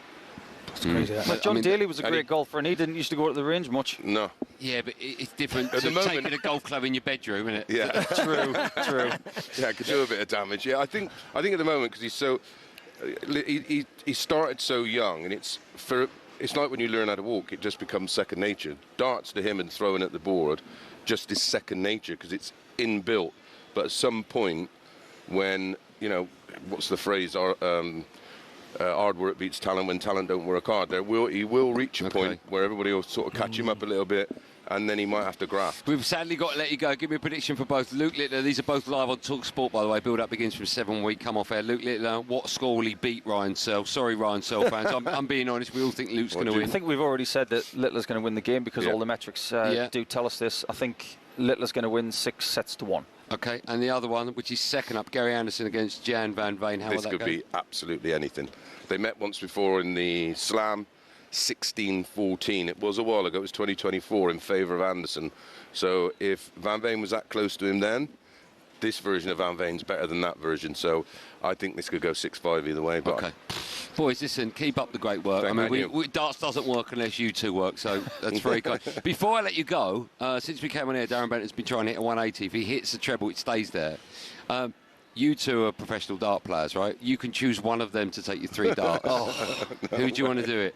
[SPEAKER 2] That's crazy.
[SPEAKER 22] But John Daly was a great golfer, and he didn't used to go to the range much.
[SPEAKER 8] No.
[SPEAKER 3] Yeah, but it's different to taking a golf club in your bedroom, isn't it?
[SPEAKER 8] Yeah,
[SPEAKER 22] true.
[SPEAKER 8] Yeah, it could do a bit of damage. Yeah, I think at the moment, because he's so, he started so young, and it's like when you learn how to walk, it just becomes second nature. Darts to him and throwing at the board just is second nature because it's inbuilt. But at some point, when, you know, what's the phrase? Hard work beats talent when talent don't work hard. He will reach a point where everybody will sort of catch him up a little bit, and then he might have to graft.
[SPEAKER 3] We've sadly got to let you go. Give me a prediction for both Luke Littler. These are both live on talkSPORT, by the way. Build up begins from 7 week. Come off air. Luke Littler, what score will he beat Ryan Searle? Sorry, Ryan Searle fans. I'm being honest. We all think Luke's going to win.
[SPEAKER 22] I think we've already said that Littler's going to win the game because all the metrics do tell us this. I think Littler's going to win 6 sets to 1.
[SPEAKER 3] Okay, and the other one, which is second up, Gary Anderson against Gian van Veen. How will that go?
[SPEAKER 8] This could be absolutely anything. They met once before in the Slam, 16-14. It was a while ago. It was 2024 in favour of Anderson. So if Van Veen was that close to him then, this version of Van Veen's better than that version. So I think this could go 6-5 either way. But
[SPEAKER 3] okay. Boys, listen, keep up the great work. I mean, darts doesn't work unless you two work, so that's very kind. Before I let you go, since we came on here, Darren Bent has been trying to hit a 180. If he hits the treble, it stays there. You two are professional dart players, right? You can choose one of them to take you 3 darts. Who do you want to do it?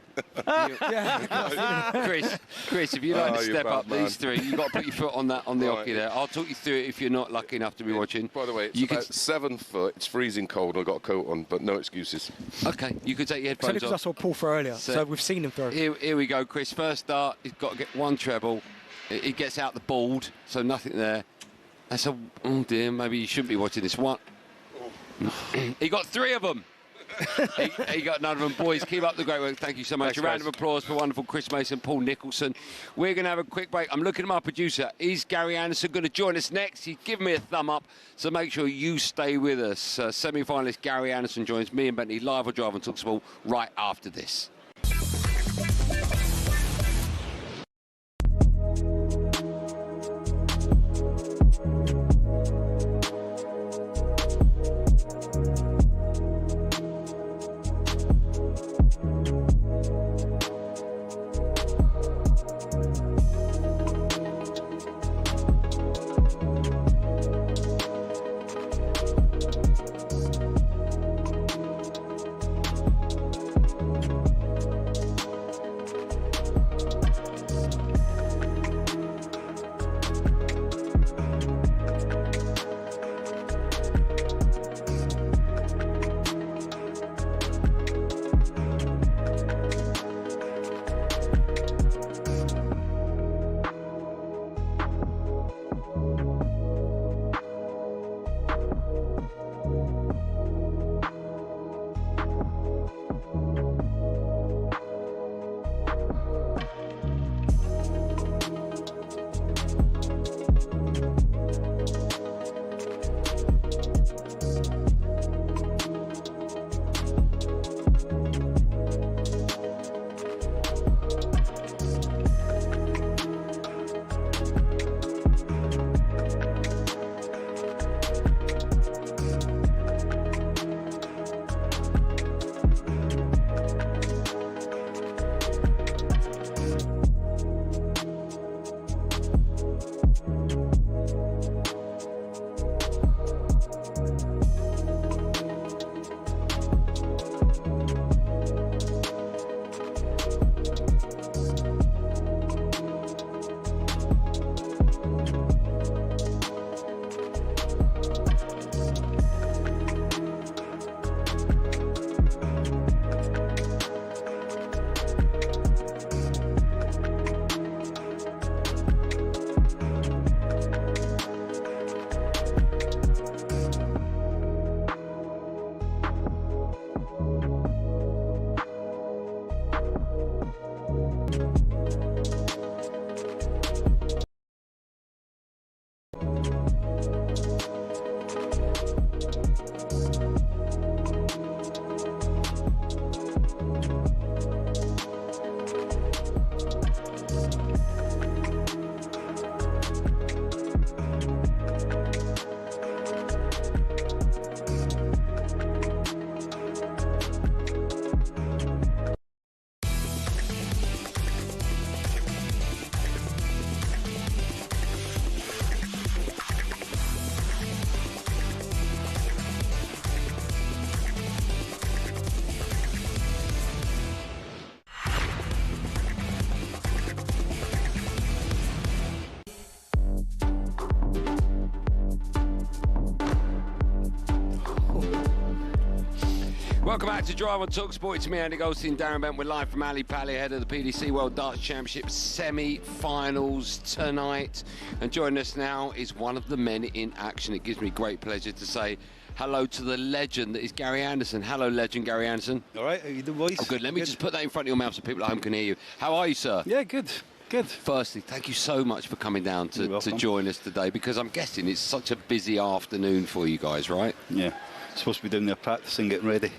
[SPEAKER 3] Chris, if you'd like to step up these 3, you've got to put your foot on the hockey there. I'll talk you through it if you're not lucky enough to be watching.
[SPEAKER 8] By the way, it's about 7 foot. It's freezing cold. I've got a coat on, but no excuses.
[SPEAKER 3] Okay, you could take your headphones off.
[SPEAKER 2] Because I saw Paul throw earlier, so we've seen him throw.
[SPEAKER 3] Here we go, Chris. First dart, he's got to get 1 treble. It gets out the board, so nothing there. That's a... Oh, dear, maybe you shouldn't be watching this one. He got 3 of them. he got none of them. Boys, keep up the great work. Thank you so much.
[SPEAKER 8] Thanks,
[SPEAKER 3] a round of applause for wonderful Chris Mason, Paul Nicholson. We're going to have a quick break. I'm looking at my producer. Is Gary Anderson going to join us next? He's given me a thumb up, so make sure you stay with us. Semi-finalist Gary Anderson joins me and Bentley live or drive on talkSPORT right after this. Welcome back to Drive on talkSPORT. It's me, Andy Goldstein Darren Bent. We're live from Ali Pali ahead of the PDC World Darts Championship semi-finals tonight. And joining us now is one of the men in action. It gives me great pleasure to say hello to the legend that is Gary Anderson. Hello, legend Gary Anderson.
[SPEAKER 10] All right, how you doing, boys?
[SPEAKER 3] Oh, good. Let me just put that in front of your mouth so people at home can hear you. How are you, sir?
[SPEAKER 10] Yeah, good. Good.
[SPEAKER 3] Firstly, thank you so much for coming down to join us today, because I'm guessing it's such a busy afternoon for you guys, right?
[SPEAKER 10] Yeah. Supposed to be down there practicing, getting ready.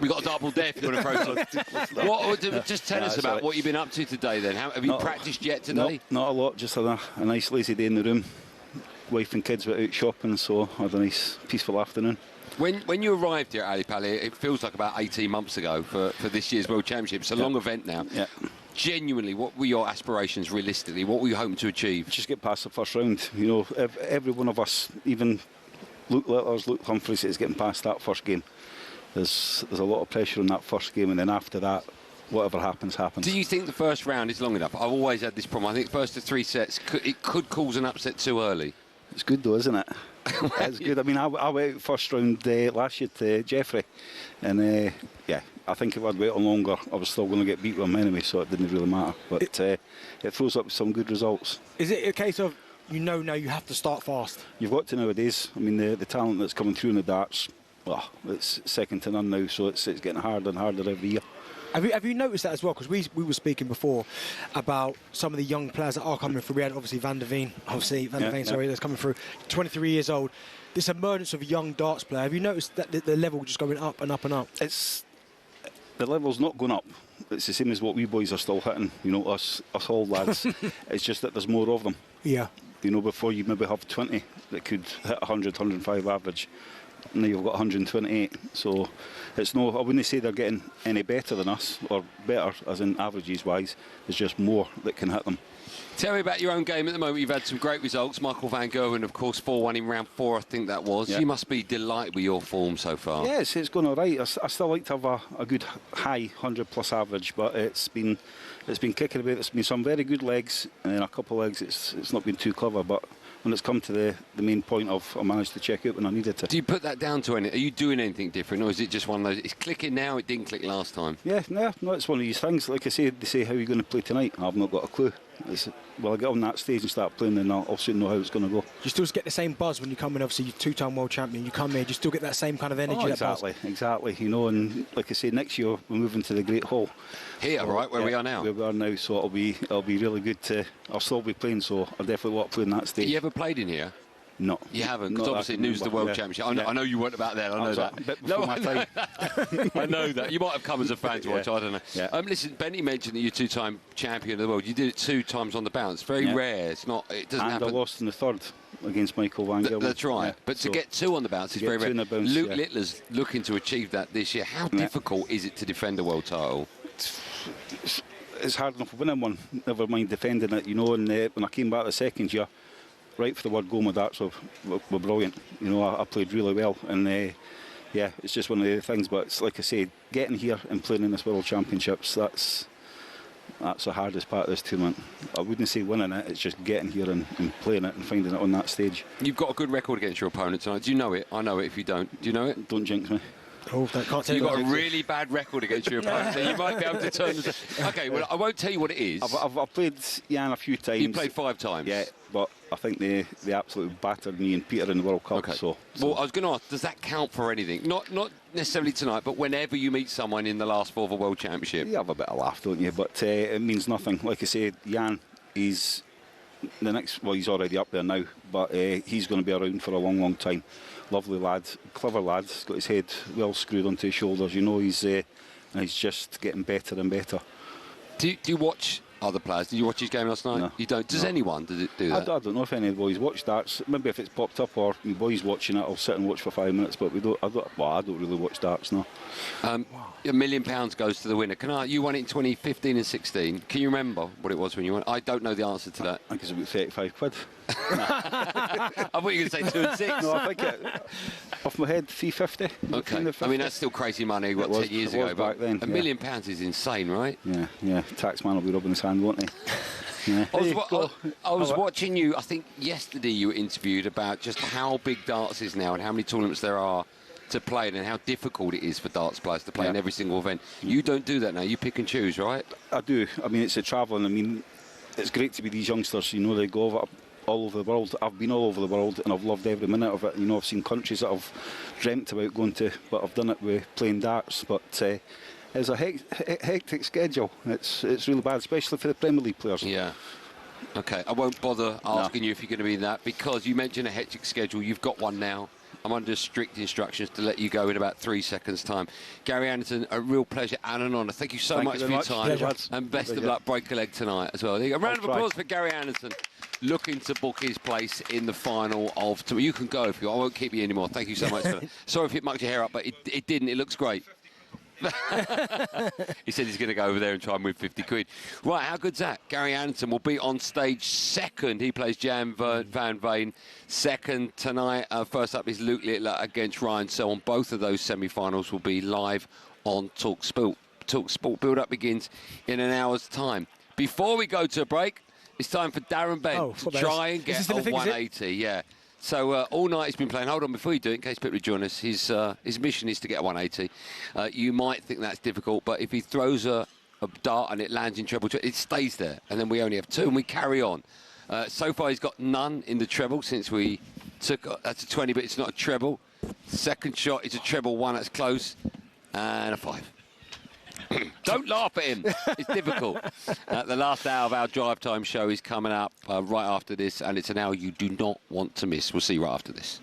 [SPEAKER 3] We got a dartboard there if you want to process. Just tell us about what you've been up to today then. Have you practiced yet today?
[SPEAKER 10] Not a lot, just a nice lazy day in the room. Wife and kids were out shopping, so I had a nice peaceful afternoon.
[SPEAKER 3] When you arrived here at Ali Pali, it feels like about 18 months ago for this year's World Championship. It's a long event now. Yeah. Genuinely, what were your aspirations realistically? What were you hoping to achieve?
[SPEAKER 10] Just get past the first round. You know, every one of us, even Luke Humphries, is getting past that first game. There's a lot of pressure on that first game, and then after that, whatever happens, happens.
[SPEAKER 3] Do you think the first round is long enough? I've always had this problem. I think first to 3 sets, it could cause an upset too early.
[SPEAKER 10] It's good though, isn't it? It's good. I mean, I went out first round last year to Jeffrey, and yeah, I think if I'd waited longer, I was still going to get beat with him anyway, so it didn't really matter. But it throws up some good results.
[SPEAKER 2] Is it a case of now you have to start fast?
[SPEAKER 10] You've got to nowadays. I mean, the talent that's coming through in the darts, well, it's second to none now, so it's getting harder and harder every year.
[SPEAKER 2] Have you noticed that as well? Because we were speaking before about some of the young players that are coming through. We had obviously Van der Veen, that's coming through, 23 years old. This emergence of a young darts player. Have you noticed that the level just going up and up and up?
[SPEAKER 10] The level's not going up. It's the same as what we boys are still hitting. You know, us old lads. It's just that there's more of them.
[SPEAKER 2] Yeah.
[SPEAKER 10] You know, before you maybe have 20 that could hit 100, 105 average. Now you've got 128, so it's no. I wouldn't say they're getting any better than us, or better as in averages wise. There's just more that can hit them.
[SPEAKER 3] Tell me about your own game at the moment. You've had some great results. Michael van Gerwen, of course, 4-1 in round 4, I think that was. Yeah. You must be delighted with your form so far.
[SPEAKER 10] Yes, it's going all right. I still like to have a good high 100+ average, but it's been kicking about. There's been some very good legs, and then a couple of legs it's not been too clever, but when it's come to the main point of I managed to check out when I needed to.
[SPEAKER 3] Do you put that down to anything? Are you doing anything different, or is it just one of those, it's clicking now, it didn't click last time?
[SPEAKER 10] Yeah, no, it's one of these things. Like I say, they say, how are you going to play tonight? I've not got a clue. Well, I get on that stage and start playing, then I'll soon know how it's going to go.
[SPEAKER 2] You still get the same buzz when you come in, obviously, you're two-time world champion, you come here, you still get that same kind of energy.
[SPEAKER 10] Exactly. You know, and like I say, next year we're moving to the Great Hall.
[SPEAKER 3] Here, right, where we are now?
[SPEAKER 10] Where we are now, so it'll be really good I'll still be playing, so I'll definitely want to play on that stage.
[SPEAKER 3] You ever played in here?
[SPEAKER 10] No.
[SPEAKER 3] You haven't, because obviously it news the World Championship. I know you weren't about there, I know that. I know that. You might have come as a fan to watch, I don't know. Yeah. Listen, Benny mentioned that you're two-time champion of the world. You did it 2 times on the bounce. Very rare. It doesn't happen.
[SPEAKER 10] And I lost in the third against Michael van Gerwen.
[SPEAKER 3] That's right. Yeah. But to get 2 on the bounce is very rare. Luke Littler's looking to achieve that this year. How difficult is it to defend a world title?
[SPEAKER 10] It's hard enough winning one, never mind defending it, you know. And when I came back the second year, right for the word go, my darts were brilliant. You know, I played really well, and yeah, it's just one of the things. But it's like I say, getting here and playing in this World Championships, that's the hardest part of this tournament. I wouldn't say winning it, it's just getting here and playing it and finding it on that stage.
[SPEAKER 3] You've got a good record against your opponent tonight. Do you know it? I know it if you don't. Do you know it?
[SPEAKER 10] Don't jinx me.
[SPEAKER 2] Oh, that can't tell
[SPEAKER 3] You've got a really bad record against your opponent, so you might be able to turn this. Okay, well, I won't tell you what it is.
[SPEAKER 10] I've played Jan a few times.
[SPEAKER 3] You played 5 times?
[SPEAKER 10] Yeah, but I think they absolutely battered me and Peter in the World Cup.
[SPEAKER 3] Okay.
[SPEAKER 10] So
[SPEAKER 3] well, I was going to ask, does that count for anything? Not necessarily tonight, but whenever you meet someone in the last 4 of a World Championship?
[SPEAKER 10] You have a bit of laugh, don't you? But it means nothing. Like I said, Jan, he's he's already up there now, but he's going to be around for a long, long time. Lovely lad, clever lad. He's got his head well screwed onto his shoulders. You know, he's just getting better and better.
[SPEAKER 3] Do you watch other players? Did you watch his game last night?
[SPEAKER 10] No.
[SPEAKER 3] You don't? Does anyone do that?
[SPEAKER 10] I don't know if any of the boys watch darts. Maybe if it's popped up or my boys watching it, I'll sit and watch for 5 minutes. But I don't really watch darts, no.
[SPEAKER 3] £1 million goes to the winner. You won it in 2015 and 16. Can you remember what it was when you won? I don't know the answer to that.
[SPEAKER 10] I think it's about 35 quid.
[SPEAKER 3] I thought you were going to say 2 and 6.
[SPEAKER 10] No, I think off my head, 350.
[SPEAKER 3] Okay. I mean, that's still crazy money, 10 years ago.
[SPEAKER 10] Back then.
[SPEAKER 3] £1 million is insane, right?
[SPEAKER 10] Yeah. Taxman will be rubbing his hand, won't he? Yeah.
[SPEAKER 3] I was watching you, I think yesterday you were interviewed about just how big darts is now and how many tournaments there are to play in and how difficult it is for darts players to play in every single event. You don't do that now. You pick and choose, right?
[SPEAKER 10] I do. I mean, it's the travelling. I mean, it's great to be these youngsters. You know, they go over all over the world. I've been all over the world and I've loved every minute of it. You know, I've seen countries that I've dreamt about going to, but I've done it with playing darts. But it's a hectic schedule. It's really bad, especially for the Premier League players.
[SPEAKER 3] Yeah. Okay, I won't bother asking you if you're going to be in that, because you mentioned a hectic schedule. You've got one now. I'm under strict instructions to let you go in about 3 seconds' time. Gary Anderson, a real pleasure and an honour. Thank you so much for your time. And best of luck. Break a leg tonight as well. A round of applause for Gary Anderson, looking to book his place in the final of tomorrow. You can go if you want. I won't keep you anymore. Thank you so much. Sorry if it mucked your hair up, but it didn't. It looks great. He said he's going to go over there and try and win 50 quid. Right, how good's that? Gary Anderson will be on stage second. He plays Gian van Veen second tonight. First up is Luke Littler against Ryan. So on both of those semi-finals will be live on talkSPORT. talkSPORT build-up begins in an hour's time. Before we go to a break, it's time for Darren Bent to try and get a 180. Yeah. So all night he's been playing. Hold on, before you do it, in case people rejoin us, his mission is to get a 180. You might think that's difficult, but if he throws a dart and it lands in treble, it stays there, and then we only have 2, and we carry on. So far he's got none in the treble since we took. That's a 20, but it's not a treble. Second shot is a treble 1, that's close, and a 5. Don't laugh at him. It's difficult. The last hour of our drive time show is coming up right after this, and it's an hour you do not want to miss. We'll see you right after this.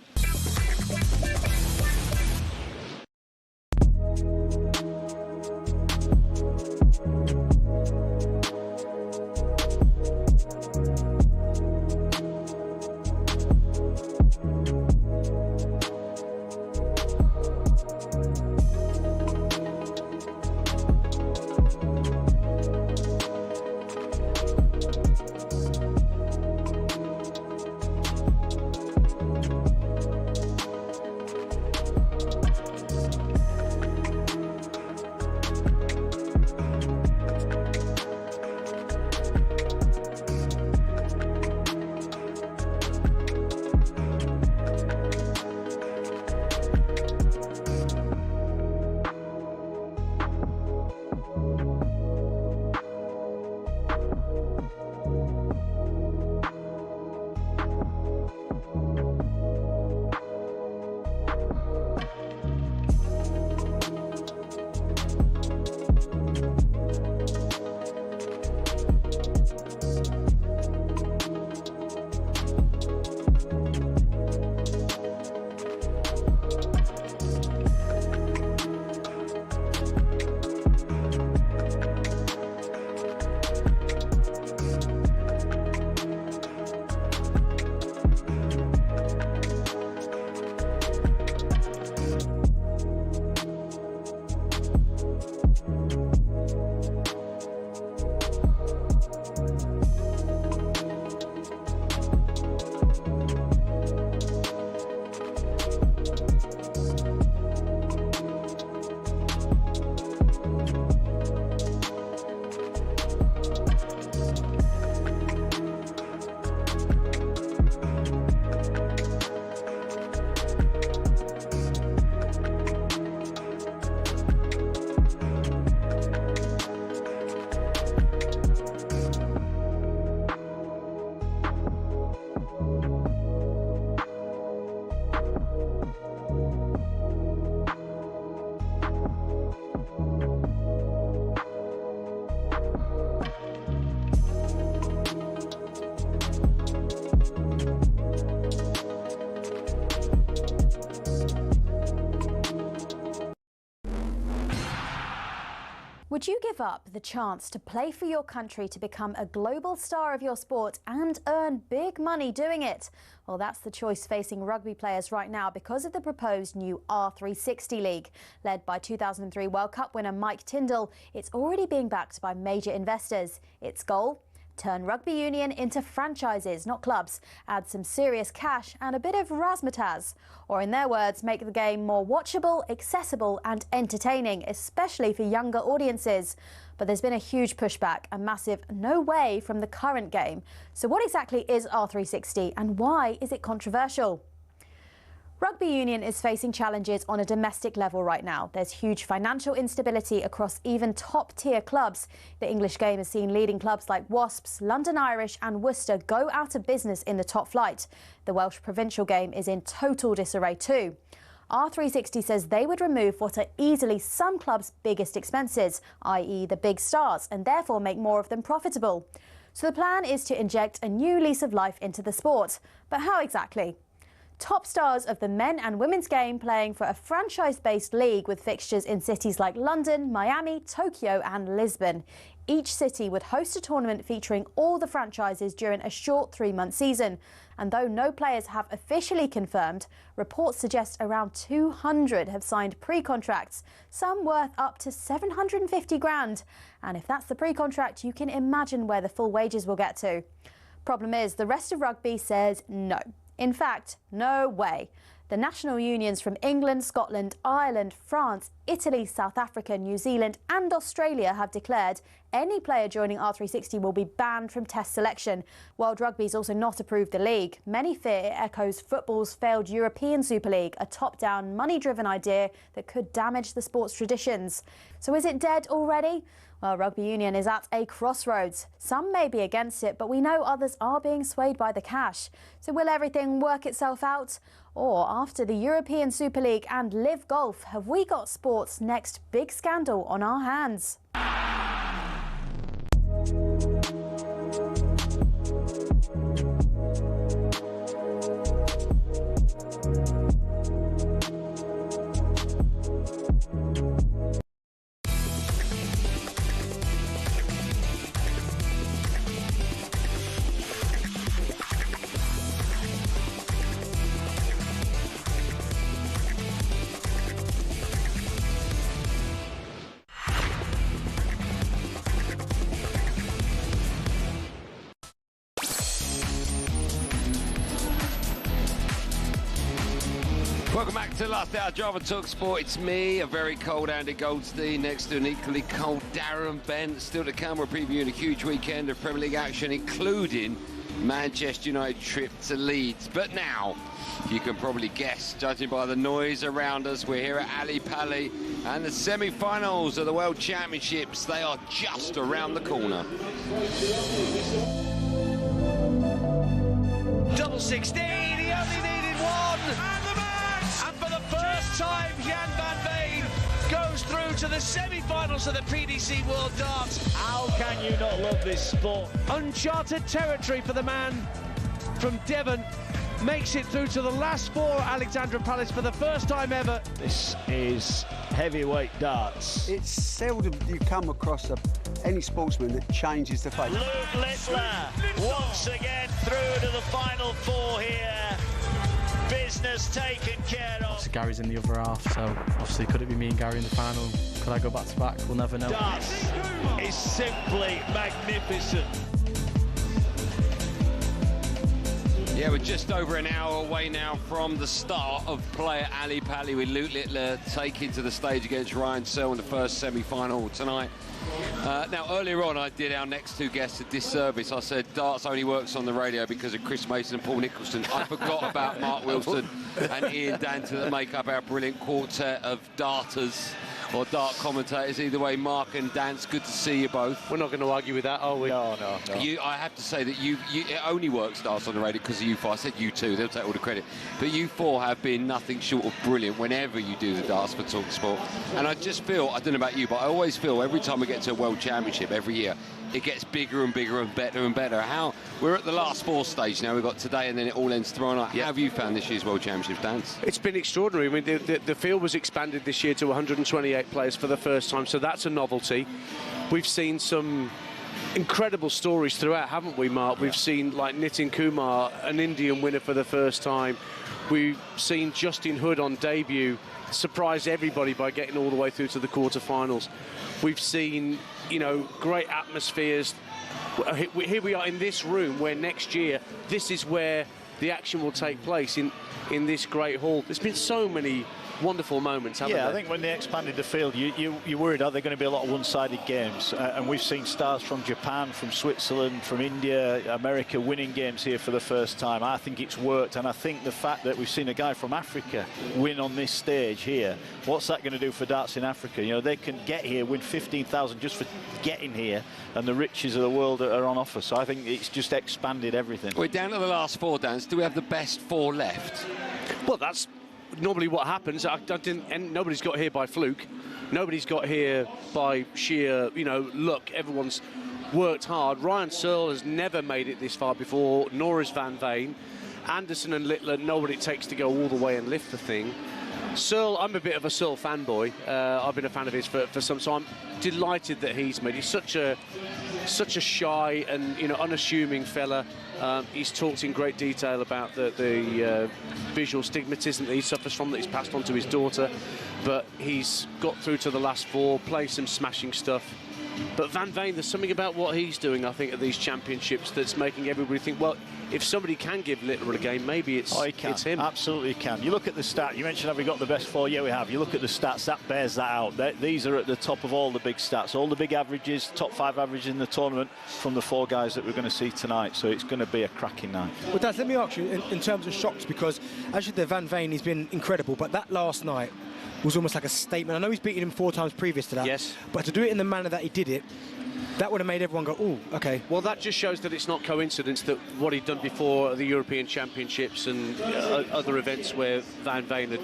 [SPEAKER 1] Would you give up the chance to play for your country, to become a global star of your sport and earn big money doing it? Well, that's the choice facing rugby players right now because of the proposed new R360 League. Led by 2003 World Cup winner Mike Tindall, it's already being backed by major investors. Its goal? Turn Rugby Union into franchises, not clubs, add some serious cash and a bit of razzmatazz. Or in their words, make the game more watchable, accessible and entertaining, especially for younger audiences. But there's been a huge pushback, a massive no way from the current game. So what exactly is R360 and why is it controversial? Rugby Union is facing challenges on a domestic level right now. There's huge financial instability across even top-tier clubs. The English game has seen leading clubs like Wasps, London Irish and Worcester go out of business in the top flight. The Welsh provincial game is in total disarray too. R360 says they would remove what are easily some clubs' biggest expenses, i.e. the big stars, and therefore make more of them profitable. So the plan is to inject a new lease of life into the sport. But how exactly? Top stars of the men and women's game playing for a franchise-based league with fixtures in cities like London, Miami, Tokyo and Lisbon. Each city would host a tournament featuring all the franchises during a short 3-month season. And though no players have officially confirmed, reports suggest around 200 have signed pre-contracts, some worth up to 750 grand. And if that's the pre-contract, you can imagine where the full wages will get to. Problem is, the rest of rugby says no. In fact, no way. The national unions from England, Scotland, Ireland, France, Italy, South Africa, New Zealand and Australia have declared any player joining R360 will be banned from test selection. World Rugby's also not approved the league. Many fear it echoes football's failed European Super League, a top-down, money-driven idea that could damage the sport's traditions. So is it dead already? Well, Rugby Union is at a crossroads. Some may be against it, but we know others are being swayed by the cash. So will everything work itself out? Or after the European Super League and Live Golf, have we got sport's next big scandal on our hands?
[SPEAKER 3] Welcome back to Last Hour Drive on talkSPORT. It's me, a very cold Andy Goldstein, next to an equally cold Darren Bent. Still to come, we're previewing a huge weekend of Premier League action, including Manchester United trip to Leeds. But now, you can probably guess, judging by the noise around us, we're here at Ali Pali and the semi-finals of the World Championships. They are just around the corner.
[SPEAKER 11] Double 16, he only needed one. And for the first time, Gian van Veen goes through to the semi-finals of the PDC World Darts.
[SPEAKER 12] How can you not love this sport?
[SPEAKER 11] Uncharted territory for the man from Devon. Makes it through to the last four, Alexandra Palace, for the first time ever.
[SPEAKER 12] This is heavyweight darts.
[SPEAKER 23] It's seldom you come across any sportsman that changes the face.
[SPEAKER 12] Luke Littler once again through to the final four here. Business taken care of.
[SPEAKER 24] Obviously Gary's in the other half, so obviously could it be me and Gary in the final? Could I go back to back? We'll never know.
[SPEAKER 12] Darts is simply magnificent.
[SPEAKER 3] Yeah, we're just over an hour away now from the start of play at Ali Pali, with Luke Littler taking to the stage against Ryan Searle in the first semi-final tonight. Now, earlier on, I did our next two guests a disservice. I said darts only works on the radio because of Chris Mason and Paul Nicholson. I forgot about Mark Wilson and Ian Danton that make up our brilliant quartet of darters or dart commentators. Either way, Mark and Dance, good to see you both.
[SPEAKER 25] We're not going to argue with that, are we?
[SPEAKER 12] No.
[SPEAKER 3] I have to say that it only works darts on the radio because of you four. I said you two, they'll take all the credit. But you four have been nothing short of brilliant whenever you do the darts for talkSPORT. And I just feel, I don't know about you, but I always feel every time we get to a World Championship every year, it gets bigger and bigger and better and better. We're at the last four stage now. We've got today and then it all ends tomorrow night. How have you found this year's World Championships, Dance?
[SPEAKER 25] It's been extraordinary. I mean, the field was expanded this year to 128 players for the first time, so that's a novelty. We've seen some incredible stories throughout, haven't we, Mark? We've seen, like, Nitin Kumar, an Indian winner for the first time. We've seen Justin Hood on debut surprise everybody by getting all the way through to the quarterfinals. We've seen, you know, great atmospheres. Here we are in this room where next year this is where the action will take place, in this great hall. There's been so many wonderful moments, haven't they?
[SPEAKER 13] I think when they expanded the field, you worried, are there going to be a lot of one-sided games? And we've seen stars from Japan, from Switzerland, from India, America winning games here for the first time. I think it's worked, and I think the fact that we've seen a guy from Africa win on this stage here, what's that going to do for darts in Africa? You know, they can get here, win 15,000 just for getting here, and the riches of the world are on offer. So I think it's just expanded everything.
[SPEAKER 3] We're down to the last 4, Dan. Do we have the best 4 left?
[SPEAKER 25] Well, that's normally what happens. And nobody's got here by fluke. Nobody's got here by sheer, luck. Everyone's worked hard. Ryan Searle has never made it this far before, nor has Van Veen. Anderson and Littler know what it takes to go all the way and lift the thing. Searle, I'm a bit of a Searle fanboy. I've been a fan of his for some time. Delighted that he's made. He's such a shy and unassuming fella. He's talked in great detail about the visual stigmatism that he suffers from, that he's passed on to his daughter. But he's got through to the last 4, played some smashing stuff. But Van Veen, there's something about what he's doing, I think, at these championships that's making everybody think, well, if somebody can give Littler a game, maybe it's him.
[SPEAKER 13] Absolutely can. You look at the stat. You mentioned, have we got the best 4? Yeah, we have. You look at the stats, that bears that out. These are at the top of all the big stats, all the big averages, top 5 averages in the tournament from the 4 guys that we're going to see tonight. So it's going to be a cracking night.
[SPEAKER 2] Well, Daz, let me ask you, in terms of shocks, because as you said, Van Veen, he's been incredible, but that last night was almost like a statement. I know he's beaten him 4 times previous to that.
[SPEAKER 25] Yes.
[SPEAKER 2] But to do it in the manner that he did it, that would have made everyone go, oh, OK.
[SPEAKER 25] Well, that just shows that it's not coincidence that what he'd done before the European Championships and other events where Van Veen had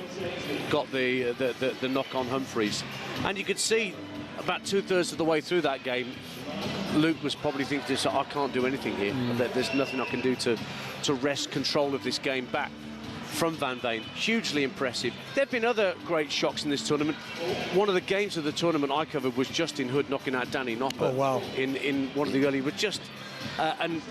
[SPEAKER 25] got the knock on Humphries. And you could see about 2/3 of the way through that game, Luke was probably thinking, I can't do anything here. There's nothing I can do to wrest control of this game back from Van Veen. Hugely impressive. There have been other great shocks in this tournament. One of the games of the tournament I covered was Justin Hood knocking out Danny Nopper.
[SPEAKER 2] Oh, wow.
[SPEAKER 25] In one of the early, and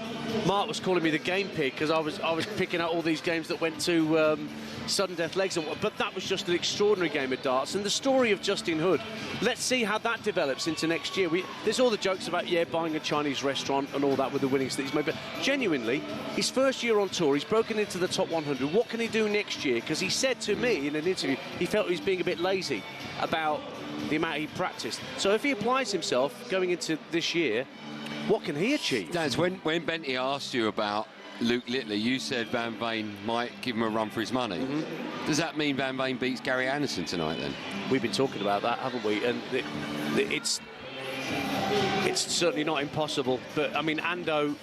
[SPEAKER 25] Mark was calling me the game pig because I was picking out all these games that went to sudden death legs, but that was just an extraordinary game of darts. And the story of Justin Hood, let's see how that develops into next year. There's all the jokes about buying a Chinese restaurant and all that with the winnings that he's made, but genuinely, his first year on tour, he's broken into the top 100. What can he do next year? Because he said to me in an interview he felt he was being a bit lazy about the amount he practiced. So if he applies himself going into this year, what can he achieve?
[SPEAKER 3] Daz, when Benty asked you about Luke Littler, you said Van Veen might give him a run for his money. Does that mean Van Veen beats Gary Anderson tonight then?
[SPEAKER 25] We've been talking about that, haven't we? And it's certainly not impossible. But I mean, Ando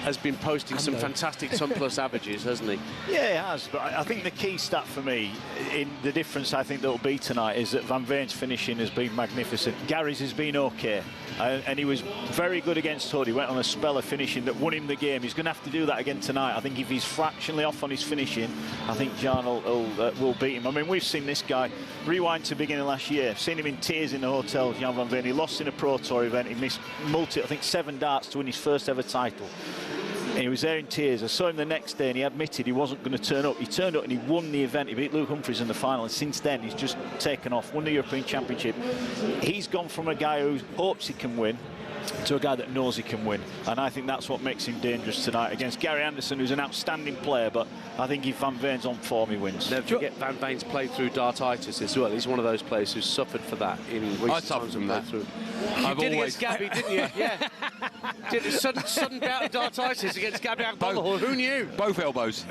[SPEAKER 25] has been posting some fantastic ton-plus averages, hasn't he?
[SPEAKER 13] Yeah, he has. But I think the key stat for me, in the difference I think that will be tonight, is that Van Veen's finishing has been magnificent. Gary's has been OK. And he was very good against Hood. He went on a spell of finishing that won him the game. He's going to have to do that again tonight. I think if he's fractionally off on his finishing, I think Gian will beat him. I mean, we've seen this guy rewind to the beginning of last year. Seen him in tears in the hotel, Gian van Veen. He lost in a Pro Tour event. He missed I think 7 darts to win his first ever title. And he was there in tears. I saw him the next day and he admitted he wasn't going to turn up. He turned up and he won the event. He beat Luke Humphries in the final, and since then he's just taken off, won the European Championship. He's gone from a guy who hopes he can win to a guy that knows he can win, and I think that's what makes him dangerous tonight against Gary Anderson, who's an outstanding player, but I think if Van Veen's on form, he wins.
[SPEAKER 25] Never forget Van Veen's played through dartitis as well. He's one of those players who's suffered for that in recent times.
[SPEAKER 3] from that.
[SPEAKER 25] You did against Gabby, didn't you? Yeah. Did a sudden bout of dartitis against Gabby Agbonlahor. Who knew?
[SPEAKER 3] Both elbows.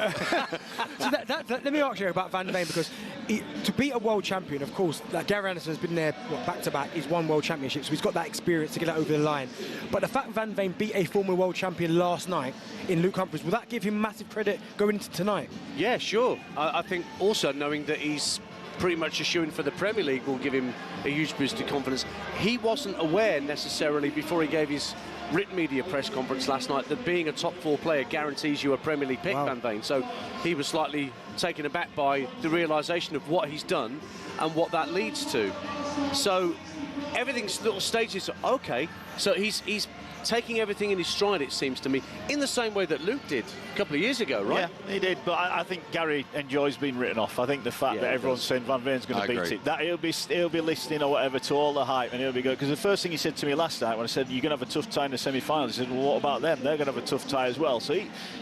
[SPEAKER 2] So let me ask you about Van Veen, because to beat a world champion, of course, like Gary Anderson has been there back-to-back. He's won world championships, so he's got that experience to get that over the line. But the fact Van Veen beat a former world champion last night in Luke Humphries, will that give him massive credit going into tonight?
[SPEAKER 25] Yeah, sure. I think also knowing that he's pretty much a shoo-in for the Premier League will give him a huge boost of confidence. He wasn't aware necessarily before he gave his written media press conference last night that being a top 4 player guarantees you a Premier League pick, Van Veen. So he was slightly taken aback by the realisation of what he's done and what that leads to. So everything's little stages. Okay, so he's taking everything in his stride, it seems to me, in the same way that Luke did a couple of years ago, right?
[SPEAKER 13] Yeah, he did, but I think Gary enjoys being written off. I think the fact that everyone's saying Van Veen's going to beat it, that he'll be listening or whatever to all the hype, and he'll be good. Because the first thing he said to me last night when I said, you're going to have a tough tie in the semi-finals, he said, well, what about them? They're going to have a tough tie as well. So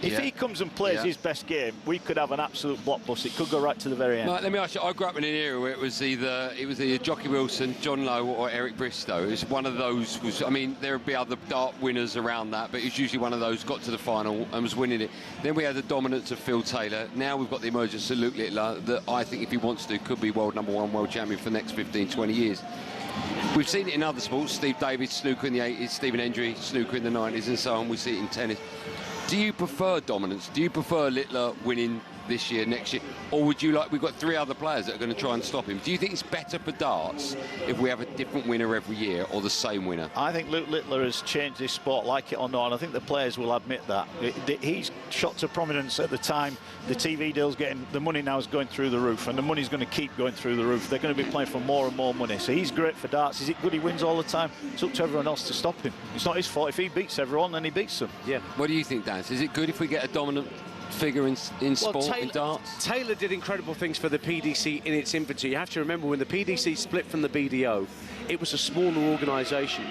[SPEAKER 13] if he comes and plays his best game, we could have an absolute blockbuster. It could go right to the very end.
[SPEAKER 3] Mike, let me ask you, I grew up in an era where it was either Jockey Wilson, John Lowe or Eric Bristow. It's one of those, I mean, there would be other dart winners around that, but it's usually one of those got to the final and was winning it. Then we had the dominance of Phil Taylor. Now we've got the emergence of Luke Littler that I think if he wants to could be world #1 world champion for the next 15, 20 years. We've seen it in other sports. Steve Davis, snooker in the 80s, Stephen Hendry, snooker in the 90s and so on. We see it in tennis. Do you prefer dominance? Do you prefer Littler winning this year, next year? Or would you like, we've got 3 other players that are going to try and stop him. Do you think it's better for darts if we have a different winner every year or the same winner?
[SPEAKER 13] I think Luke Littler has changed this sport, like it or not, and I think the players will admit that. He's shot to prominence at the time. The TV deal's getting, the money now is going through the roof, and the money's going to keep going through the roof. They're going to be playing for more and more money. So he's great for darts. Is it good he wins all the time? It's up to everyone else to stop him. It's not his fault. If he beats everyone, then he beats them.
[SPEAKER 25] Yeah.
[SPEAKER 3] What do you think, Dan? Is it good if we get a dominant figure in sport, in darts?
[SPEAKER 25] Taylor did incredible things for the PDC in its infancy. You have to remember when the PDC split from the BDO, it was a smaller organisation,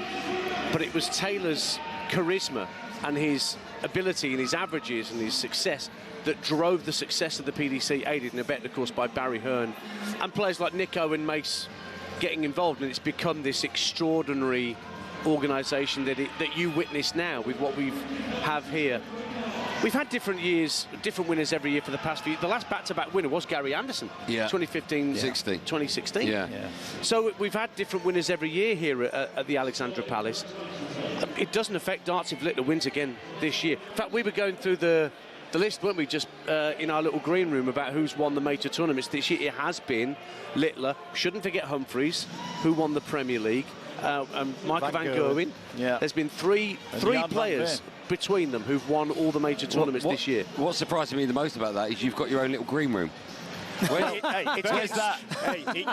[SPEAKER 25] but it was Taylor's charisma and his ability and his averages and his success that drove the success of the PDC, aided and abetted, of course, by Barry Hearn and players like Nico and Mace getting involved, and it's become this extraordinary organisation that you witness now with what we have here. We've had different years, different winners every year for the past few years. The last back-to-back winner was Gary Anderson, 2015, 2016.
[SPEAKER 3] Yeah.
[SPEAKER 25] So we've had different winners every year here at the Alexandra Palace. It doesn't affect darts if Littler wins again this year. In fact, we were going through the list, weren't we, just in our little green room about who's won the major tournaments this year. It has been Littler. Shouldn't forget Humphreys, who won the Premier League, and Michael Van Gerwen.
[SPEAKER 13] Yeah.
[SPEAKER 25] There's been three players between them who've won all the major tournaments this year.
[SPEAKER 3] What's surprising me the most about that is you've got your own little green room.
[SPEAKER 13] It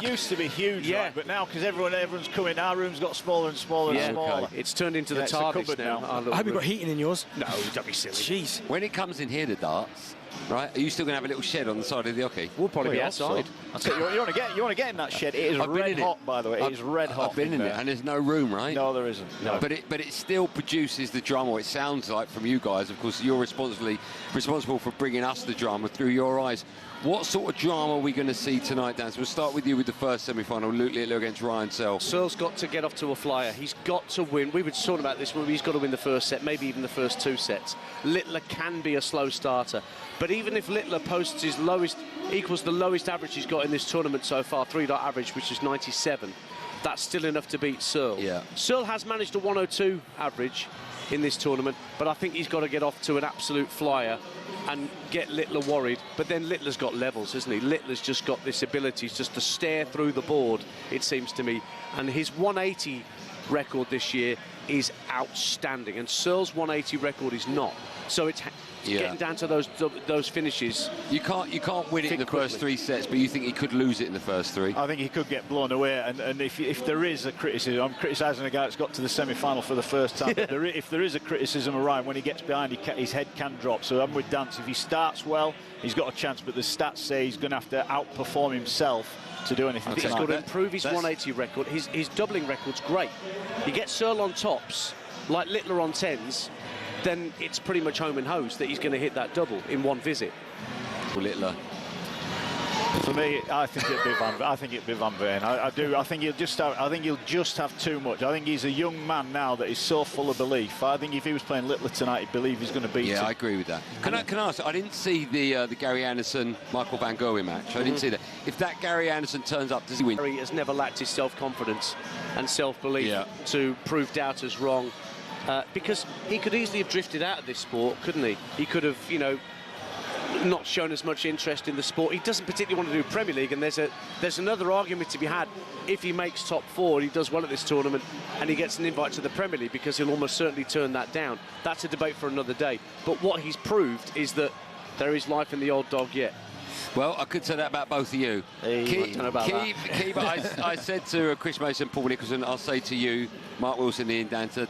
[SPEAKER 13] used to be huge, right? But now, because everyone's coming, our room's got smaller and smaller and smaller.
[SPEAKER 25] Okay. It's turned into the TARDIS now.
[SPEAKER 2] I hope you've got heating in yours.
[SPEAKER 25] No, don't be silly.
[SPEAKER 2] Jeez.
[SPEAKER 3] When it comes in here to darts, right, are you still going to have a little shed on the side of the hockey?
[SPEAKER 25] We'll probably be outside.
[SPEAKER 13] I'll tell you want to get in that shed. It is red hot, by the way. It is red hot.
[SPEAKER 3] I've been in it, and there's no room, right?
[SPEAKER 13] No, there isn't. No.
[SPEAKER 3] But it still produces the drama. It sounds like from you guys. Of course, you're responsible for bringing us the drama through your eyes. What sort of drama are we going to see tonight, Dan? So we'll start with you with the first semi-final, Luke Littler against Ryan Searle.
[SPEAKER 25] Searle's got to get off to a flyer. He's got to win. We were talking about this, he's got to win the first set, maybe even the first 2 sets. Littler can be a slow starter. But even if Littler posts his lowest, equals the lowest average he's got in this tournament so far, 3-dot average, which is 97, that's still enough to beat Searle.
[SPEAKER 3] Yeah.
[SPEAKER 25] Searle has managed a 102 average in this tournament, but I think he's got to get off to an absolute flyer and get Littler worried. But then Littler's got levels, hasn't he? Littler's just got this ability just to stare through the board, it seems to me. And his 180 record this year is outstanding, and Searle's 180 record is not. So it's getting down to those finishes.
[SPEAKER 3] You can't win it in the first 3 sets, but you think he could lose it in the first 3?
[SPEAKER 13] I think he could get blown away, and if there is a criticism, I'm criticising a guy that's got to the semi-final for the first time. But if there is a criticism of Ryan, when he gets behind, his head can drop. So I'm with Dance. If he starts well, he's got a chance, but the stats say he's going to have to outperform himself to do anything.
[SPEAKER 25] I think he's got to improve his 180 record. His doubling record's great. He gets Searle on tops, like Littler on 10s, then it's pretty much home and hose that he's going to hit that double in one visit.
[SPEAKER 3] Littler.
[SPEAKER 13] For me, I think it'd be Van Veen. I do. I think he'll just have too much. I think he's a young man now that is so full of belief. I think if he was playing Littler tonight, he'd believe he's going to beat him.
[SPEAKER 3] Yeah, I agree with that. Can I ask? I didn't see the Gary Anderson Michael Van Gerwen match. I didn't see that. If that Gary Anderson turns up, does he win?
[SPEAKER 25] Gary has never lacked his self-confidence and self-belief to prove doubters wrong. Because he could easily have drifted out of this sport, couldn't he? He could have, not shown as much interest in the sport. He doesn't particularly want to do Premier League, and there's another argument to be had. If he makes top 4, he does well at this tournament, and he gets an invite to the Premier League, because he'll almost certainly turn that down. That's a debate for another day. But what he's proved is that there is life in the old dog yet.
[SPEAKER 3] Well, I could say that about both of you. I said to Chris Mason, Paul Nicholson, I'll say to you, Mark Wilson, Ian Dancer,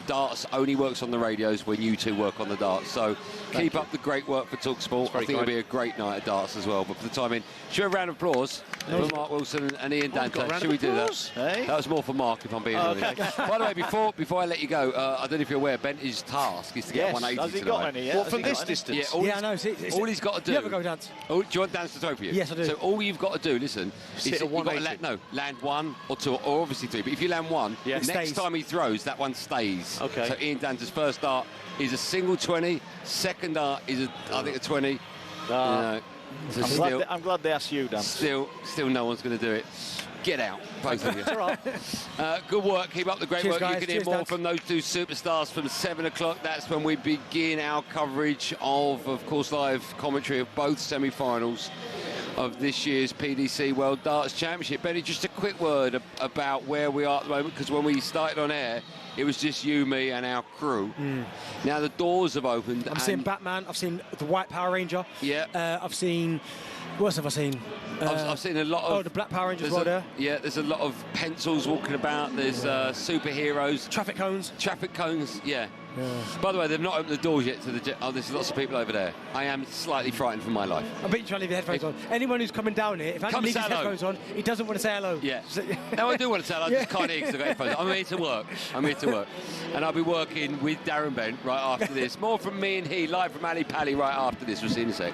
[SPEAKER 3] darts only works on the radios when you two work on the darts. So keep up the great work for talkSPORT. I think it'll be a great night of darts as well. But for the time in, should we have a round of applause for Mark Wilson and Ian Dante? Should we do that?
[SPEAKER 13] Hey?
[SPEAKER 3] That was more for Mark, if I'm being honest. By the way, before I let you go, I don't know if you're aware, Bent's task is to get 180
[SPEAKER 13] Has he
[SPEAKER 3] tonight.
[SPEAKER 13] got any yet?
[SPEAKER 25] What, from this distance?
[SPEAKER 3] Yeah,
[SPEAKER 2] I know.
[SPEAKER 3] All he's got to do.
[SPEAKER 2] You ever go dance?
[SPEAKER 3] Oh, do you want dance to throw for you?
[SPEAKER 2] Yes, I do.
[SPEAKER 3] So all you've got to do, listen, is
[SPEAKER 25] Sit at
[SPEAKER 3] you've got to
[SPEAKER 25] 180.
[SPEAKER 3] land 1 or 2, or obviously 3. But if you land 1, next time he throws, that one stays.
[SPEAKER 25] Okay.
[SPEAKER 3] So Ian Dante's first dart is a single 20. Second dart is, I think, a 20. So
[SPEAKER 13] I'm glad they asked you, Dan.
[SPEAKER 3] Still no one's going to do it. Get out, both of you. Good work. Keep up the great work.
[SPEAKER 2] Guys.
[SPEAKER 3] You can hear more from those two superstars from 7 o'clock. That's when we begin our coverage of course, live commentary of both semi-finals of this year's PDC World Darts Championship. Benny, just a quick word about where we are at the moment, because when we started on air, it was just you, me, and our crew. Now the doors have opened.
[SPEAKER 2] I've seen Batman. I've seen the White Power Ranger.
[SPEAKER 3] Yeah.
[SPEAKER 2] I've seen. What else have I seen?
[SPEAKER 3] I've seen a lot of...
[SPEAKER 2] Oh, the Black Power Rangers as well there.
[SPEAKER 3] Yeah, there's a lot of pencils walking about. There's superheroes.
[SPEAKER 2] Traffic cones.
[SPEAKER 3] Traffic cones, yeah. By the way, they've not opened the doors yet to the... Oh, there's lots of people over there. I am slightly frightened for my life.
[SPEAKER 2] I bet you try to leave the headphones on. Anyone who's coming down here, if Andy leaves his headphones on, he doesn't want to say hello.
[SPEAKER 3] Yeah. No, I do want to say hello. I just can't hear because I've got headphones. I'm here to work. And I'll be working with Darren Bent right after this. More from me and he, live from Ali Pally right after this. We'll see you in a sec.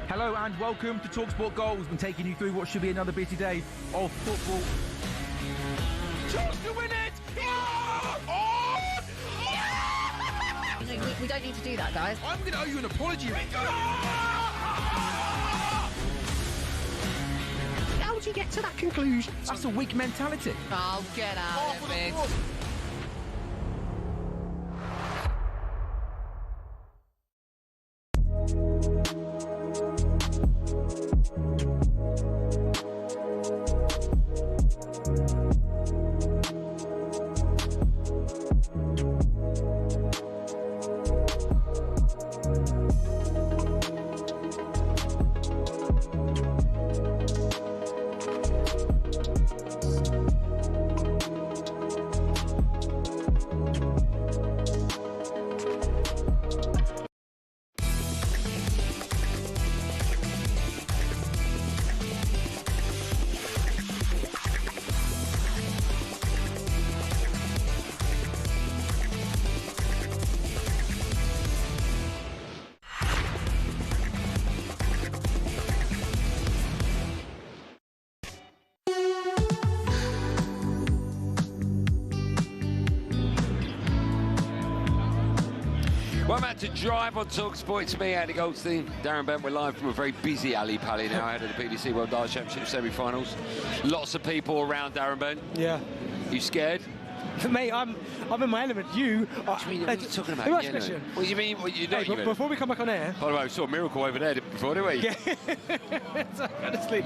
[SPEAKER 5] Hello and welcome to talkSPORT Goals. We're taking you through what should be another busy day of football.
[SPEAKER 6] Chance to win it! Oh!
[SPEAKER 7] we don't need to do that, guys.
[SPEAKER 6] I'm going to owe you an apology, mate. How would you get to that conclusion?
[SPEAKER 5] That's a weak mentality.
[SPEAKER 7] Oh, get out of it.
[SPEAKER 3] Welcome back to Drive on talkSPORT. It's me, Andy Goldstein Darren Bent. We're live from a very busy Ali Pally now ahead of the PDC World Darts Championship semi-finals. Lots of people around, Darren Bent.
[SPEAKER 2] Yeah.
[SPEAKER 3] You scared?
[SPEAKER 2] Mate, I'm in my element. You are...
[SPEAKER 3] What are you talking about?
[SPEAKER 2] What do you mean?
[SPEAKER 3] What you know?
[SPEAKER 2] Hey, before we come back on air...
[SPEAKER 3] By the way, we saw a miracle over there before, didn't we?
[SPEAKER 2] Yeah. Honestly...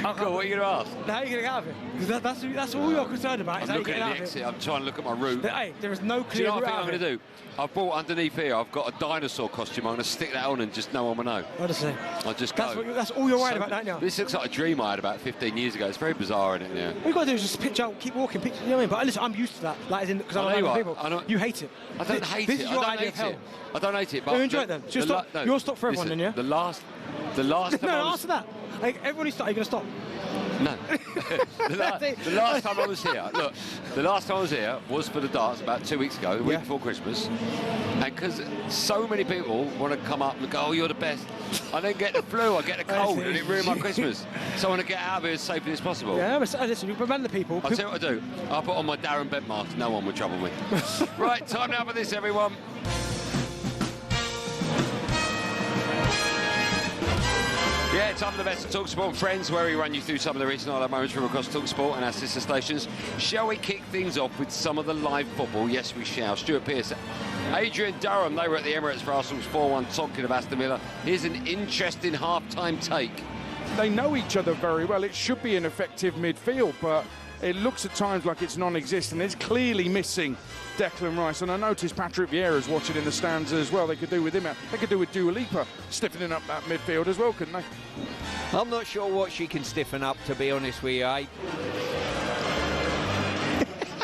[SPEAKER 3] Cool, what are you going to ask?
[SPEAKER 2] How are you going to get out of it? Because that's all you're concerned about.
[SPEAKER 3] I'm looking at the exit. I'm trying to look at my route.
[SPEAKER 2] Hey, there is no clear route.
[SPEAKER 3] Do you know what I think I'm going to do? I've bought underneath here, I've got a dinosaur costume. I'm going to stick that on and just no one will know.
[SPEAKER 2] Honestly.
[SPEAKER 3] I'll just go.
[SPEAKER 2] That's all you're worried about right now.
[SPEAKER 3] This looks like a dream I had about 15 years ago. It's very bizarre, isn't it? Yeah.
[SPEAKER 2] What you've got to do is just pitch out, keep walking, you know what I mean? But listen, I'm used to that. Like, because I don't like people. You hate it.
[SPEAKER 3] I don't hate it.
[SPEAKER 2] This is your idea of hell.
[SPEAKER 3] I don't hate it. But
[SPEAKER 2] you enjoy it then? You'll stop for everyone then, yeah?
[SPEAKER 3] The last time
[SPEAKER 2] No, answer that. Like, everybody stop, you're going to stop.
[SPEAKER 3] No. the last time I was here, look, the last time I was here was for the darts about 2 weeks ago, the week before Christmas. And because so many people want to come up and go, oh, you're the best. I then get the flu, I get the cold, and it ruined my Christmas. So I want to get out of here as safely as possible.
[SPEAKER 2] Yeah, listen, you prevent the people.
[SPEAKER 3] I'll tell you what I do. I'll put on my Darren Bent mask, no one will trouble me. Right, time now for this, everyone. Yeah, time for the best of talkSPORT Friends, where we run you through some of the recent highlight moments from across talkSPORT and our sister stations. Shall we kick things off with some of the live football? Yes, we shall. Stuart Pearce, Adrian Durham, they were at the Emirates for Arsenal's 4-1 Tonkin of Aston Villa. Here's an interesting half-time take.
[SPEAKER 14] They know each other very well. It should be an effective midfield, but it looks at times like it's non-existent. It's clearly missing Declan Rice, and I noticed Patrick Vieira's watching in the stands as well. They could do with him. They could do with Dua Lipa stiffening up that midfield as well, couldn't they?
[SPEAKER 15] I'm not sure what she can stiffen up, to be honest with you, eh?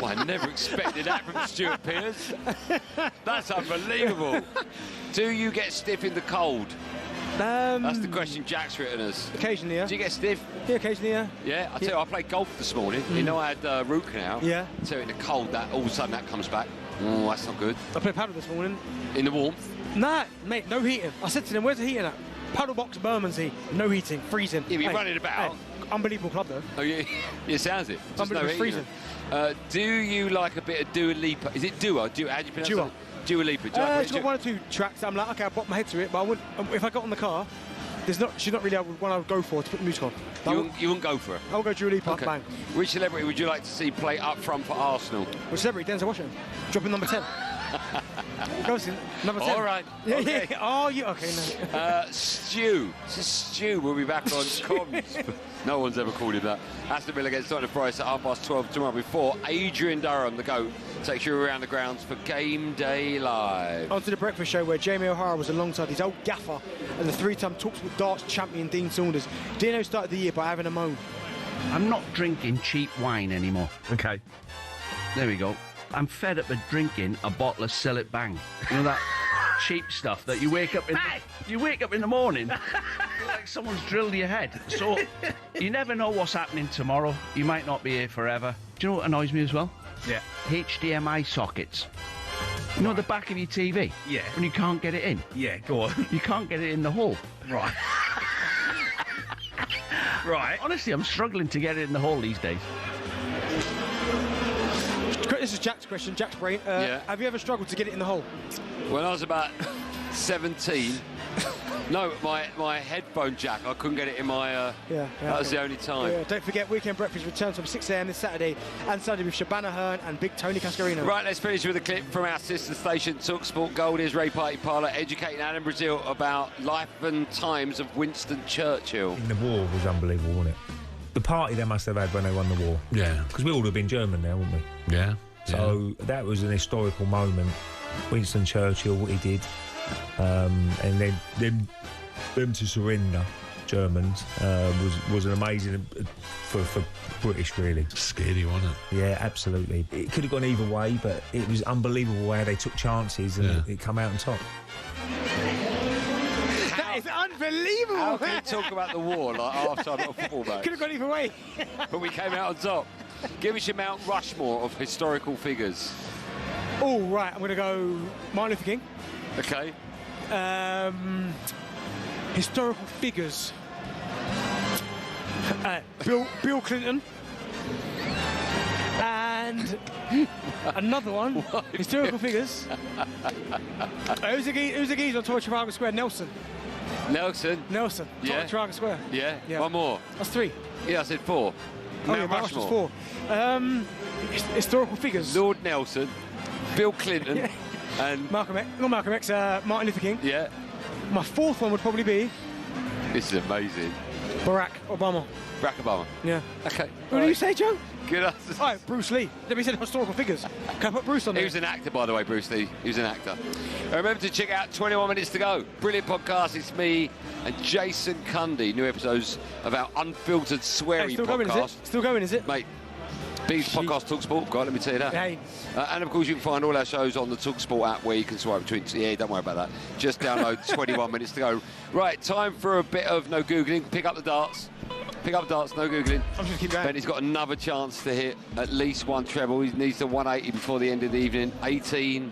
[SPEAKER 3] Well, I never expected that from Stuart Pearce. That's unbelievable. Do you get stiff in the cold? That's the question Jack's written us.
[SPEAKER 2] Occasionally, yeah.
[SPEAKER 3] Do you get stiff?
[SPEAKER 2] Yeah, occasionally, yeah.
[SPEAKER 3] Yeah, I tell you, I played golf this morning. You know, I had root canal.
[SPEAKER 2] Yeah.
[SPEAKER 3] So in the cold, that all of a sudden that comes back. Oh, that's not good.
[SPEAKER 2] I played paddle this morning.
[SPEAKER 3] In the warmth?
[SPEAKER 2] Nah, mate, no heating. I said to them, where's the heating at? Paddle box Bermondsey, no heating, freezing.
[SPEAKER 3] Yeah, but you're running about.
[SPEAKER 2] Unbelievable club, though.
[SPEAKER 3] Oh, yeah, it sounds it. Just
[SPEAKER 2] unbelievable,
[SPEAKER 3] no
[SPEAKER 2] freezing.
[SPEAKER 3] Do you like a bit of Dua Lipa? Is it Dua? How do you pronounce it? Dua Lipa.
[SPEAKER 2] It's got one or two tracks. I'm like, okay, I put my head to it, but I wouldn't. If I got on the car, she's not really one I would go for to put the music on.
[SPEAKER 3] You wouldn't go for it?
[SPEAKER 2] I would go Dua Lipa, bang.
[SPEAKER 3] Which celebrity would you like to see play up front for Arsenal?
[SPEAKER 2] Which celebrity? Denzel Washington. Dropping number 10. Goes in number 10.
[SPEAKER 3] All right.
[SPEAKER 2] Yeah,
[SPEAKER 3] okay.
[SPEAKER 2] yeah. Oh, you okay? No.
[SPEAKER 3] Stu will be back on comms. No one's ever called him that. Aston Villa gets Nottingham Forest at 12:30 tomorrow before Adrian Durham, the GOAT, takes you around the grounds for Game Day Live.
[SPEAKER 2] On to the breakfast show where Jamie O'Hara was alongside his old gaffer and the three-time talkSPORT darts champion Dean Saunders. Dino started the year by having a moan.
[SPEAKER 16] I'm not drinking cheap wine anymore.
[SPEAKER 5] Okay.
[SPEAKER 16] There we go. I'm fed up with drinking a bottle of Sell It Bang. You know that cheap stuff that you wake up in the morning like someone's drilled your head. So you never know what's happening tomorrow. You might not be here forever. Do you know what annoys me as well?
[SPEAKER 5] Yeah.
[SPEAKER 16] HDMI sockets. You know the back of your TV?
[SPEAKER 5] Yeah.
[SPEAKER 16] When you can't get it in?
[SPEAKER 5] Yeah, go on.
[SPEAKER 16] You can't get it in the hole.
[SPEAKER 5] Right. Right.
[SPEAKER 16] Honestly, I'm struggling to get it in the hole these days.
[SPEAKER 2] This is Jack's question, Jack's brain.
[SPEAKER 3] Yeah.
[SPEAKER 2] Have you ever struggled to get it in the hole?
[SPEAKER 3] When I was about 17, no, my headphone jack, I couldn't get it in my... that was the only time.
[SPEAKER 2] Yeah. Don't forget, Weekend Breakfast returns from 6 a.m. this Saturday and Sunday with Shabana Hearn and Big Tony Cascarino.
[SPEAKER 3] Right, let's finish with a clip from our sister station, talkSPORT Gold is Ray Party Parlour, educating Alan Brazil about life and times of Winston Churchill.
[SPEAKER 17] The war was unbelievable, wasn't it? The party they must have had when they won the war.
[SPEAKER 3] Yeah.
[SPEAKER 17] Because we all would have been German now, wouldn't we?
[SPEAKER 3] Yeah.
[SPEAKER 17] So that was an historical moment. Winston Churchill, what he did, and then them to surrender, Germans, was an amazing for British, really.
[SPEAKER 3] Scary, wasn't it?
[SPEAKER 17] Yeah, absolutely. It could have gone either way, but it was unbelievable how they took chances and it come out on top.
[SPEAKER 2] That is unbelievable.
[SPEAKER 3] How can you talk about the war like half-time at a football match?
[SPEAKER 2] Could have gone either way.
[SPEAKER 3] But we came out on top. Give us your Mount Rushmore of historical figures.
[SPEAKER 2] Oh, right, I'm going to go Martin Luther King.
[SPEAKER 3] Okay.
[SPEAKER 2] Historical figures. Bill Clinton. And another one. Historical figures. Who's the geezer on top of Trafalgar Square? Nelson.
[SPEAKER 3] Nelson.
[SPEAKER 2] Yeah. Top of Trafalgar Square.
[SPEAKER 3] Yeah. One more.
[SPEAKER 2] That's 3.
[SPEAKER 3] Yeah, I said 4.
[SPEAKER 2] Mount Rushmore. 4. Historical figures.
[SPEAKER 3] Lord Nelson, Bill Clinton, and
[SPEAKER 2] Malcolm X, Martin Luther King.
[SPEAKER 3] Yeah.
[SPEAKER 2] My 4th one would probably be
[SPEAKER 3] This is amazing.
[SPEAKER 2] Barack Obama.
[SPEAKER 3] Barack Obama.
[SPEAKER 2] Yeah.
[SPEAKER 3] Okay.
[SPEAKER 2] What do you say, Joe?
[SPEAKER 3] Good answer.
[SPEAKER 2] All right, Bruce Lee. Let me say historical figures. Can I put Bruce on there?
[SPEAKER 3] He was an actor, by the way, Bruce Lee. He was an actor. Remember to check out 21 Minutes to Go. Brilliant podcast. It's me and Jason Cundy. New episodes of our unfiltered sweary
[SPEAKER 2] still
[SPEAKER 3] podcast.
[SPEAKER 2] Going, is it? Still going, is it?
[SPEAKER 3] Mate, biggest podcast TalkSPORT got, let me tell you that.
[SPEAKER 2] Hey.
[SPEAKER 3] And of course you can find all our shows on the TalkSPORT app where you can swipe between. Yeah, don't worry about that. Just download 21 Minutes to Go. Right, time for a bit of no Googling. Pick up the darts. Pick up darts, no Googling.
[SPEAKER 2] I'm just keep going.
[SPEAKER 3] Benny's got another chance to hit at least one treble. He needs the 180 before the end of the evening. 18.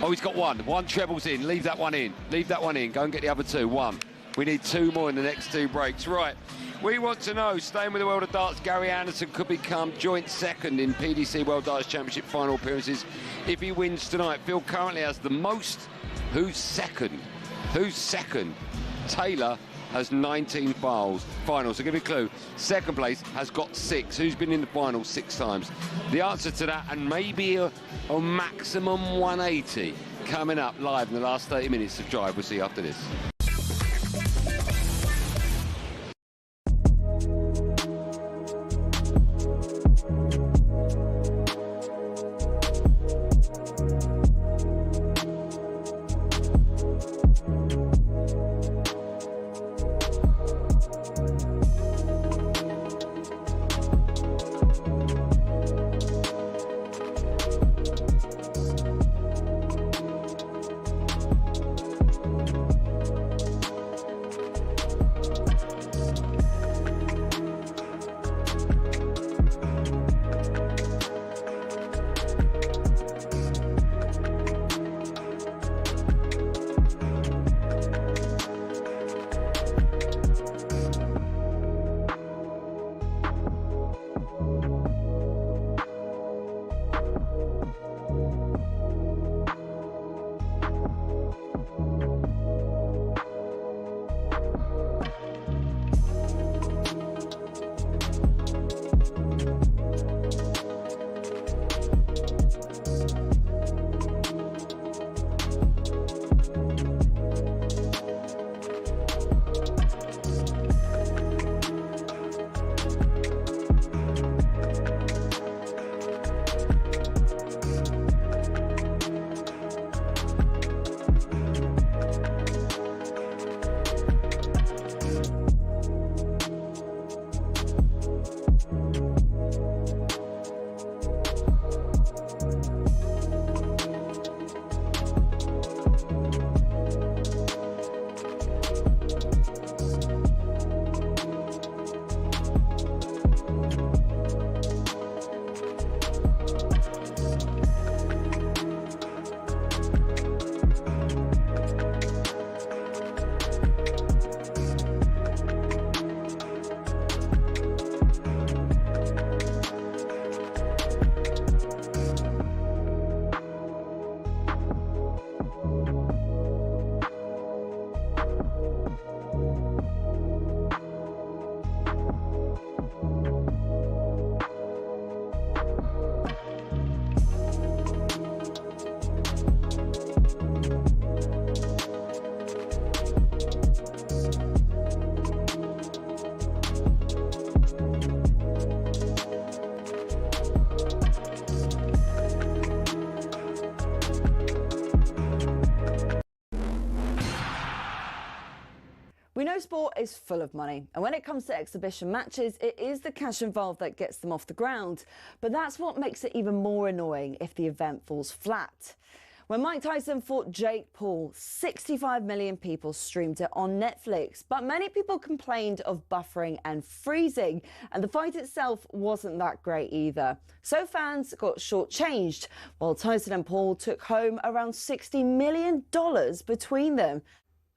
[SPEAKER 3] Oh, he's got one. One treble's in. Leave that one in. Leave that one in. Go and get the other 2. 1. We need 2 more in the next 2 breaks. Right. We want to know, staying with the world of darts, Gary Anderson could become joint second in PDC World Darts Championship final appearances if he wins tonight. Phil currently has the most. Who's second? Who's second? Taylor has 19 finals. So give me a clue. Second place has got 6. Who's been in the final 6 times? The answer to that, and maybe a maximum 180 coming up live in the last 30 minutes of Drive. We'll see you after this.
[SPEAKER 9] sport is full of money, and when it comes to exhibition matches, it is the cash involved that gets them off the ground. But that's what makes it even more annoying if the event falls flat. When Mike Tyson fought Jake Paul, 65 million people streamed it on Netflix, but many people complained of buffering and freezing, and the fight itself wasn't that great either. So fans got shortchanged, while Tyson and Paul took home around $60 million between them.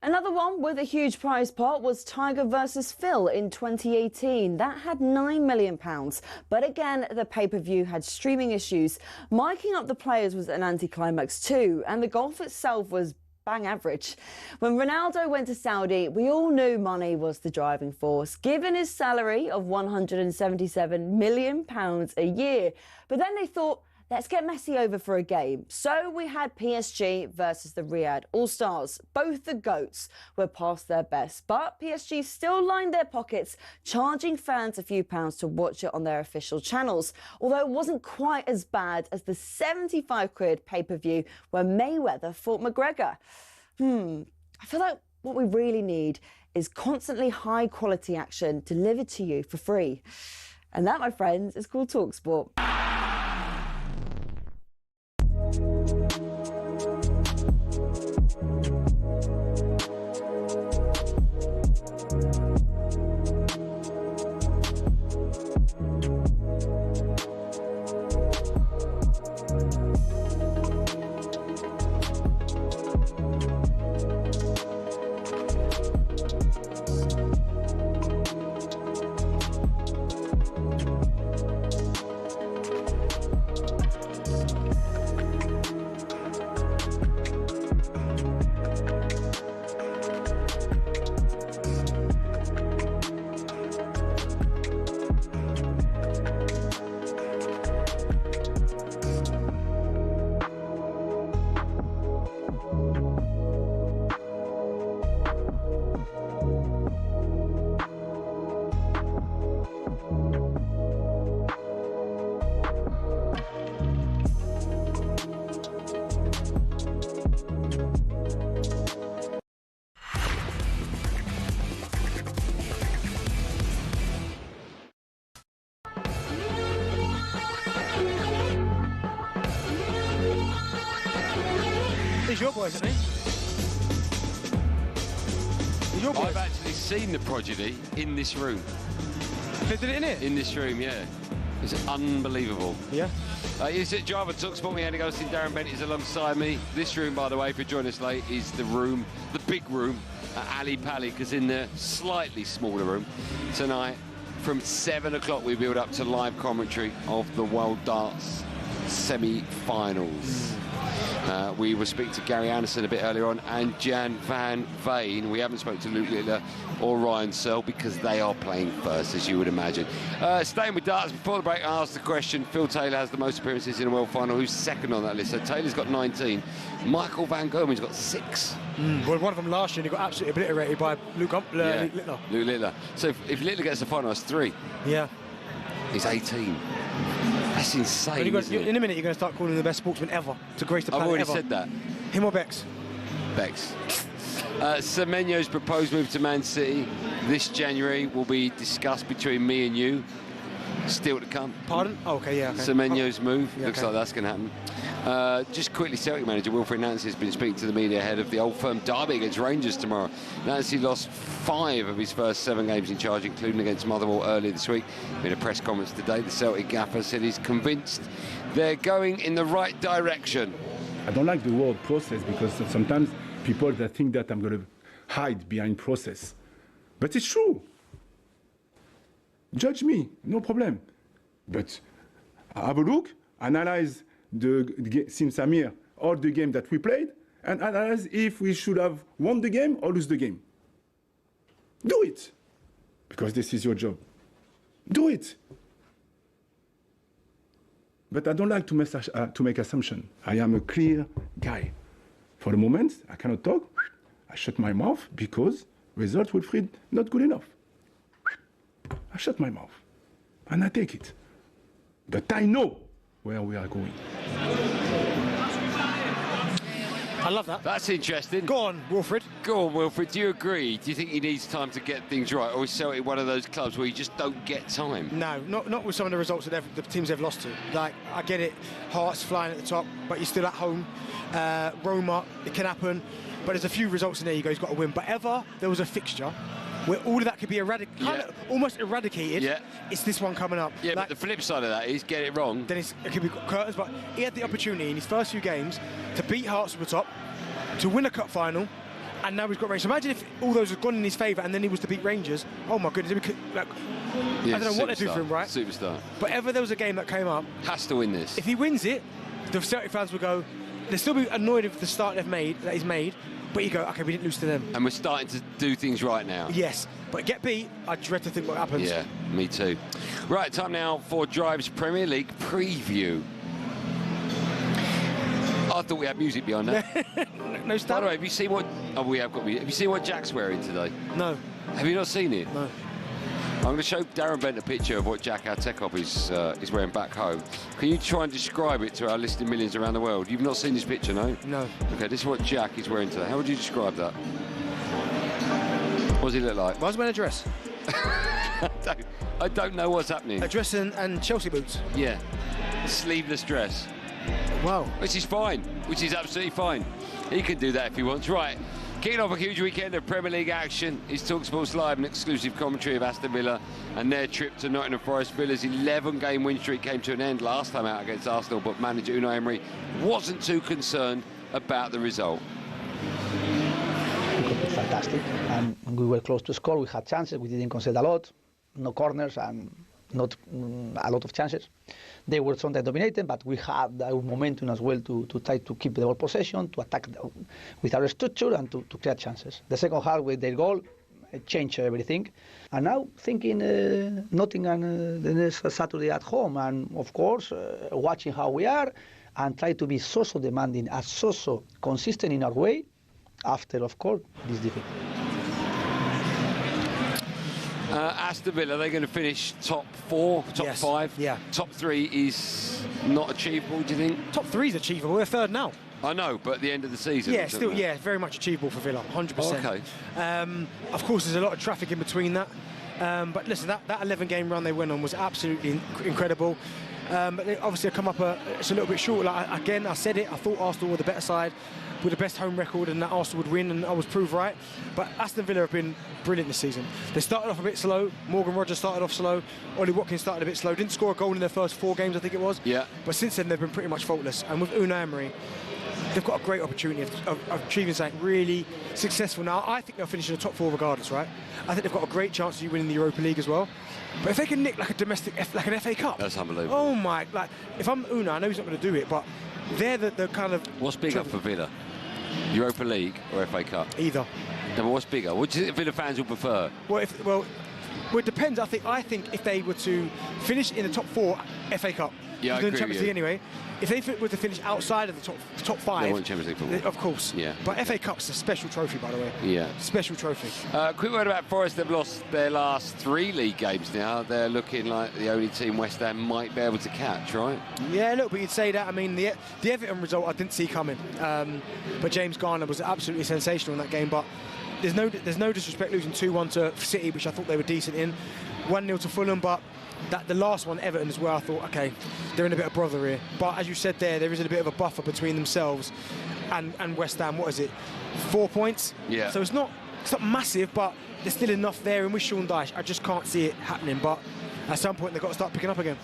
[SPEAKER 9] Another one with a huge prize pot was Tiger versus Phil in 2018. That had £9 million. But again, the pay-per-view had streaming issues. Miking up the players was an anticlimax too, and the golf itself was bang average. When Ronaldo went to Saudi, we all knew money was the driving force, given his salary of £177 million a year. But then they thought, let's get Messi over for a game. So we had PSG versus the Riyadh All-Stars. Both the GOATs were past their best, but PSG still lined their pockets, charging fans a few pounds to watch it on their official channels. Although it wasn't quite as bad as the 75 quid pay-per-view where Mayweather fought McGregor. I feel like what we really need is constantly high-quality action delivered to you for free. And that, my friends, is called talkSPORT.
[SPEAKER 2] He's your boy, isn't he? He's your boy.
[SPEAKER 3] I've actually seen the prodigy in this room.
[SPEAKER 2] They did it in here?
[SPEAKER 3] In this room, yeah. It's unbelievable.
[SPEAKER 2] Yeah.
[SPEAKER 3] It's at Driver talkSPORT. Me, Andy Goldstein Darren Bent is alongside me. This room, by the way, if you're joining us late, is the room, the big room at Ali Pali, because in the slightly smaller room tonight, from 7 o'clock, we build up to live commentary of the World Darts semi-finals. We will speak to Gary Anderson a bit earlier on, and Gian van Veen. We haven't spoken to Luke Littler or Ryan Searle because they are playing first, as you would imagine. Staying with darts, before the break, I asked the question, Phil Taylor has the most appearances in a world final. Who's second on that list? So Taylor's got 19. Michael van Gerwen's got 6.
[SPEAKER 2] Well, one of them last year, he got absolutely obliterated by Luke Littler.
[SPEAKER 3] Luke Littler. So if Littler gets the final, that's 3.
[SPEAKER 2] Yeah.
[SPEAKER 3] He's 18. That's insane.
[SPEAKER 2] In a minute, you're going to start calling him the best sportsman ever to grace the planet.
[SPEAKER 3] I've already
[SPEAKER 2] ever.
[SPEAKER 3] said that.
[SPEAKER 2] Him or Bex?
[SPEAKER 3] Bex. Semenyo's proposed move to Man City this January will be discussed between me and you. Still to come.
[SPEAKER 2] Pardon? Oh, okay, yeah. Okay.
[SPEAKER 3] Semenyo's move.
[SPEAKER 2] Yeah,
[SPEAKER 3] Looks
[SPEAKER 2] okay.
[SPEAKER 3] like that's going to happen. Just quickly, Celtic manager Wilfred Nancy has been speaking to the media ahead of the Old Firm derby against Rangers tomorrow. Nancy lost 5 of his first 7 games in charge, including against Motherwell earlier this week. In a press conference today, the Celtic gaffer said he's convinced they're going in the right direction.
[SPEAKER 4] I don't like the word process because sometimes people that think that I'm going to hide behind process. But it's true. Judge me, no problem. But have a look, analyze the Sim Samir or the game that we played, and analyze if we should have won the game or lose the game. Do it, because this is your job. Do it. But I don't like to make assumptions. I am a clear guy. For the moment, I cannot talk. I shut my mouth because results Wilfried not good enough. I shut my mouth and I take it. But I know where we are going.
[SPEAKER 2] I love that.
[SPEAKER 3] That's interesting.
[SPEAKER 2] Go on, Wilfred.
[SPEAKER 3] Go on, Wilfred. Do you agree? Do you think he needs time to get things right? Or is Celtic one of those clubs where you just don't get time?
[SPEAKER 2] No, not with some of the results that the teams they've lost to. Like, I get it, Hearts flying at the top, but you're still at home. Roma, it can happen. But there's a few results in there you guys got to win. But ever there was a fixture where all of that could be almost eradicated.
[SPEAKER 3] Yeah.
[SPEAKER 2] It's this one coming up.
[SPEAKER 3] Yeah, but the flip side of that is get it wrong.
[SPEAKER 2] Then it could be curtains. But he had the opportunity in his first few games to beat Hearts at the top, to win a cup final, and now he's got Rangers. Imagine if all those had gone in his favour and then he was to beat Rangers. Oh my goodness, I don't know what they do for him, right?
[SPEAKER 3] Superstar.
[SPEAKER 2] But ever there was a game that came up,
[SPEAKER 3] has to win this.
[SPEAKER 2] If he wins it, the Celtic fans will go, they'll still be annoyed with the start that he's made, but you go, okay, we didn't lose to them.
[SPEAKER 3] And we're starting to do things right now.
[SPEAKER 2] Yes, but get beat, I dread to think what happens.
[SPEAKER 3] Yeah, me too. Right, time now for Drive's Premier League preview. I thought we had music behind that.
[SPEAKER 2] No stuff.
[SPEAKER 3] By the way, have you seen what? Oh, we have got music. Have you seen what Jack's wearing today?
[SPEAKER 2] No.
[SPEAKER 3] Have you not seen it?
[SPEAKER 2] No.
[SPEAKER 3] I'm going to show Darren Bent a picture of what Jack, our tech op, is wearing back home. Can you try and describe it to our listening millions around the world? You've not seen this picture, no?
[SPEAKER 2] No.
[SPEAKER 3] Okay, this is what Jack is wearing today. How would you describe that? What does he look like?
[SPEAKER 2] Why is he wearing a dress?
[SPEAKER 3] I don't know what's happening.
[SPEAKER 2] A dress and Chelsea boots?
[SPEAKER 3] Yeah. Sleeveless dress.
[SPEAKER 2] Wow.
[SPEAKER 3] Which is fine. Which is absolutely fine. He can do that if he wants. Right. Kicking off a huge weekend of Premier League action is talkSPORT's live and exclusive commentary of Aston Villa and their trip to Nottingham Forest. Villa's 11-game win streak came to an end last time out against Arsenal, but manager Unai Emery wasn't too concerned about the result.
[SPEAKER 18] Fantastic, and we were close to score. We had chances, we didn't concede a lot, no corners and not a lot of chances. They were sometimes dominating, but we had our momentum as well to try to keep the ball possession, to attack with our structure and to create chances. The second half with their goal changed everything. And now thinking Nottingham the next Saturday at home, and of course watching how we are and try to be so demanding and so consistent in our way after, of course, this defeat.
[SPEAKER 3] Aston Villa, they're going to finish top 4, top 5.
[SPEAKER 2] Yeah.
[SPEAKER 3] Top 3 is not achievable, do you think?
[SPEAKER 2] Top 3 is achievable. We're third now.
[SPEAKER 3] I know, but at the end of the season.
[SPEAKER 2] Yeah, still, yeah, very much achievable for Villa, 100%.
[SPEAKER 3] Okay.
[SPEAKER 2] Of course, there's a lot of traffic in between that. But listen, that 11-game run they went on was absolutely incredible. But they obviously come up it's a little bit short. Like, again, I said it, I thought Arsenal were the better side with the best home record and that Arsenal would win, and I was proved right. But Aston Villa have been brilliant this season. They started off a bit slow. Morgan Rogers started off slow. Ollie Watkins started a bit slow. Didn't score a goal in their first 4 games, I think it was.
[SPEAKER 3] Yeah.
[SPEAKER 2] But since then, they've been pretty much faultless. And with Unai Emery, they've got a great opportunity of achieving something really successful. Now, I think they'll finish in the top 4 regardless, right? I think they've got a great chance of winning the Europa League as well. But if they can nick like a domestic, like an FA Cup.
[SPEAKER 3] That's unbelievable.
[SPEAKER 2] Oh my, like, if I'm Unai, I know he's not going to do it, but they're the kind of...
[SPEAKER 3] What's bigger for Villa? Europa League or FA Cup?
[SPEAKER 2] Either.
[SPEAKER 3] No, but what's bigger? What do you think Villa fans will prefer?
[SPEAKER 2] Well, it depends. I think if they were to finish in the top 4 FA Cup,
[SPEAKER 3] yeah, I agree
[SPEAKER 2] Champions League anyway. If they were to finish outside of the top 5,
[SPEAKER 3] they want Champions League football.
[SPEAKER 2] Of course.
[SPEAKER 3] Yeah.
[SPEAKER 2] But FA Cup's a special trophy, by the way.
[SPEAKER 3] Yeah.
[SPEAKER 2] Special trophy.
[SPEAKER 3] Quick word about Forest. They've lost their last 3 league games now. They're looking like the only team West Ham might be able to catch, right?
[SPEAKER 2] Yeah, look, but you'd say that. I mean, the Everton result I didn't see coming. But James Garner was absolutely sensational in that game. But there's no disrespect losing 2-1 to City, which I thought they were decent in. 1-0 to Fulham, but the last one, Everton, as well, I thought, okay, they're in a bit of bother here. But as you said there is a bit of a buffer between themselves and West Ham. What is it? 4 points?
[SPEAKER 3] Yeah.
[SPEAKER 2] So it's not massive, but there's still enough there. And with Sean Dyche, I just can't see it happening. But at some point, they've got to start picking up again.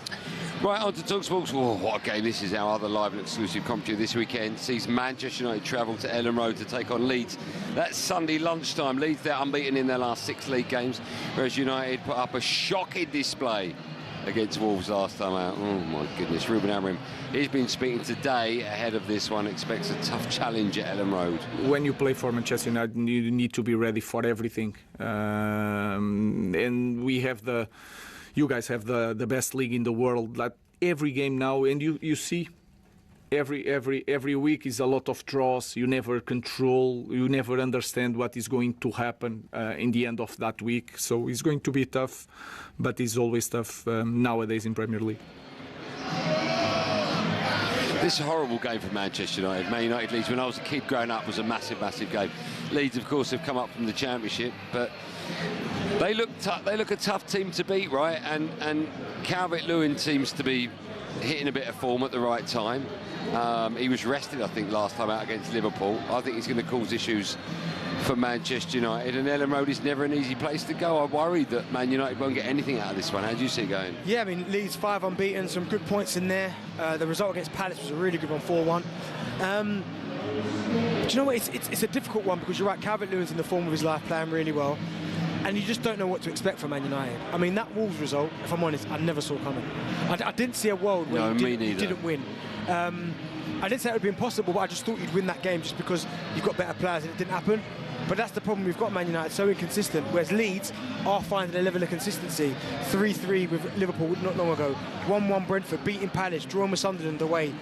[SPEAKER 3] Right, on to talkSPORT. Oh, what a game. This is our other live and exclusive commentary this weekend. Sees Manchester United travel to Ellen Road to take on Leeds. That's Sunday lunchtime. Leeds, they're unbeaten in their last 6 league games, whereas United put up a shocking display against Wolves last time out. Oh, my goodness. Ruben Amorim, he's been speaking today ahead of this one, expects a tough challenge at Ellen Road.
[SPEAKER 19] When you play for Manchester United, you need to be ready for everything. And we have you guys have the best league in the world. Like every game now, and you see every week is a lot of draws. You never control, you never understand what is going to happen in the end of that week. So it's going to be tough, but it's always tough nowadays in Premier League.
[SPEAKER 3] This is a horrible game for Manchester United. Man United Leeds, when I was a kid growing up, was a massive, massive game. Leeds, of course, have come up from the Championship, but they look a tough team to beat, right? And Calvert-Lewin seems to be hitting a bit of form at the right time. He was rested, I think, last time out against Liverpool. I think he's going to cause issues for Manchester United, and Ellen Road is never an easy place to go. I'm worried that Man United won't get anything out of this one. How do you see it going?
[SPEAKER 2] Yeah, I mean, Leeds 5 unbeaten, some good points in there. The result against Palace was a really good one, 4-1. Do you know what? It's a difficult one because you're right, Calvert-Lewin's in the form of his life, playing really well, and you just don't know what to expect from Man United. I mean, that Wolves result, if I'm honest, I never saw coming. I didn't see a world where you didn't win. I didn't say it would be impossible, but I just thought you'd win that game just because you've got better players, and it didn't happen. But that's the problem we've got, Man United, so inconsistent, whereas Leeds are finding a level of consistency. 3-3 with Liverpool not long ago, 1-1 Brentford, beating Palace, drawing with Sunderland away,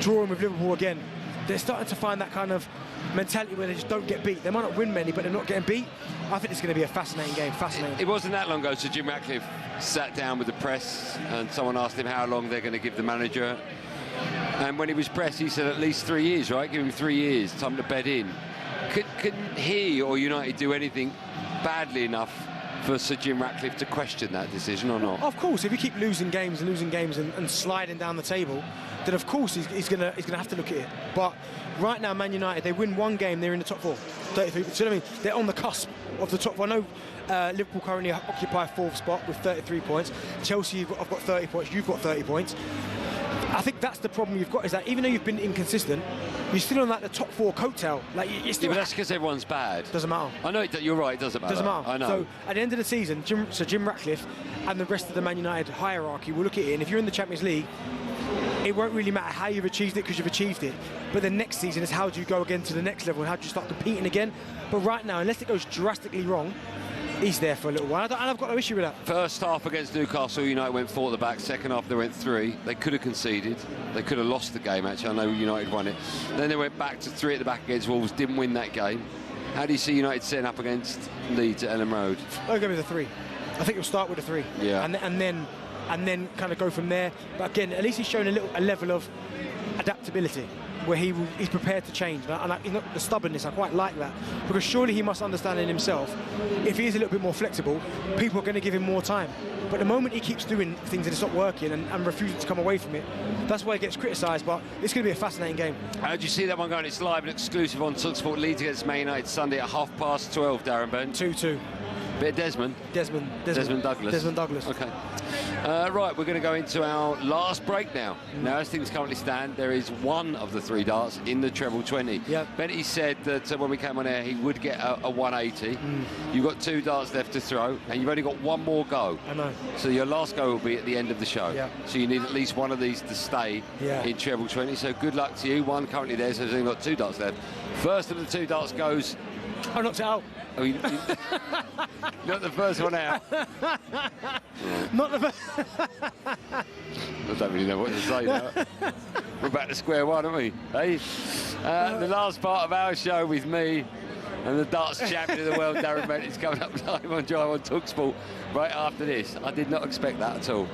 [SPEAKER 2] drawing with Liverpool again. They're starting to find that kind of mentality where they just don't get beat. They might not win many, but they're not getting beat. I think it's going to be a fascinating game, fascinating.
[SPEAKER 3] It wasn't that long ago, so Jim Ratcliffe sat down with the press and someone asked him how long they're going to give the manager. And when he was pressed, he said at least 3 years, right? Give him 3 years, time to bed in. Couldn't he or United do anything badly enough for Sir Jim Ratcliffe to question that decision or not? Of
[SPEAKER 2] course, if you keep losing games and sliding down the table, then of course he's gonna have to look at it. But right now, Man United, they win one game, they're in the top 4. 33. So I mean, they're on the cusp of the top 4. I know Liverpool currently occupy 4th spot with 33 points. Chelsea, I've got 30 points. You've got 30 points. I think that's the problem you've got, is that even though you've been inconsistent, you're still on like the top 4 coattail. Like you're still.
[SPEAKER 3] Yeah, but that's because everyone's bad.
[SPEAKER 2] Doesn't matter.
[SPEAKER 3] I know you're right. It doesn't matter.
[SPEAKER 2] Doesn't matter.
[SPEAKER 3] I know.
[SPEAKER 2] So at the end of the season, Sir Jim Ratcliffe and the rest of the Man United hierarchy will look at it, and if you're in the Champions League, it won't really matter how you've achieved it because you've achieved it. But the next season is how do you go again to the next level and how do you start competing again. But right now, unless it goes drastically wrong, he's there for a little while, and I've got no issue with that.
[SPEAKER 3] First half against Newcastle, United went 4 at the back. Second half, they went 3. They could have conceded. They could have lost the game, actually. I know United won it. Then they went back to 3 at the back against Wolves, didn't win that game. How do you see United setting up against Leeds at Ellen Road?
[SPEAKER 2] I'll go with a 3. I think it'll start with a 3.
[SPEAKER 3] Yeah.
[SPEAKER 2] And then kind of go from there. But again, at least he's shown a level of adaptability, where he's prepared to change. And he's not the stubbornness, I quite like that. Because surely he must understand in himself, if he is a little bit more flexible, people are going to give him more time. But the moment he keeps doing things and it's not working and refusing to come away from it, that's why he gets criticised. But it's going to be a fascinating game.
[SPEAKER 3] How do you see that one going? It's live and exclusive on talkSPORT. Leeds against Man United Sunday at 12:30, Darren Bent.
[SPEAKER 2] 2-2.
[SPEAKER 3] Bit of Desmond Douglas.
[SPEAKER 2] Desmond Douglas.
[SPEAKER 3] Okay. Right, we're going to go into our last break now. Now, as things currently stand, there is one of the 3 darts in the treble 20.
[SPEAKER 2] Yep.
[SPEAKER 3] Benty said that when we came on air, he would get a 180. You've got 2 darts left to throw, and you've only got one more go.
[SPEAKER 2] I know.
[SPEAKER 3] So your last go will be at the end of the show.
[SPEAKER 2] Yeah.
[SPEAKER 3] So you need at least one of these to stay in treble 20. So good luck to you. One currently there, so there's only got 2 darts left. First of the 2 darts goes.
[SPEAKER 2] I knocked it out.
[SPEAKER 3] Oh, not the first one out.
[SPEAKER 2] Not the first.
[SPEAKER 3] I don't really know what to say now. We're back to square one, aren't we? Hey? The last part of our show with me and the darts champion of the world, Darren Bent, is coming up live on Drive on talkSPORT right after this. I did not expect that at all.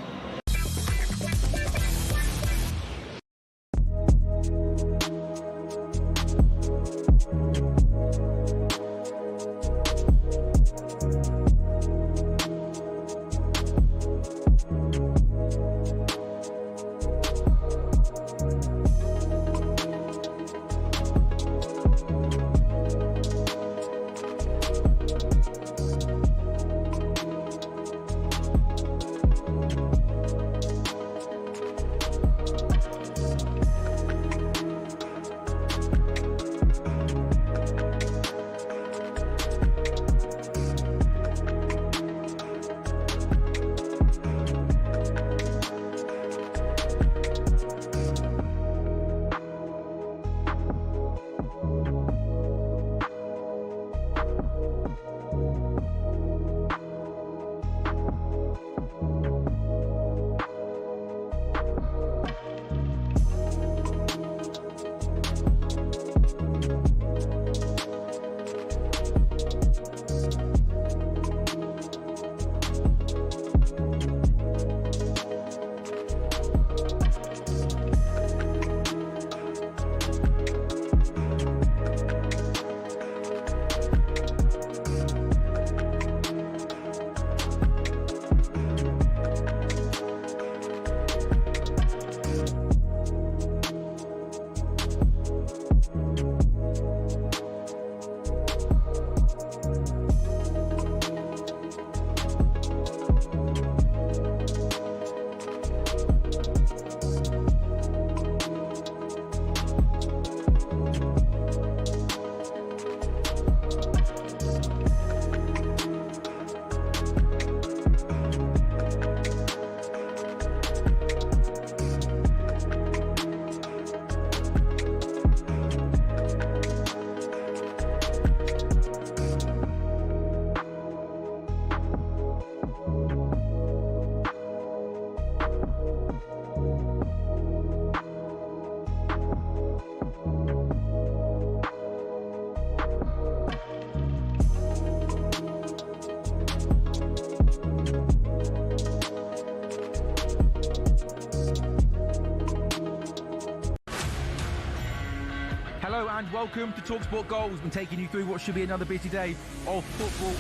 [SPEAKER 5] Hello and welcome to talkSPORT Goals. We're taking you through what should be another busy day of football.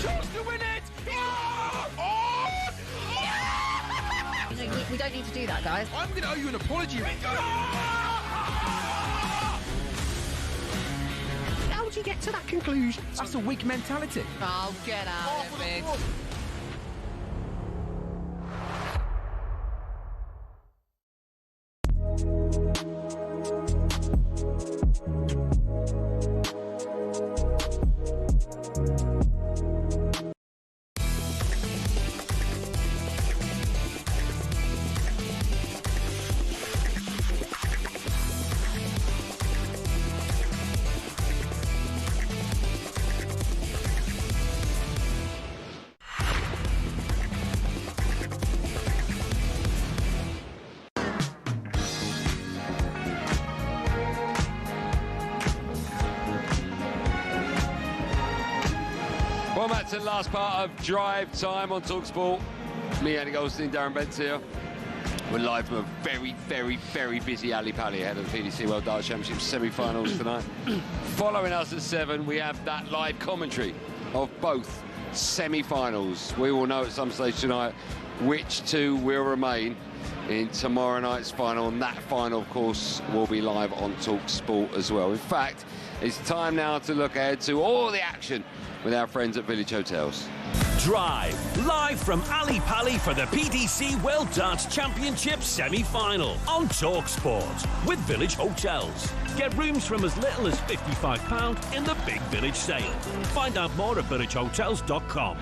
[SPEAKER 11] Chance to win it!
[SPEAKER 7] We don't need to do that, guys.
[SPEAKER 6] I'm going to owe you an apology. How would you get to that conclusion?
[SPEAKER 5] That's a weak mentality.
[SPEAKER 7] Oh, get out of it.
[SPEAKER 3] Well, that's the last part of Drive Time on talkSPORT. Me, Andy Goldstein Darren Bent here. We're live from a very, very, very busy Ali Pally ahead of the PDC World Darts Championship semi-finals tonight. Following us at 7, we have that live commentary of both semi-finals. We will know at some stage tonight which two will remain in tomorrow night's final, and that final, of course, will be live on talkSPORT as well. In fact, it's time now to look ahead to all the action with our friends at Village Hotels.
[SPEAKER 8] Drive, live from Ali Pally for the PDC World Darts Championship semi-final on talkSPORT with Village Hotels. Get rooms from as little as £55 in the Big Village sale. Find out more at villagehotels.com.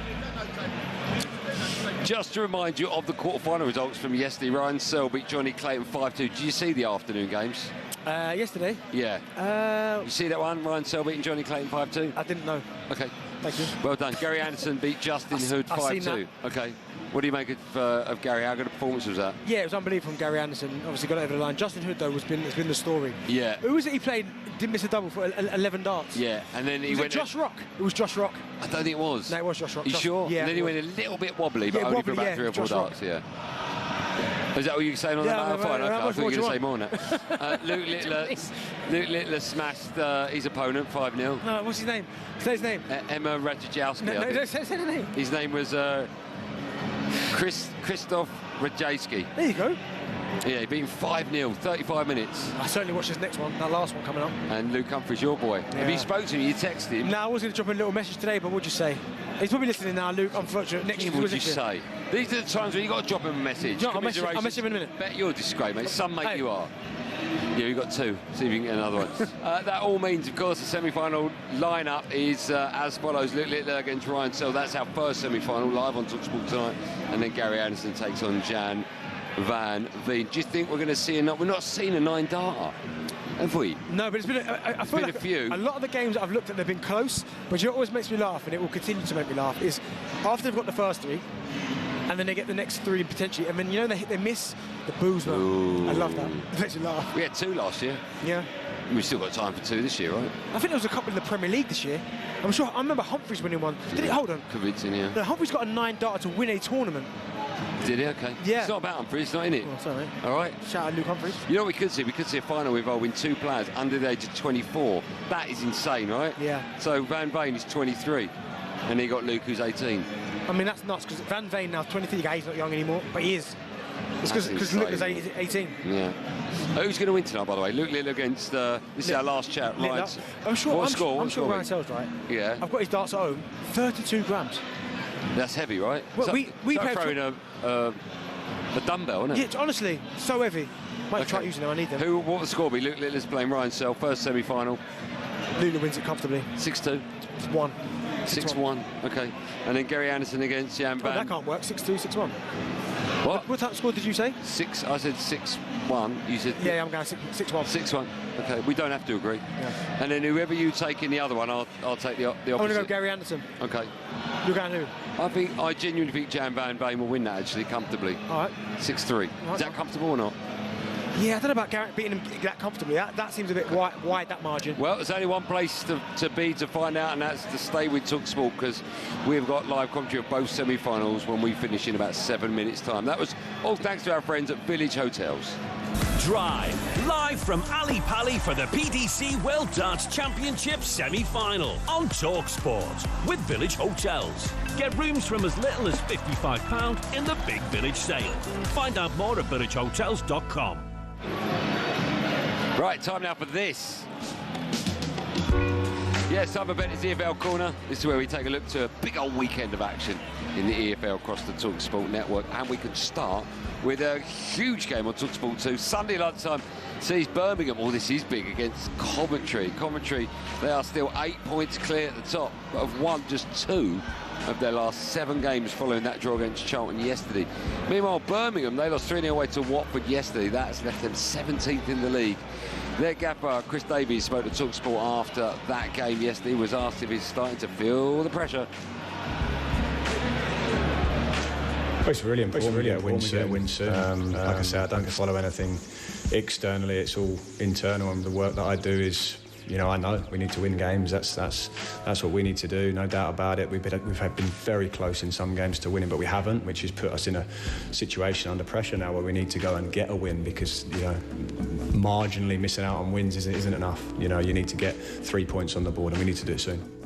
[SPEAKER 3] Just to remind you of the quarter-final results from yesterday, Ryan Searle beat Johnny Clayton 5-2. Did you see the afternoon games?
[SPEAKER 2] Yesterday?
[SPEAKER 3] Yeah. You see that one, Ryan Searle beating Johnny Clayton 5-2?
[SPEAKER 2] I didn't know.
[SPEAKER 3] Okay.
[SPEAKER 2] Thank you.
[SPEAKER 3] Well done. Gary Anderson beat Justin Hood 5-2. Okay. What do you make of Gary? How good a performance was that?
[SPEAKER 2] Yeah, it was unbelievable from Gary Anderson. Obviously got it over the line. Justin Hood, though, has been the story.
[SPEAKER 3] Yeah.
[SPEAKER 2] Who was it he played? Didn't miss a double for 11 darts.
[SPEAKER 3] Yeah, and then he went...
[SPEAKER 2] Josh Rock? It was Josh Rock.
[SPEAKER 3] I don't think it was.
[SPEAKER 2] No, it was Josh Rock.
[SPEAKER 3] You sure?
[SPEAKER 2] Yeah.
[SPEAKER 3] And then he went a little bit wobbly, but only for about 3 or 4 darts. Yeah. Is that what you were saying on that? Fine, okay. I thought you were going to say more than that. Luke Littler smashed his opponent 5-0.
[SPEAKER 2] No, what's his name? Say his name.
[SPEAKER 3] Emma Ratajkowski.
[SPEAKER 2] No, don't say the name.
[SPEAKER 3] His name was Krzysztof Ratajski.
[SPEAKER 2] There you go.
[SPEAKER 3] Yeah, he beat him 5-0, 35 minutes.
[SPEAKER 2] I certainly watched this next one, that last one coming up.
[SPEAKER 3] And Luke Humphries, your boy. Yeah. Have you spoken to him? You texted him?
[SPEAKER 2] No, I was going to drop a little message today, but what'd you say? He's probably listening now, Luke. Unfortunately, next year.
[SPEAKER 3] What would you say? These are the times when you got to drop him a message.
[SPEAKER 2] No, I'll message him in a minute.
[SPEAKER 3] Bet you're disgrace, mate. Some mate you are. Yeah, you've got 2. See if you can get another one. That all means, of course, the semi-final lineup is as follows. Luke Littler against Ryan Searle. That's our first semi-final live on talkSPORT tonight. And then Gary Anderson takes on Gian van Veen. Do you think we're going to see enough? We've not seen a 9-darter, have we?
[SPEAKER 2] No, but it's been I feel like
[SPEAKER 3] a few.
[SPEAKER 2] A lot of the games that I've looked at, they've been close. But you know what always makes me laugh, and it will continue to make me laugh, is after they've got the first 3, and then they get the next 3 potentially, and then you know they miss the boozman. I love that. It makes me laugh.
[SPEAKER 3] We had 2 last year.
[SPEAKER 2] Yeah.
[SPEAKER 3] We've still got time for 2 this year, right?
[SPEAKER 2] I think there was a couple in the Premier League this year. I'm sure. I remember Humphries winning one. Did he? Hold on.
[SPEAKER 3] Convincing, yeah.
[SPEAKER 2] No, Humphries got a 9-darter to win a tournament.
[SPEAKER 3] Did he? Okay.
[SPEAKER 2] Yeah.
[SPEAKER 3] It's not about Humphries, it's not in it.
[SPEAKER 2] Oh, sorry.
[SPEAKER 3] All right.
[SPEAKER 2] Shout out Luke Humphries.
[SPEAKER 3] You know what we could see? We could see a final involving 2 players under the age of 24. That is insane, right?
[SPEAKER 2] Yeah.
[SPEAKER 3] So Van Veen is 23, and he got Luke, who's 18.
[SPEAKER 2] I mean, that's nuts, because Van Veen now 23, he's not young anymore, but he is. It's because Luke is 18.
[SPEAKER 3] Yeah. Who's going to win tonight, by the way? Luke Littler against, this is our last chat, right?
[SPEAKER 2] I'm sure,
[SPEAKER 3] what score?
[SPEAKER 2] I'm sure Ryan Searle's right.
[SPEAKER 3] Yeah.
[SPEAKER 2] I've got his darts at home, 32 grams.
[SPEAKER 3] That's heavy, right?
[SPEAKER 2] Well, we
[SPEAKER 3] like throwing a dumbbell, isn't it?
[SPEAKER 2] Yeah, honestly, so heavy. Might try using them, I need them.
[SPEAKER 3] What will the score be? Luke Littler's playing Ryan Searle, first semi-final.
[SPEAKER 2] Littler wins it comfortably.
[SPEAKER 3] 6-2?
[SPEAKER 2] 1.
[SPEAKER 3] 6-1, okay. And then Gary Anderson against Gian van...
[SPEAKER 2] that can't work, 6-2, 6-1
[SPEAKER 3] What
[SPEAKER 2] type of score did you say?
[SPEAKER 3] 6. I said 6-1. You said...
[SPEAKER 2] Yeah, I'm going 6-1. 6-1.
[SPEAKER 3] Okay, we don't have to agree.
[SPEAKER 2] Yeah.
[SPEAKER 3] And then whoever you take in the other one, I'll take the opposite.
[SPEAKER 2] I'm going to go Gary Anderson.
[SPEAKER 3] Okay.
[SPEAKER 2] You're going who?
[SPEAKER 3] I genuinely think Gian van Veen will win that, actually, comfortably.
[SPEAKER 2] All right.
[SPEAKER 3] 6-3.
[SPEAKER 2] Right.
[SPEAKER 3] Is that comfortable or not?
[SPEAKER 2] Yeah, I don't know about Garrett beating him that comfortably. That seems a bit wide, that margin.
[SPEAKER 3] Well, there's only one place to be to find out, and that's to stay with talkSPORT, because we've got live commentary of both semi-finals when we finish in about 7 minutes' time. That was all thanks to our friends at Village Hotels.
[SPEAKER 8] Drive, live from Ali Pali for the PDC World Darts Championship semi-final on talkSPORT with Village Hotels. Get rooms from as little as £55 in the Big Village sale. Find out more at villagehotels.com.
[SPEAKER 3] Right, time now for this. Yes, time for Bent's EFL Corner. This is where we take a look to a big old weekend of action in the EFL across the talkSPORT network. And we can start with a huge game on talkSPORT 2. Sunday lunchtime sees Birmingham, this is big, against Coventry. Coventry, they are still 8 points clear at the top, but have won just 2 of their last 7 games following that draw against Charlton yesterday. Meanwhile, Birmingham, they lost 3-0 away to Watford yesterday. That's left them 17th in the league. Their gaffer, Chris Davies, spoke to talkSPORT after that game yesterday. He was asked if he's starting to feel the pressure.
[SPEAKER 1] It's really important we get a win soon. Like I say, I don't follow anything externally. It's all internal, and the work that I do is, I know we need to win games. That's what we need to do, no doubt about it. We've been very close in some games to winning, but we haven't, which has put us in a situation under pressure now where we need to go and get a win, because marginally missing out on wins isn't enough. You need to get 3 points on the board, and we need to do it soon.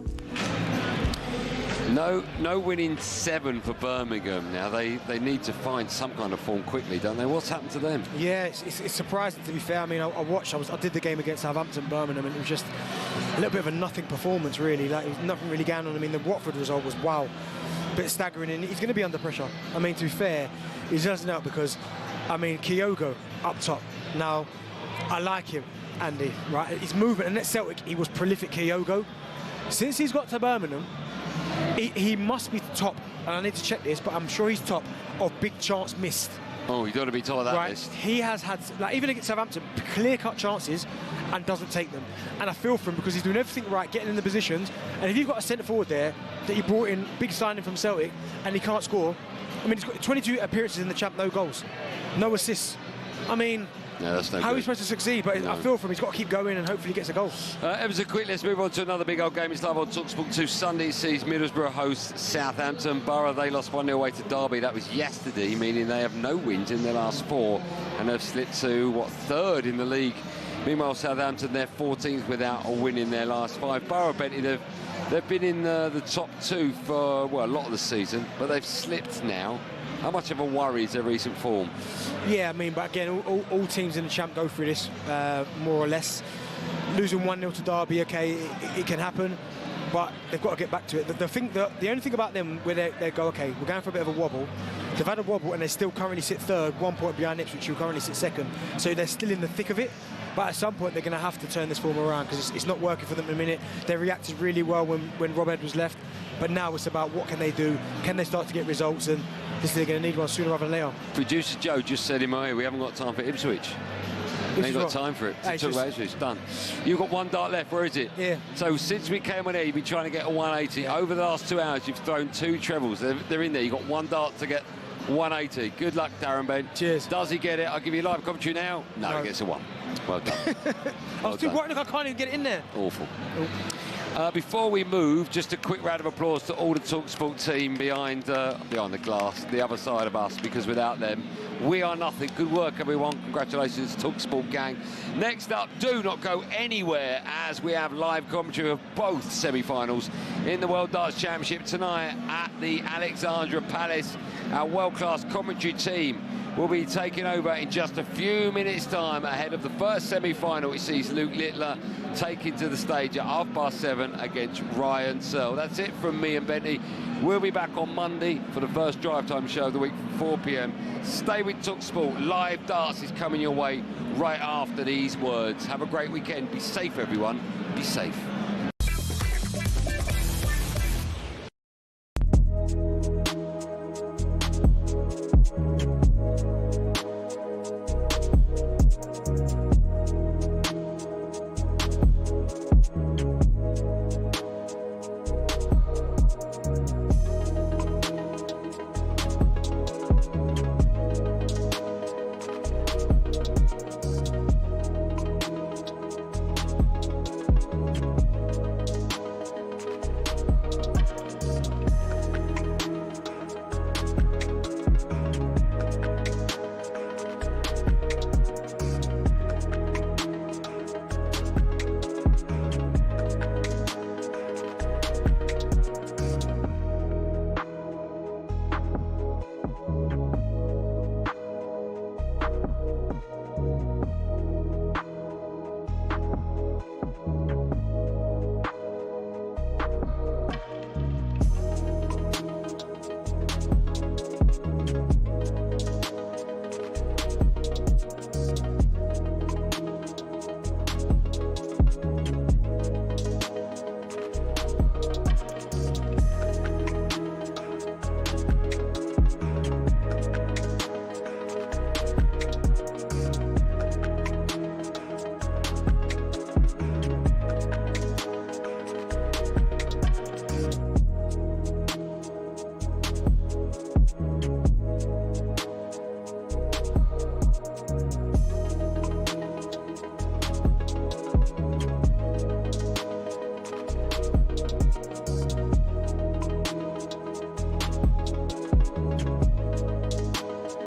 [SPEAKER 3] No winning 7 for Birmingham. Now they need to find some kind of form quickly, don't they? What's happened to them?
[SPEAKER 2] Yeah, it's surprising, to be fair. I mean, I did the game against Southampton, Birmingham, and it was just a little bit of a nothing performance, really. Like, it was nothing really going on. I mean, the Watford result was, wow, a bit staggering, and he's going to be under pressure. I mean, to be fair, he doesn't out because, Kyogo up top. Now, I like him, Andy, right? His movement, and at Celtic, he was prolific, Kyogo. Since he's got to Birmingham, he must be top, and I need to check this, but I'm sure he's top of big chance missed.
[SPEAKER 3] Oh, you got to be top of that list.
[SPEAKER 2] He has had, even against Southampton, clear-cut chances and doesn't take them. And I feel for him because he's doing everything right, getting in the positions. And if you've got a centre-forward there that he brought in, big signing from Celtic, and he can't score, I mean, he's got 22 appearances in the Champ, no goals, no assists. I mean,
[SPEAKER 3] no, that's no
[SPEAKER 2] how
[SPEAKER 3] good.
[SPEAKER 2] are we supposed to succeed? But I feel for him, he's got to keep going and hopefully gets a goal.
[SPEAKER 3] Ever so quick, let's move on to another big old game. It's live on talkSPORT 2. Sunday sees Middlesbrough host Southampton. Borough, they lost 1-0 away to Derby. That was yesterday, meaning they have no wins in their last 4 and have slipped to, 3rd in the league. Meanwhile, Southampton, they're 14th without a win in their last 5. Borough, Bentley, they've been in the top 2 for, a lot of the season, but they've slipped now. How much of a worry is their recent form?
[SPEAKER 2] Yeah, I mean, but again, all teams in the Champ go through this, more or less. Losing 1-0 to Derby, okay, it can happen, but they've got to get back to it. The only thing about them where they go, okay, we're going for a bit of a wobble. They've had a wobble and they still currently sit 3rd, 1 point behind Ipswich, who currently sit 2nd. So they're still in the thick of it. But at some point, they're going to have to turn this form around because it's not working for them in a minute. They reacted really well when Rob Ed was left. But now it's about what can they do? Can they start to get results? And they're going to need one sooner rather than later.
[SPEAKER 3] Producer Joe just said in my ear, we haven't got time for Ipswich. We ain't got time for it.
[SPEAKER 2] Hey,
[SPEAKER 3] talk about Ipswich, done. You've got 1 dart left, where is it?
[SPEAKER 2] Yeah.
[SPEAKER 3] So since we came on here, you've been trying to get a 180. Yeah. Over the last 2 hours, you've thrown 2 trebles. They're in there. You've got 1 dart to get 180. Good luck, Darren Bent.
[SPEAKER 2] Cheers.
[SPEAKER 3] Does he get it? I'll give you live commentary now. No, he gets a 1. Well done.
[SPEAKER 2] I was too worried, I can't even get it in there.
[SPEAKER 3] Awful. Before we move, just a quick round of applause to all the talkSPORT team behind the glass, the other side of us, because without them, we are nothing. Good work, everyone. Congratulations, talkSPORT gang. Next up, do not go anywhere as we have live commentary of both semi-finals in the World Darts Championship tonight at the Alexandra Palace. Our world-class commentary team will be taking over in just a few minutes' time ahead of the first semi-final. It sees Luke Littler taken to the stage at 7:30 against Ryan Searle. That's it from me and Bentley. We'll be back on Monday for the first drive time show of the week from 4 p.m. Stay with talkSPORT. Live darts is coming your way right after these words. Have a great weekend. Be safe, everyone. Be safe.